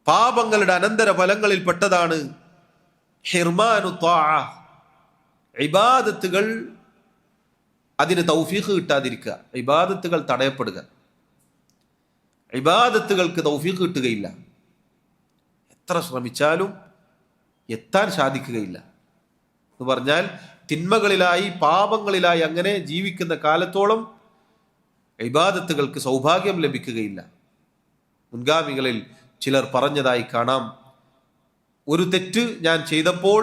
പാപങ്ങളുടെ അനന്തര ഫലങ്ങളിൽ പെട്ടതാണ് ഹിർമാനു ത്വാഅ, ഇബാദത്തുകൾ അതിന് തൗഫീഖ് കിട്ടാതിരിക്കുക, ഇബാദത്തുകൾ തടയപ്പെടുക. ഇബാദത്തുകൾക്ക് തൗഫീഖ് കിട്ടുകയില്ല, എത്ര ശ്രമിച്ചാലും എത്താൻ സാധിക്കുകയില്ല. എന്ന് പറഞ്ഞാൽ തിന്മകളിലായി പാപങ്ങളിലായി അങ്ങനെ ജീവിക്കുന്ന കാലത്തോളം ഇബാദത്തുകൾക്ക് സൗഭാഗ്യം ലഭിക്കുകയില്ല. മുൻഗാമികളിൽ ചിലർ പറഞ്ഞതായി കാണാം, ഒരു തെറ്റ് ഞാൻ ചെയ്തപ്പോൾ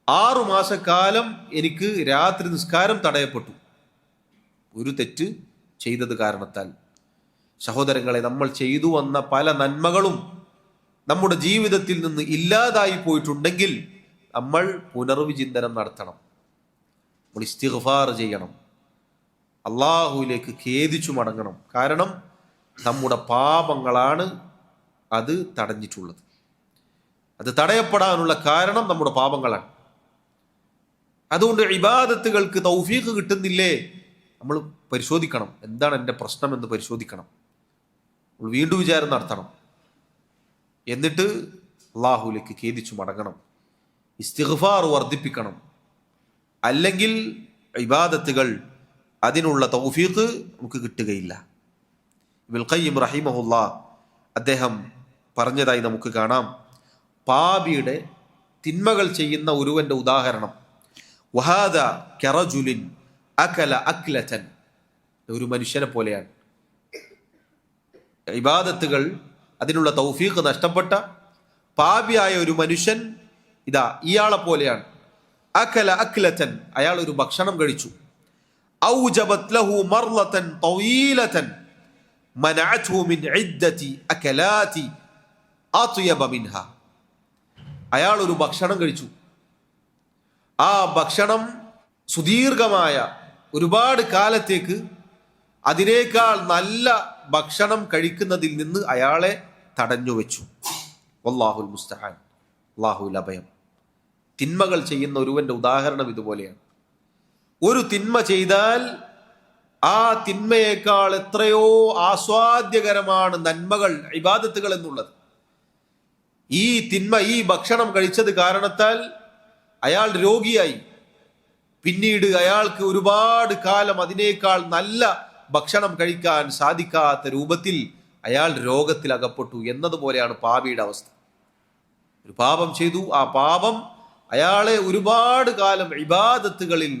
6 മാസക്കാലം എനിക്ക് രാത്രി നിസ്കാരം തടയപ്പെട്ടു, ഒരു തെറ്റ് ചെയ്തത് കാരണത്താൽ. സഹോദരങ്ങളെ, നമ്മൾ ചെയ്തു വന്ന പല നന്മകളും നമ്മുടെ ജീവിതത്തിൽ നിന്ന് ഇല്ലാതായി പോയിട്ടുണ്ടെങ്കിൽ നമ്മൾ പുനർവിചിന്തനം നടത്തണം, നമ്മൾ ഇസ്തിഗ്ഫാർ ചെയ്യണം, അള്ളാഹുവിലേക്ക് ഖേദിച്ചു മടങ്ങണം. കാരണം നമ്മുടെ പാപങ്ങളാണ് അത് തടഞ്ഞിട്ടുള്ളത്. അത് തടയപ്പെടാനുള്ള കാരണം നമ്മുടെ പാപങ്ങളാണ്. അതുകൊണ്ട് ഇബാദത്തുകൾക്ക് തൗഫീഖ് കിട്ടുന്നില്ലേ, നമ്മൾ പരിശോധിക്കണം, എന്താണ് എൻ്റെ പ്രശ്നം എന്ന് പരിശോധിക്കണം. നമ്മൾ വീണ്ടും വിചാരം നടത്തണം, എന്നിട്ട് അള്ളാഹുവിലേക്ക് ഖേദിച്ചു മടങ്ങണം, ഇസ്തിഗ്ഫാർ വർദ്ധിപ്പിക്കണം. അല്ലെങ്കിൽ ഇബാദത്തുകൾ അതിനുള്ള തൗഫീഖ് നമുക്ക് കിട്ടുകയില്ല. ഇബ്നുൽ ഖയ്യിം റഹിമഹുല്ലാ അദ്ദേഹം പറഞ്ഞതായി നമുക്ക് കാണാം, പാപിയുടെ തിന്മകൾ ചെയ്യുന്ന ഒരുവന്റെ ഉദാഹരണം, വഹാദ കറജുലിൻ അകല അക്ലതൻ, ഒരു മനുഷ്യനെ പോലെയാണ്. ഇബാദത്തുകൾ അതിനുള്ള തൗഫീഖ് നഷ്ടപ്പെട്ട പാപിയായ ഒരു മനുഷ്യൻ ഇയാളെ പോലെയാണ്. അകല അക്ലതൻ, അയാൾ ഒരു ഭക്ഷണം കഴിച്ചു. ഔജബത് ലഹു മർലതൻ തവീലതൻ മനഅത്ഹു മിൻ ഇദ്ദതി അകലാതി അത്യബ മിൻഹാ. അയാൾ ഒരു ഭക്ഷണം കഴിച്ചു, ആ ഭക്ഷണം സുദീർഘമായ ഒരുപാട് കാലത്തേക്ക് അതിനേക്കാൾ നല്ല ഭക്ഷണം കഴിക്കുന്നതിൽ നിന്ന് അയാളെ തടഞ്ഞു വെച്ചു. വല്ലാഹുൽ മുസ്തആൻ, അല്ലാഹുവിൽ അഭയം. തിന്മകൾ ചെയ്യുന്ന ഒരുവന്റെ ഉദാഹരണം ഇതുപോലെയാണ്. ഒരു തിന്മ ചെയ്താൽ ആ തിന്മയേക്കാൾ എത്രയോ ആസ്വാദ്യകരമാണ് നന്മകൾ, ഇബാദത്തുകൾ എന്നുള്ളത്. ഈ തിന്മ, ഈ ഭക്ഷണം കഴിച്ചത് കാരണത്താൽ അയാൾ രോഗിയായി, പിന്നീട് അയാൾക്ക് ഒരുപാട് കാലം അതിനേക്കാൾ നല്ല ഭക്ഷണം കഴിക്കാൻ സാധിക്കാത്ത രൂപത്തിൽ അയാൾ രോഗത്തിൽ അകപ്പെട്ടു എന്നതുപോലെയാണ് പാപിയുടെ അവസ്ഥ. ഒരു പാപം ചെയ്തു, ആ പാപം അയാളെ ഒരുപാട് കാലം ഇബാദത്തുകളിൽ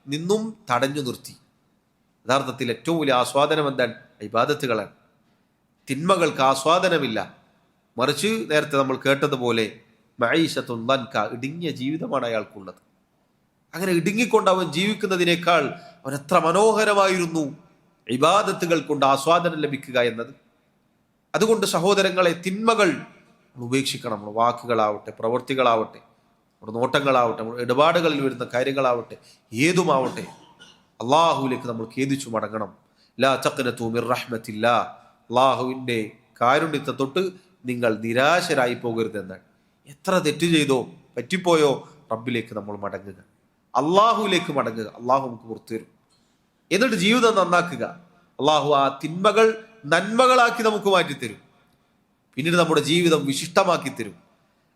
നിന്നും തടഞ്ഞു നിർത്തി. യഥാർത്ഥത്തിൽ ഏറ്റവും വലിയ ആസ്വാദനം എന്താണ്? ഇബാദത്തുകളാണ്. തിന്മകൾക്ക് ആസ്വാദനമില്ല, മറിച്ച് നേരത്തെ നമ്മൾ കേട്ടതുപോലെ മഈശത്തുൻ ദൻക, ഇടുങ്ങിയ ജീവിതമാണ് അയാൾക്കുള്ളത്. അങ്ങനെ ഇടുങ്ങിക്കൊണ്ട് അവൻ ജീവിക്കുന്നതിനേക്കാൾ അവൻ എത്ര മനോഹരമായിരുന്നു ഇബാദത്തുകൾ കൊണ്ട് ആസ്വാദനം ലഭിക്കുക എന്നത്. അതുകൊണ്ട് സഹോദരങ്ങളെ, തിന്മകൾ ഉപേക്ഷിക്കണം. നമ്മുടെ വാക്കുകളാവട്ടെ, പ്രവൃത്തികളാവട്ടെ, നമ്മുടെ നോട്ടങ്ങളാവട്ടെ, നമ്മുടെ ഇടപാടുകളിൽ വരുന്ന കാര്യങ്ങളാവട്ടെ, ഏതുമാവട്ടെ, അള്ളാഹുവിലേക്ക് നമ്മൾ ഖേദിച്ചു മടങ്ങണം. ലാ തഖ്നതു മിർ റഹ്മത്തില്ലാ, അള്ളാഹുവിൻ്റെ കാരുണ്യത്തെ തൊട്ട് നിങ്ങൾ നിരാശരായി പോകരുതെന്നാണ്. എത്ര തെറ്റ് ചെയ്തോ, പറ്റിപ്പോയോ, റബ്ബിലേക്ക് നമ്മൾ മടങ്ങുക, അള്ളാഹുവിലേക്ക് മടങ്ങുക. അള്ളാഹു നമുക്ക് പുറത്തു തരും. എന്നിട്ട് ജീവിതം നന്നാക്കുക. അള്ളാഹു ആ തിന്മകൾ നന്മകളാക്കി നമുക്ക് മാറ്റിത്തരും. പിന്നീട് നമ്മുടെ ജീവിതം വിശിഷ്ടമാക്കി തരും.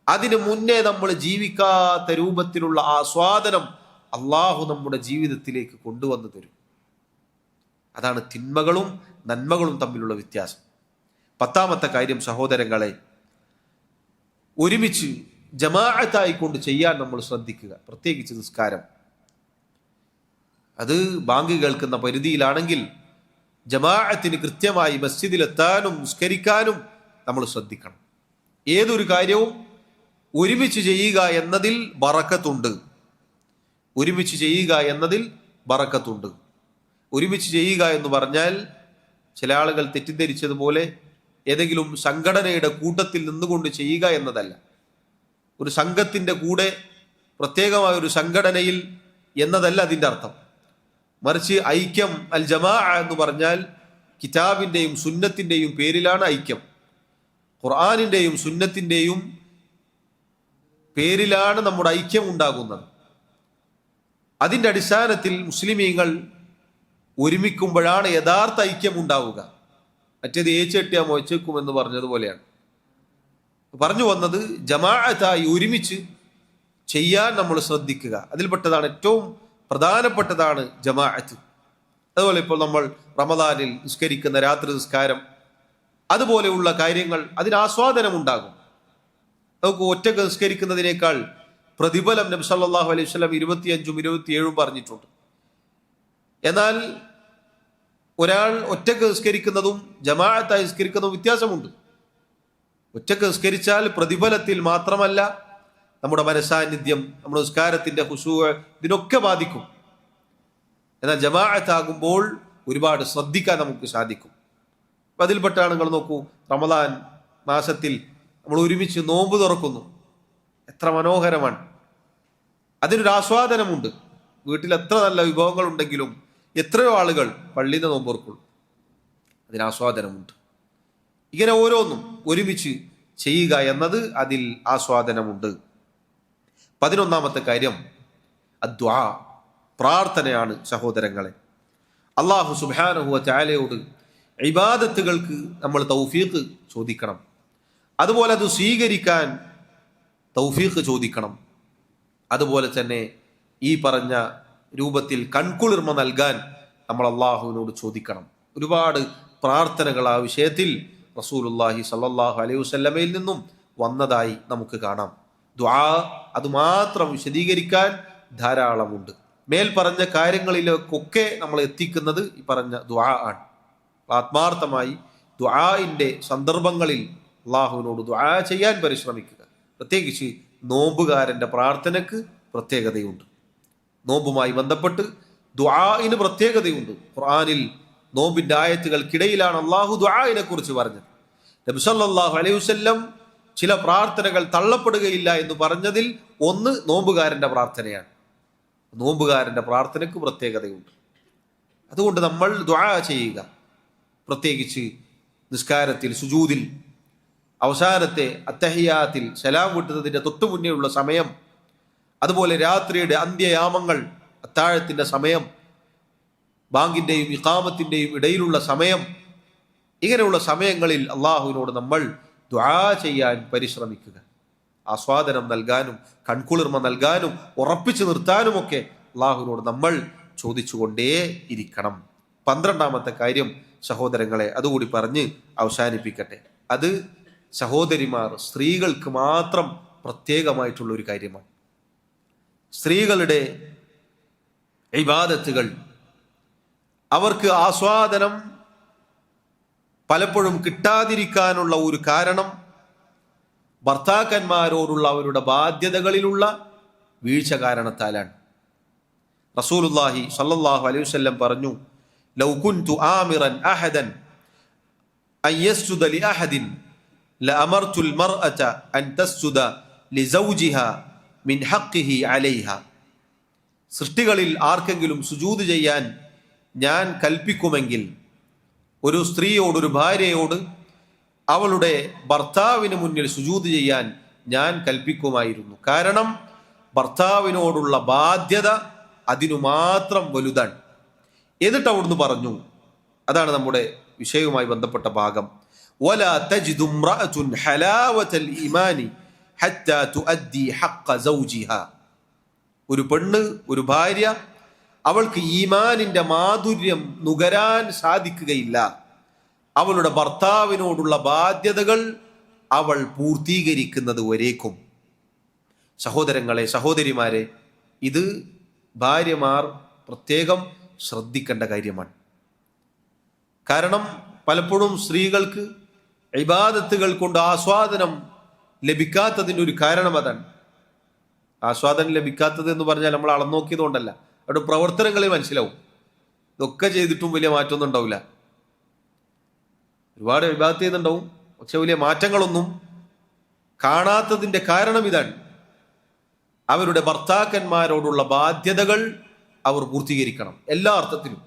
അതിനു മുന്നേ നമ്മൾ ജീവിക്കാത്ത രൂപത്തിലുള്ള ആസ്വാദനം അള്ളാഹു നമ്മുടെ ജീവിതത്തിലേക്ക് കൊണ്ടുവന്നു തരും. അതാണ് തിന്മകളും നന്മകളും തമ്മിലുള്ള വ്യത്യാസം. 10ാമത്തെ കാര്യം സഹോദരങ്ങളെ, ഒരുമിച്ച് ജമാഅത്തായിക്കൊണ്ട് ചെയ്യാൻ നമ്മൾ ശ്രദ്ധിക്കുക. പ്രത്യേകിച്ച് നിസ്കാരം, അത് ബാങ്ക് കേൾക്കുന്ന പരിധിയിലാണെങ്കിൽ ജമാഅത്തിന് കൃത്യമായി മസ്ജിദിലെത്താനും നിസ്കരിക്കാനും നമ്മൾ ശ്രദ്ധിക്കണം. ഏതൊരു കാര്യവും ഒരുമിച്ച് ചെയ്യുക എന്നതിൽ ബറക്കത്തുണ്ട്. ഒരുമിച്ച് ചെയ്യുക എന്നതിൽ ബറക്കത്തുണ്ട്. ഒരുമിച്ച് ചെയ്യുക എന്ന് പറഞ്ഞാൽ ചില ആളുകൾ തെറ്റിദ്ധരിച്ചതുപോലെ ഏതെങ്കിലും സംഘടനയുടെ കൂട്ടത്തിൽ നിന്നുകൊണ്ട് ചെയ്യുക എന്നതല്ല. ഒരു സംഘത്തിൻ്റെ കൂടെ പ്രത്യേകമായ ഒരു സംഘടനയിൽ എന്നതല്ല അതിൻ്റെ അർത്ഥം. മറിച്ച് ഐക്യം, അൽ ജമാഅ എന്ന് പറഞ്ഞാൽ കിതാബിൻ്റെയും സുന്നത്തിൻ്റെയും പേരിലാണ് ഐക്യം. ഖുർആനിൻ്റെയും സുന്നത്തിൻ്റെയും പേരിലാണ് നമ്മുടെ ഐക്യം ഉണ്ടാകുന്നത്. അതിൻ്റെ അടിസ്ഥാനത്തിൽ മുസ്ലിമീങ്ങൾ ഒരുമിക്കുമ്പോഴാണ് യഥാർത്ഥ ഐക്യം ഉണ്ടാവുക. മറ്റേത് ഏച്ചെട്ടിയാ മൊച്ചേക്കും എന്ന് പറഞ്ഞതുപോലെയാണ്. പറഞ്ഞു വന്നത്, ജമാഅത്തായി ഒരുമിച്ച് ചെയ്യാൻ നമ്മൾ ശ്രദ്ധിക്കുക. അതിൽപ്പെട്ടതാണ്, ഏറ്റവും പ്രധാനപ്പെട്ടതാണ് ജമാഅത്ത്. അതുപോലെ ഇപ്പോൾ നമ്മൾ റമദാനിൽ നിസ്കരിക്കുന്ന രാത്രി നിസ്കാരം, അതുപോലെയുള്ള കാര്യങ്ങൾ, അതിന് ആസ്വാദനമുണ്ടാകും. നമുക്ക് ഒറ്റക്ക് നിസ്കരിക്കുന്നതിനേക്കാൾ പ്രതിഫലം നബി സല്ലല്ലാഹു അലൈഹി വസല്ലം 25ഉം 27ഉം പറഞ്ഞിട്ടുണ്ട്. എന്നാൽ ഒരാൾ ഒറ്റക്ക് നിസ്കരിക്കുന്നതും ജമാഅത്തായി നിസ്കരിക്കുന്നതും വ്യത്യാസമുണ്ട്. ഒറ്റക്ക് നിസ്കരിച്ചാൽ പ്രതിഫലത്തിൽ മാത്രമല്ല, നമ്മുടെ മനസാന്നിധ്യം, നമ്മുടെ നിസ്കാരത്തിന്റെ ഖുശൂഅ്, ഇതിനൊക്കെ ബാധിക്കും. എന്നാൽ ജമാഅത്താകുമ്പോൾ ഒരുപാട് ശ്രദ്ധിക്കാൻ നമുക്ക് സാധിക്കും. അപ്പം അതിൽപ്പെട്ടാണ്, നിങ്ങൾ നോക്കൂ, റമദാൻ മാസത്തിൽ നമ്മൾ ഒരുമിച്ച് നോമ്പ് തുറക്കുന്നു. എത്ര മനോഹരമാണ്! അതിനൊരു ആസ്വാദനമുണ്ട്. വീട്ടിൽ എത്ര നല്ല വിഭവങ്ങൾ ഉണ്ടെങ്കിലും എത്രയോ ആളുകൾ പള്ളിയിൽ നിന്ന് നോമ്പ് തുറക്കുള്ളൂ. അതിന് ആസ്വാദനമുണ്ട്. ഇങ്ങനെ ഓരോന്നും ഒരുമിച്ച് ചെയ്യുക എന്നത് അതിൽ ആസ്വാദനമുണ്ട്. 11ാമത്തെ കാര്യം അദ്ദുആ, പ്രാർത്ഥനയാണ് സഹോദരങ്ങളെ. അല്ലാഹു സുബ്ഹാനഹു വ തആലയോട് ഇബാദത്തുകൾക്ക് നമ്മൾ തൗഫീഖ് ചോദിക്കണം. അതുപോലെ അത് സ്വീകരിക്കാൻ തൗഫീഖ് ചോദിക്കണം. അതുപോലെ തന്നെ ഈ പറഞ്ഞ രൂപത്തിൽ കൺകുളിർമ നൽകാൻ നമ്മൾ അള്ളാഹുവിനോട് ചോദിക്കണം. ഒരുപാട് പ്രാർത്ഥനകൾ ആ വിഷയത്തിൽ റസൂലുള്ളാഹി സ്വല്ലല്ലാഹു അലൈഹി വസല്ലമയിൽ നിന്നും വന്നതായി നമുക്ക് കാണാം. ദുആ അതുമാത്രം വിശദീകരിക്കാൻ ധാരാളമുണ്ട്. മേൽ പറഞ്ഞ കാര്യങ്ങളിലേക്കൊക്കെ നമ്മൾ എത്തിക്കുന്നത് ഈ പറഞ്ഞ ദുആ ആണ്. ആത്മാർത്ഥമായി ദുആഇന്റെ സന്ദർഭങ്ങളിൽ അള്ളാഹുവിനോട് ദുആ ചെയ്യാൻ പരിശ്രമിക്കുക. പ്രത്യേകിച്ച് നോമ്പുകാരന്റെ പ്രാർത്ഥനയ്ക്ക് പ്രത്യേകതയുണ്ട്. നോമ്പുമായി ബന്ധപ്പെട്ട് ദുആഇന് പ്രത്യേകതയുണ്ട്. ഖുർആനിൽ നോമ്പിന്റെ ആയത്തുകൾക്കിടയിലാണ് അള്ളാഹു ദുആഇനെ കുറിച്ച് പറഞ്ഞത്. നബി സല്ലല്ലാഹു അലൈഹി വസല്ലം ചില പ്രാർത്ഥനകൾ തള്ളപ്പെടുകയില്ല എന്ന് പറഞ്ഞതിൽ ഒന്ന് നോമ്പുകാരന്റെ പ്രാർത്ഥനയാണ്. നോമ്പുകാരന്റെ പ്രാർത്ഥനയ്ക്ക് പ്രത്യേകതയുണ്ട്. അതുകൊണ്ട് നമ്മൾ ദുആ ചെയ്യുക. പ്രത്യേകിച്ച് നിസ്കാരത്തിൽ, സുജൂദിൽ, അവസാനത്തെ അത്തഹിയാത്തിൽ സലാം വിട്ടുന്നതിന്റെ തൊട്ടു മുന്നേയുള്ള സമയം, അതുപോലെ രാത്രിയുടെ അന്ത്യയാമങ്ങൾ, അത്താഴത്തിന്റെ സമയം, ബാങ്കിന്റെയും ഇഖാമത്തിന്റെയും ഇടയിലുള്ള സമയം, ഇങ്ങനെയുള്ള സമയങ്ങളിൽ അള്ളാഹുവിനോട് നമ്മൾ ദുആ ചെയ്യാൻ പരിശ്രമിക്കുക. ആസ്വാദനം നൽകാനും കൺകുളിർമ നൽകാനും ഉറപ്പിച്ചു നിർത്താനുമൊക്കെ അള്ളാഹുവിനോട് നമ്മൾ ചോദിച്ചുകൊണ്ടേ ഇരിക്കണം. 12ാമത്തെ കാര്യം സഹോദരങ്ങളെ, അതുകൂടി പറഞ്ഞ് അവസാനിപ്പിക്കട്ടെ. അത് സഹോദരിമാർ, സ്ത്രീകൾക്ക് മാത്രം പ്രത്യേകമായിട്ടുള്ള ഒരു കാര്യമാണ്. സ്ത്രീകളുടെ ഇബാദത്തുകൾ, അവർക്ക് ആസ്വാദനം പലപ്പോഴും കിട്ടാതിരിക്കാനുള്ള ഒരു കാരണം ഭർത്താക്കന്മാരോടുള്ള അവരുടെ ബാധ്യതകളിലുള്ള വീഴ്ച കാരണത്താലാണ്. റസൂലുള്ളാഹി സ്വല്ലല്ലാഹു അലൈഹി വസല്ലം പറഞ്ഞു, ലൗ കുൻതു ആമിറൻ അഹദൻ അൻ യസ്ജുദ ലിഅഹദിൻ ലഅമർതുൽ മർഅത അൻ തസ്ജുദ ലിസൗജിഹാ മിൻ ഹഖ്ഖിഹി അലൈഹാ. സൃഷ്ടികളിൽ ആർക്കെങ്കിലും സുജൂദ് ചെയ്യാൻ ഞാൻ കൽപ്പിക്കുമെങ്കിൽ ഒരു സ്ത്രീയോട്, ഒരു ഭാര്യയോട് അവളുടെ ഭർത്താവിന് മുന്നിൽ സുജൂദ് ചെയ്യാൻ ഞാൻ കൽപ്പിക്കുമായിരുന്നു. കാരണം ഭർത്താവിനോടുള്ള ബാധ്യത അതിനു മാത്രം വലുതാണ്. എന്നിട്ട് അവിടുന്ന് പറഞ്ഞു, അതാണ് നമ്മുടെ വിഷയവുമായി ബന്ധപ്പെട്ട ഭാഗം, വലാ തജിദു ഇംറഅതുൻ ഹലാവതൽ ഈമാനി ഹത്താ തുഅദ്ദി ഹഖ്ഖ സൗജിഹാ. ഒരു പെണ്ണ്, ഒരു ഭാര്യ, അവൾക്ക് ഈമാനിന്റെ മാധുര്യം നുകരാൻ സാധിക്കുകയില്ല അവളുടെ ഭർത്താവിനോടുള്ള ബാധ്യതകൾ അവൾ പൂർത്തീകരിക്കുന്നത് വരേക്കും. സഹോദരങ്ങളെ, സഹോദരിമാരെ, ഇത് ഭാര്യമാർ പ്രത്യേകം ശ്രദ്ധിക്കേണ്ട കാര്യമാണ്. കാരണം പലപ്പോഴും സ്ത്രീകൾക്ക് ഇബാദത്തുകൾ കൊണ്ട് ആസ്വാദനം ലഭിക്കാത്തതിൻ്റെ ഒരു കാരണം അതാണ്. ആസ്വാദനം ലഭിക്കാത്തത് എന്ന് പറഞ്ഞാൽ നമ്മൾ അളന്നോക്കിയത് കൊണ്ടല്ല, അവരുടെ പ്രവർത്തനങ്ങളിൽ മനസ്സിലാവും. ഇതൊക്കെ ചെയ്തിട്ടും വലിയ മാറ്റമൊന്നും ഉണ്ടാവില്ല. ഒരുപാട് ഇബാദത്ത് ചെയ്യുന്നുണ്ടാവും, പക്ഷെ വലിയ മാറ്റങ്ങളൊന്നും കാണാത്തതിൻ്റെ കാരണം ഇതാണ്. അവരുടെ ഭർത്താക്കന്മാരോടുള്ള ബാധ്യതകൾ അവർ പൂർത്തീകരിക്കണം എല്ലാ അർത്ഥത്തിലും.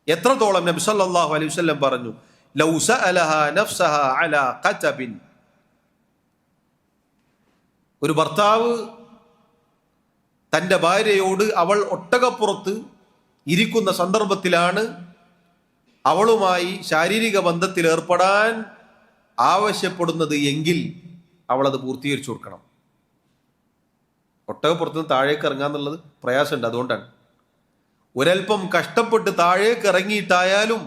എത്രത്തോളം നബി സല്ലല്ലാഹു അലൈഹി വസല്ലം പറഞ്ഞു, ലൗ സഅലഹാ നഫ്സഹാ അലാ ഖതബിൻ. ഒരു ഭർത്താവ് തൻ്റെ ഭാര്യയോട് അവൾ ഒട്ടകപ്പുറത്ത് ഇരിക്കുന്ന സന്ദർഭത്തിലാണ് അവളുമായി ശാരീരിക ബന്ധത്തിൽ ഏർപ്പെടാൻ ആവശ്യപ്പെടുന്നത് എങ്കിൽ അവൾ അത് പൂർത്തീകരിച്ചു കൊടുക്കണം. ഒട്ടകപ്പുറത്തുനിന്ന് താഴേക്ക് ഇറങ്ങാന്നുള്ളത് പ്രയാസമുണ്ട്, അതുകൊണ്ടാണ്. ഒരൽപ്പം കഷ്ടപ്പെട്ട് താഴേക്ക് ഇറങ്ങിയിട്ടായാലും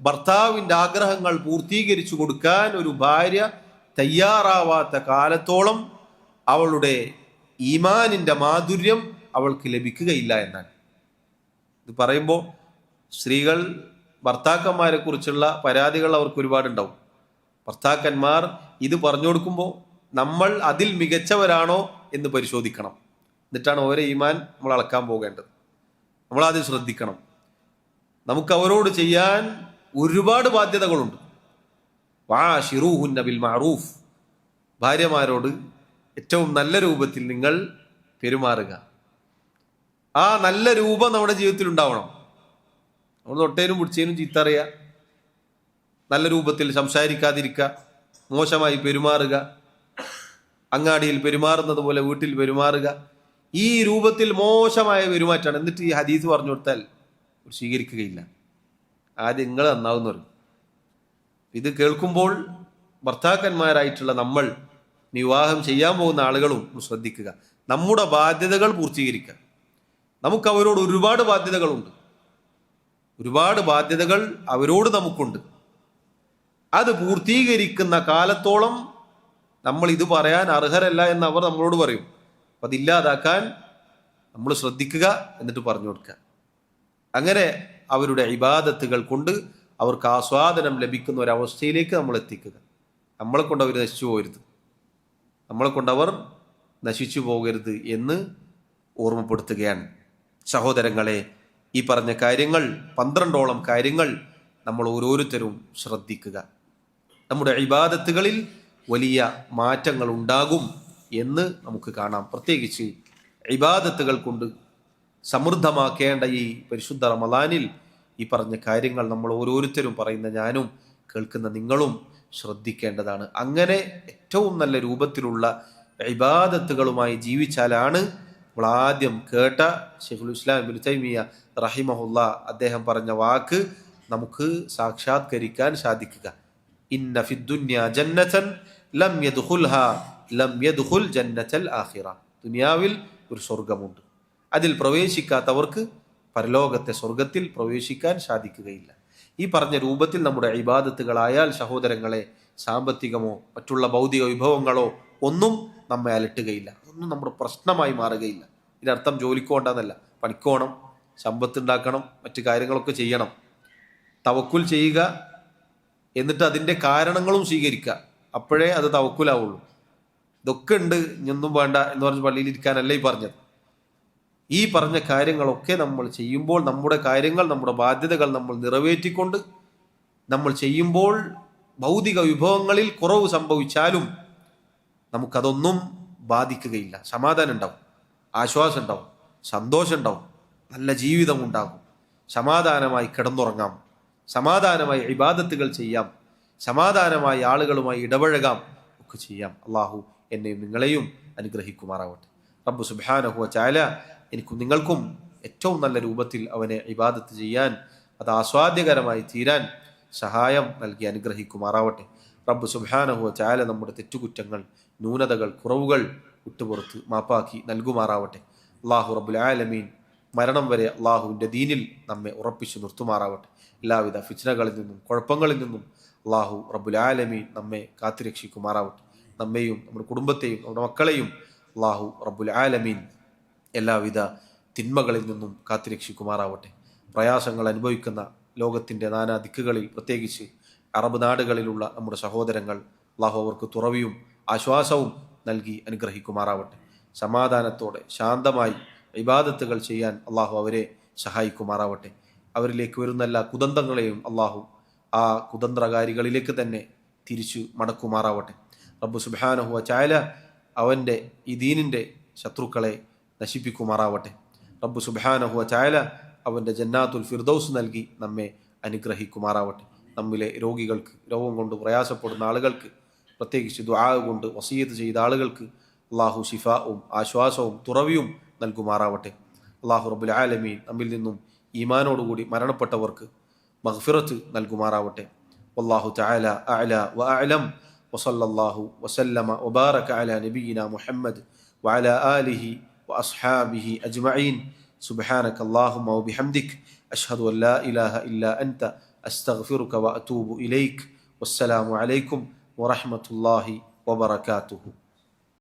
ഭർത്താവിൻ്റെ ആഗ്രഹങ്ങൾ പൂർത്തീകരിച്ചു കൊടുക്കാൻ ഒരു ഭാര്യ തയ്യാറാവാത്ത കാലത്തോളം അവളുടെ ഈമാനിൻ്റെ മാധുര്യം അവൾക്ക് ലഭിക്കുകയില്ല എന്നാണ്. ഇത് പറയുമ്പോൾ സ്ത്രീകൾ ഭർത്താക്കന്മാരെ കുറിച്ചുള്ള പരാതികൾ അവർക്ക് ഒരുപാടുണ്ടാവും. ഭർത്താക്കന്മാർ ഇത് പറഞ്ഞു കൊടുക്കുമ്പോൾ നമ്മൾ അതിൽ മികച്ചവരാണോ എന്ന് പരിശോധിക്കണം. എന്നിട്ടാണ് ഓരോ ഈമാൻ നമ്മൾ അളക്കാൻ പോകേണ്ടത്. നമ്മളാദ്യം ശ്രദ്ധിക്കണം. നമുക്ക് അവരോട് ചെയ്യാൻ ഒരുപാട് ബാധ്യതകളുണ്ട്. വഅശിറൂഹുന്ന ബിൽ മഅറൂഫ്. ഭാര്യമാരോട് ഏറ്റവും നല്ല രൂപത്തിൽ നിങ്ങൾ പെരുമാറുക. ആ നല്ല രൂപം നമ്മുടെ ജീവിതത്തിൽ ഉണ്ടാവണം. നമ്മൾ തൊട്ടേനും പിടിച്ചേനും ചീത്തറിയുക, നല്ല രൂപത്തിൽ സംസാരിക്കാതിരിക്കുക, മോശമായി പെരുമാറുക, അങ്ങാടിയിൽ പെരുമാറുന്നത് പോലെ വീട്ടിൽ പെരുമാറുക, ഈ രൂപത്തിൽ മോശമായ പെരുമാറ്റമാണ്. എന്നിട്ട് ഈ ഹദീസ് പറഞ്ഞു കൊടുത്താൽ സ്വീകരിക്കുകയില്ല. ആദ്യം നിങ്ങൾ നന്നാവുന്ന പറയും. ഇത് കേൾക്കുമ്പോൾ ഭർത്താക്കന്മാരായിട്ടുള്ള നമ്മൾ, വിവാഹം ചെയ്യാൻ പോകുന്ന ആളുകളും ശ്രദ്ധിക്കുക. നമ്മുടെ ബാധ്യതകൾ പൂർത്തീകരിക്കുക. നമുക്ക് അവരോട് ഒരുപാട് ബാധ്യതകളുണ്ട്. ഒരുപാട് ബാധ്യതകൾ അവരോട് നമുക്കുണ്ട്. അത് പൂർത്തീകരിക്കുന്ന കാലത്തോളം നമ്മൾ ഇത് പറയാൻ അർഹരല്ല എന്ന് അവർ നമ്മളോട് പറയും. അപ്പം അതില്ലാതാക്കാൻ നമ്മൾ ശ്രദ്ധിക്കുക, എന്നിട്ട് പറഞ്ഞു കൊടുക്കുക. അങ്ങനെ അവരുടെ ഇബാദത്തുകൾ കൊണ്ട് അവർക്ക് ആസ്വാദനം ലഭിക്കുന്ന ഒരവസ്ഥയിലേക്ക് നമ്മൾ എത്തിക്കുക. നമ്മളെ കൊണ്ട് അവർ നശിച്ചു പോകരുത്, നമ്മളെ കൊണ്ടവർ നശിച്ചു പോകരുത് എന്ന് ഓർമ്മപ്പെടുത്തുകയാണ്. സഹോദരങ്ങളെ, ഈ പറഞ്ഞ കാര്യങ്ങൾ 12ഓളം കാര്യങ്ങൾ നമ്മൾ ഓരോരുത്തരും ശ്രദ്ധിക്കുക. നമ്മുടെ ഇബാദത്തുകളിൽ വലിയ മാറ്റങ്ങൾ ഉണ്ടാകും എന്ന് നമുക്ക് കാണാം. പ്രത്യേകിച്ച് ഇബാദത്തുകൾ കൊണ്ട് സമൃദ്ധമാക്കേണ്ട ഈ പരിശുദ്ധ റമളാനിൽ ഈ പറഞ്ഞ കാര്യങ്ങൾ നമ്മൾ ഓരോരുത്തരും, പറയുന്ന ഞാനും കേൾക്കുന്ന നിങ്ങളും ശ്രദ്ധിക്കേണ്ടതാണ്. അങ്ങനെ ഏറ്റവും നല്ല രൂപത്തിലുള്ള ഇബാദത്തുകളുമായി ജീവിച്ചാലാണ് നമ്മൾ ആദ്യം കേട്ട ശൈഖുൽ ഇസ്ലാം ഇബ്നു തൈമിയ്യ റഹിമഹുല്ലാ അദ്ദേഹം പറഞ്ഞ വാക്ക് നമുക്ക് സാക്ഷാത്കരിക്കാൻ സാധിക്കുക. ഇന്ന ഫിദ്ദുന്യ ജന്നതൻ ലം യദ്ഖുൽ ജന്നത്തൽ ആഖിറ. ദുനിയാവിൽ ഒരു സ്വർഗമുണ്ട്, അതിൽ പ്രവേശിക്കാത്തവർക്ക് പരലോകത്തെ സ്വർഗത്തിൽ പ്രവേശിക്കാൻ സാധിക്കുകയില്ല. ഈ പറഞ്ഞ രൂപത്തിൽ നമ്മുടെ ഇബാദത്തുകളായാൽ സഹോദരങ്ങളെ, സാമ്പത്തികമോ മറ്റുള്ള ഭൗതിക വിഭവങ്ങളോ ഒന്നും നമ്മെ അലട്ടുകയില്ല. അതൊന്നും നമ്മുടെ പ്രശ്നമായി മാറുകയില്ല. ഇതിനർത്ഥം ജോലിക്ക് പോകണ്ടെന്നല്ല, പണിക്കോണം, സമ്പത്തുണ്ടാക്കണം, മറ്റു കാര്യങ്ങളൊക്കെ ചെയ്യണം. തവക്കുൽ ചെയ്യുക, എന്നിട്ട് അതിൻ്റെ കാരണങ്ങളും സ്വീകരിക്കുക. അപ്പോഴേ അത് തവക്കുലാവുള്ളൂ. ഇതൊക്കെ ഉണ്ട്, ഇനിയൊന്നും വേണ്ട എന്ന് പറഞ്ഞ് പള്ളിയിലിരിക്കാനല്ല ഈ പറഞ്ഞത്. ഈ പറഞ്ഞ കാര്യങ്ങളൊക്കെ നമ്മൾ ചെയ്യുമ്പോൾ നമ്മുടെ കാര്യങ്ങൾ, നമ്മുടെ ബാധ്യതകൾ നമ്മൾ നിറവേറ്റിക്കൊണ്ട് നമ്മൾ ചെയ്യുമ്പോൾ ഭൗതിക വിഭവങ്ങളിൽ കുറവ് സംഭവിച്ചാലും നമുക്കതൊന്നും ബാധിക്കുകയില്ല. സമാധാനം ഉണ്ടാവും, ആശ്വാസം ഉണ്ടാവും, സന്തോഷം ഉണ്ടാവും, നല്ല ജീവിതം ഉണ്ടാകും, സമാധാനമായി കിടന്നുറങ്ങാം, സമാധാനമായി ഇബാദത്തുകൾ ചെയ്യാം, സമാധാനമായി ആളുകളുമായി ഇടപഴകാം, ഒക്കെ ചെയ്യാം. അള്ളാഹു എന്നെയും നിങ്ങളെയും അനുഗ്രഹിക്കുമാറാവട്ടെ. റബ്ബ് സുബ്ഹാനഹു വ തആല എനിക്കും നിങ്ങൾക്കും ഏറ്റവും നല്ല രൂപത്തിൽ അവനെ ഇബാദത്ത് ചെയ്യാൻ, അത് ആസ്വാദ്യകരമായി തീരാൻ സഹായം നൽകി അനുഗ്രഹിക്കുമാറാവട്ടെ. റബ്ബ് സുബ്ഹാനഹു വ തആല നമ്മുടെ തെറ്റുകുറ്റങ്ങൾ, ന്യൂനതകൾ, കുറവുകൾ വിട്ടുപുറത്ത് മാപ്പാക്കി നൽകുമാറാവട്ടെ. അള്ളാഹു റബ്ബുൽ ആലമീൻ മരണം വരെ അള്ളാഹുവിൻ്റെ ദീനിൽ നമ്മെ ഉറപ്പിച്ചു നിർത്തുമാറാവട്ടെ. എല്ലാവിധ ഫിത്നകളിൽ നിന്നും കുഴപ്പങ്ങളിൽ നിന്നും അള്ളാഹു റബ്ബുൽ ആലമീൻ നമ്മെ കാത്തുരക്ഷിക്കുമാറാവട്ടെ. നമ്മെയും നമ്മുടെ കുടുംബത്തെയും നമ്മുടെ മക്കളെയും അള്ളാഹു റബ്ബുൽ ആലമീൻ എല്ലാവിധ തിന്മകളിൽ നിന്നും കാത്തുരക്ഷിക്കുമാറാവട്ടെ. പ്രയാസങ്ങൾ അനുഭവിക്കുന്ന ലോകത്തിൻ്റെ നാനാ ദിക്കുകളിൽ, പ്രത്യേകിച്ച് അറബ് നാടുകളിലുള്ള നമ്മുടെ സഹോദരങ്ങൾ, അള്ളാഹു അവർക്ക് തുറവിയും ആശ്വാസവും നൽകി അനുഗ്രഹിക്കുമാറാവട്ടെ. സമാധാനത്തോടെ ശാന്തമായി ഇബാദത്തുകൾ ചെയ്യാൻ അള്ളാഹു അവരെ സഹായിക്കുമാറാവട്ടെ. അവരിലേക്ക് വരുന്ന എല്ലാ കുതന്ത്രങ്ങളെയും അള്ളാഹു ആ കുതന്ത്രകാരികളിലേക്ക് തന്നെ തിരിച്ചു മടക്കുമാറാവട്ടെ. റബ്ബ് സുബ്ഹാനഹു വ തആല അവൻ്റെ ഈ ദീനിൻ്റെ ശത്രുക്കളെ നശിപ്പിക്കുമാറാവട്ടെ. റബ്ബ് സുബ്ഹാനഹു വ തആല അവൻ്റെ ജന്നാത്തുൽ ഫിർദൗസ് നൽകി നമ്മെ അനുഗ്രഹിക്കുമാറാവട്ടെ. നമ്മിലെ രോഗികൾക്ക്, രോഗം കൊണ്ട് പ്രയാസപ്പെടുന്ന ആളുകൾക്ക്, പ്രത്യേകിച്ച് ദുആ കൊണ്ട് വസിയത്ത് ചെയ്ത ആളുകൾക്ക് അള്ളാഹു ശിഫാവും ആശ്വാസവും തുറവിയും നൽകുമാറാവട്ടെ. അള്ളാഹു റബ്ബുൽ ആലമീൻ നമ്മിൽ നിന്നും ഈമാനോടുകൂടി മരണപ്പെട്ടവർക്ക് മഗ്ഫിറത്ത് നൽകുമാറാവട്ടെ. വല്ലാഹു തആല അഅല വ അഅലം വസല്ലല്ലാഹു വസല്ലമ വബാറക അലാ നബിയിനാ മുഹമ്മദ് വഅലാ ആലിഹി വഅസ്ഹാബിഹി അജ്മഈൻ. സുബ്ഹാനക അല്ലാഹുമ്മ വബിഹംദിക അശ്ഹദു അൻ ലാ ഇലാഹ ഇല്ലാ അൻത അസ്തഗ്ഫിറുക വഅതൂബു ഇലൈക്. വസ്സലാമു അലൈക്കും വറഹ്മത്തുള്ളാഹി വബറകാതുഹു.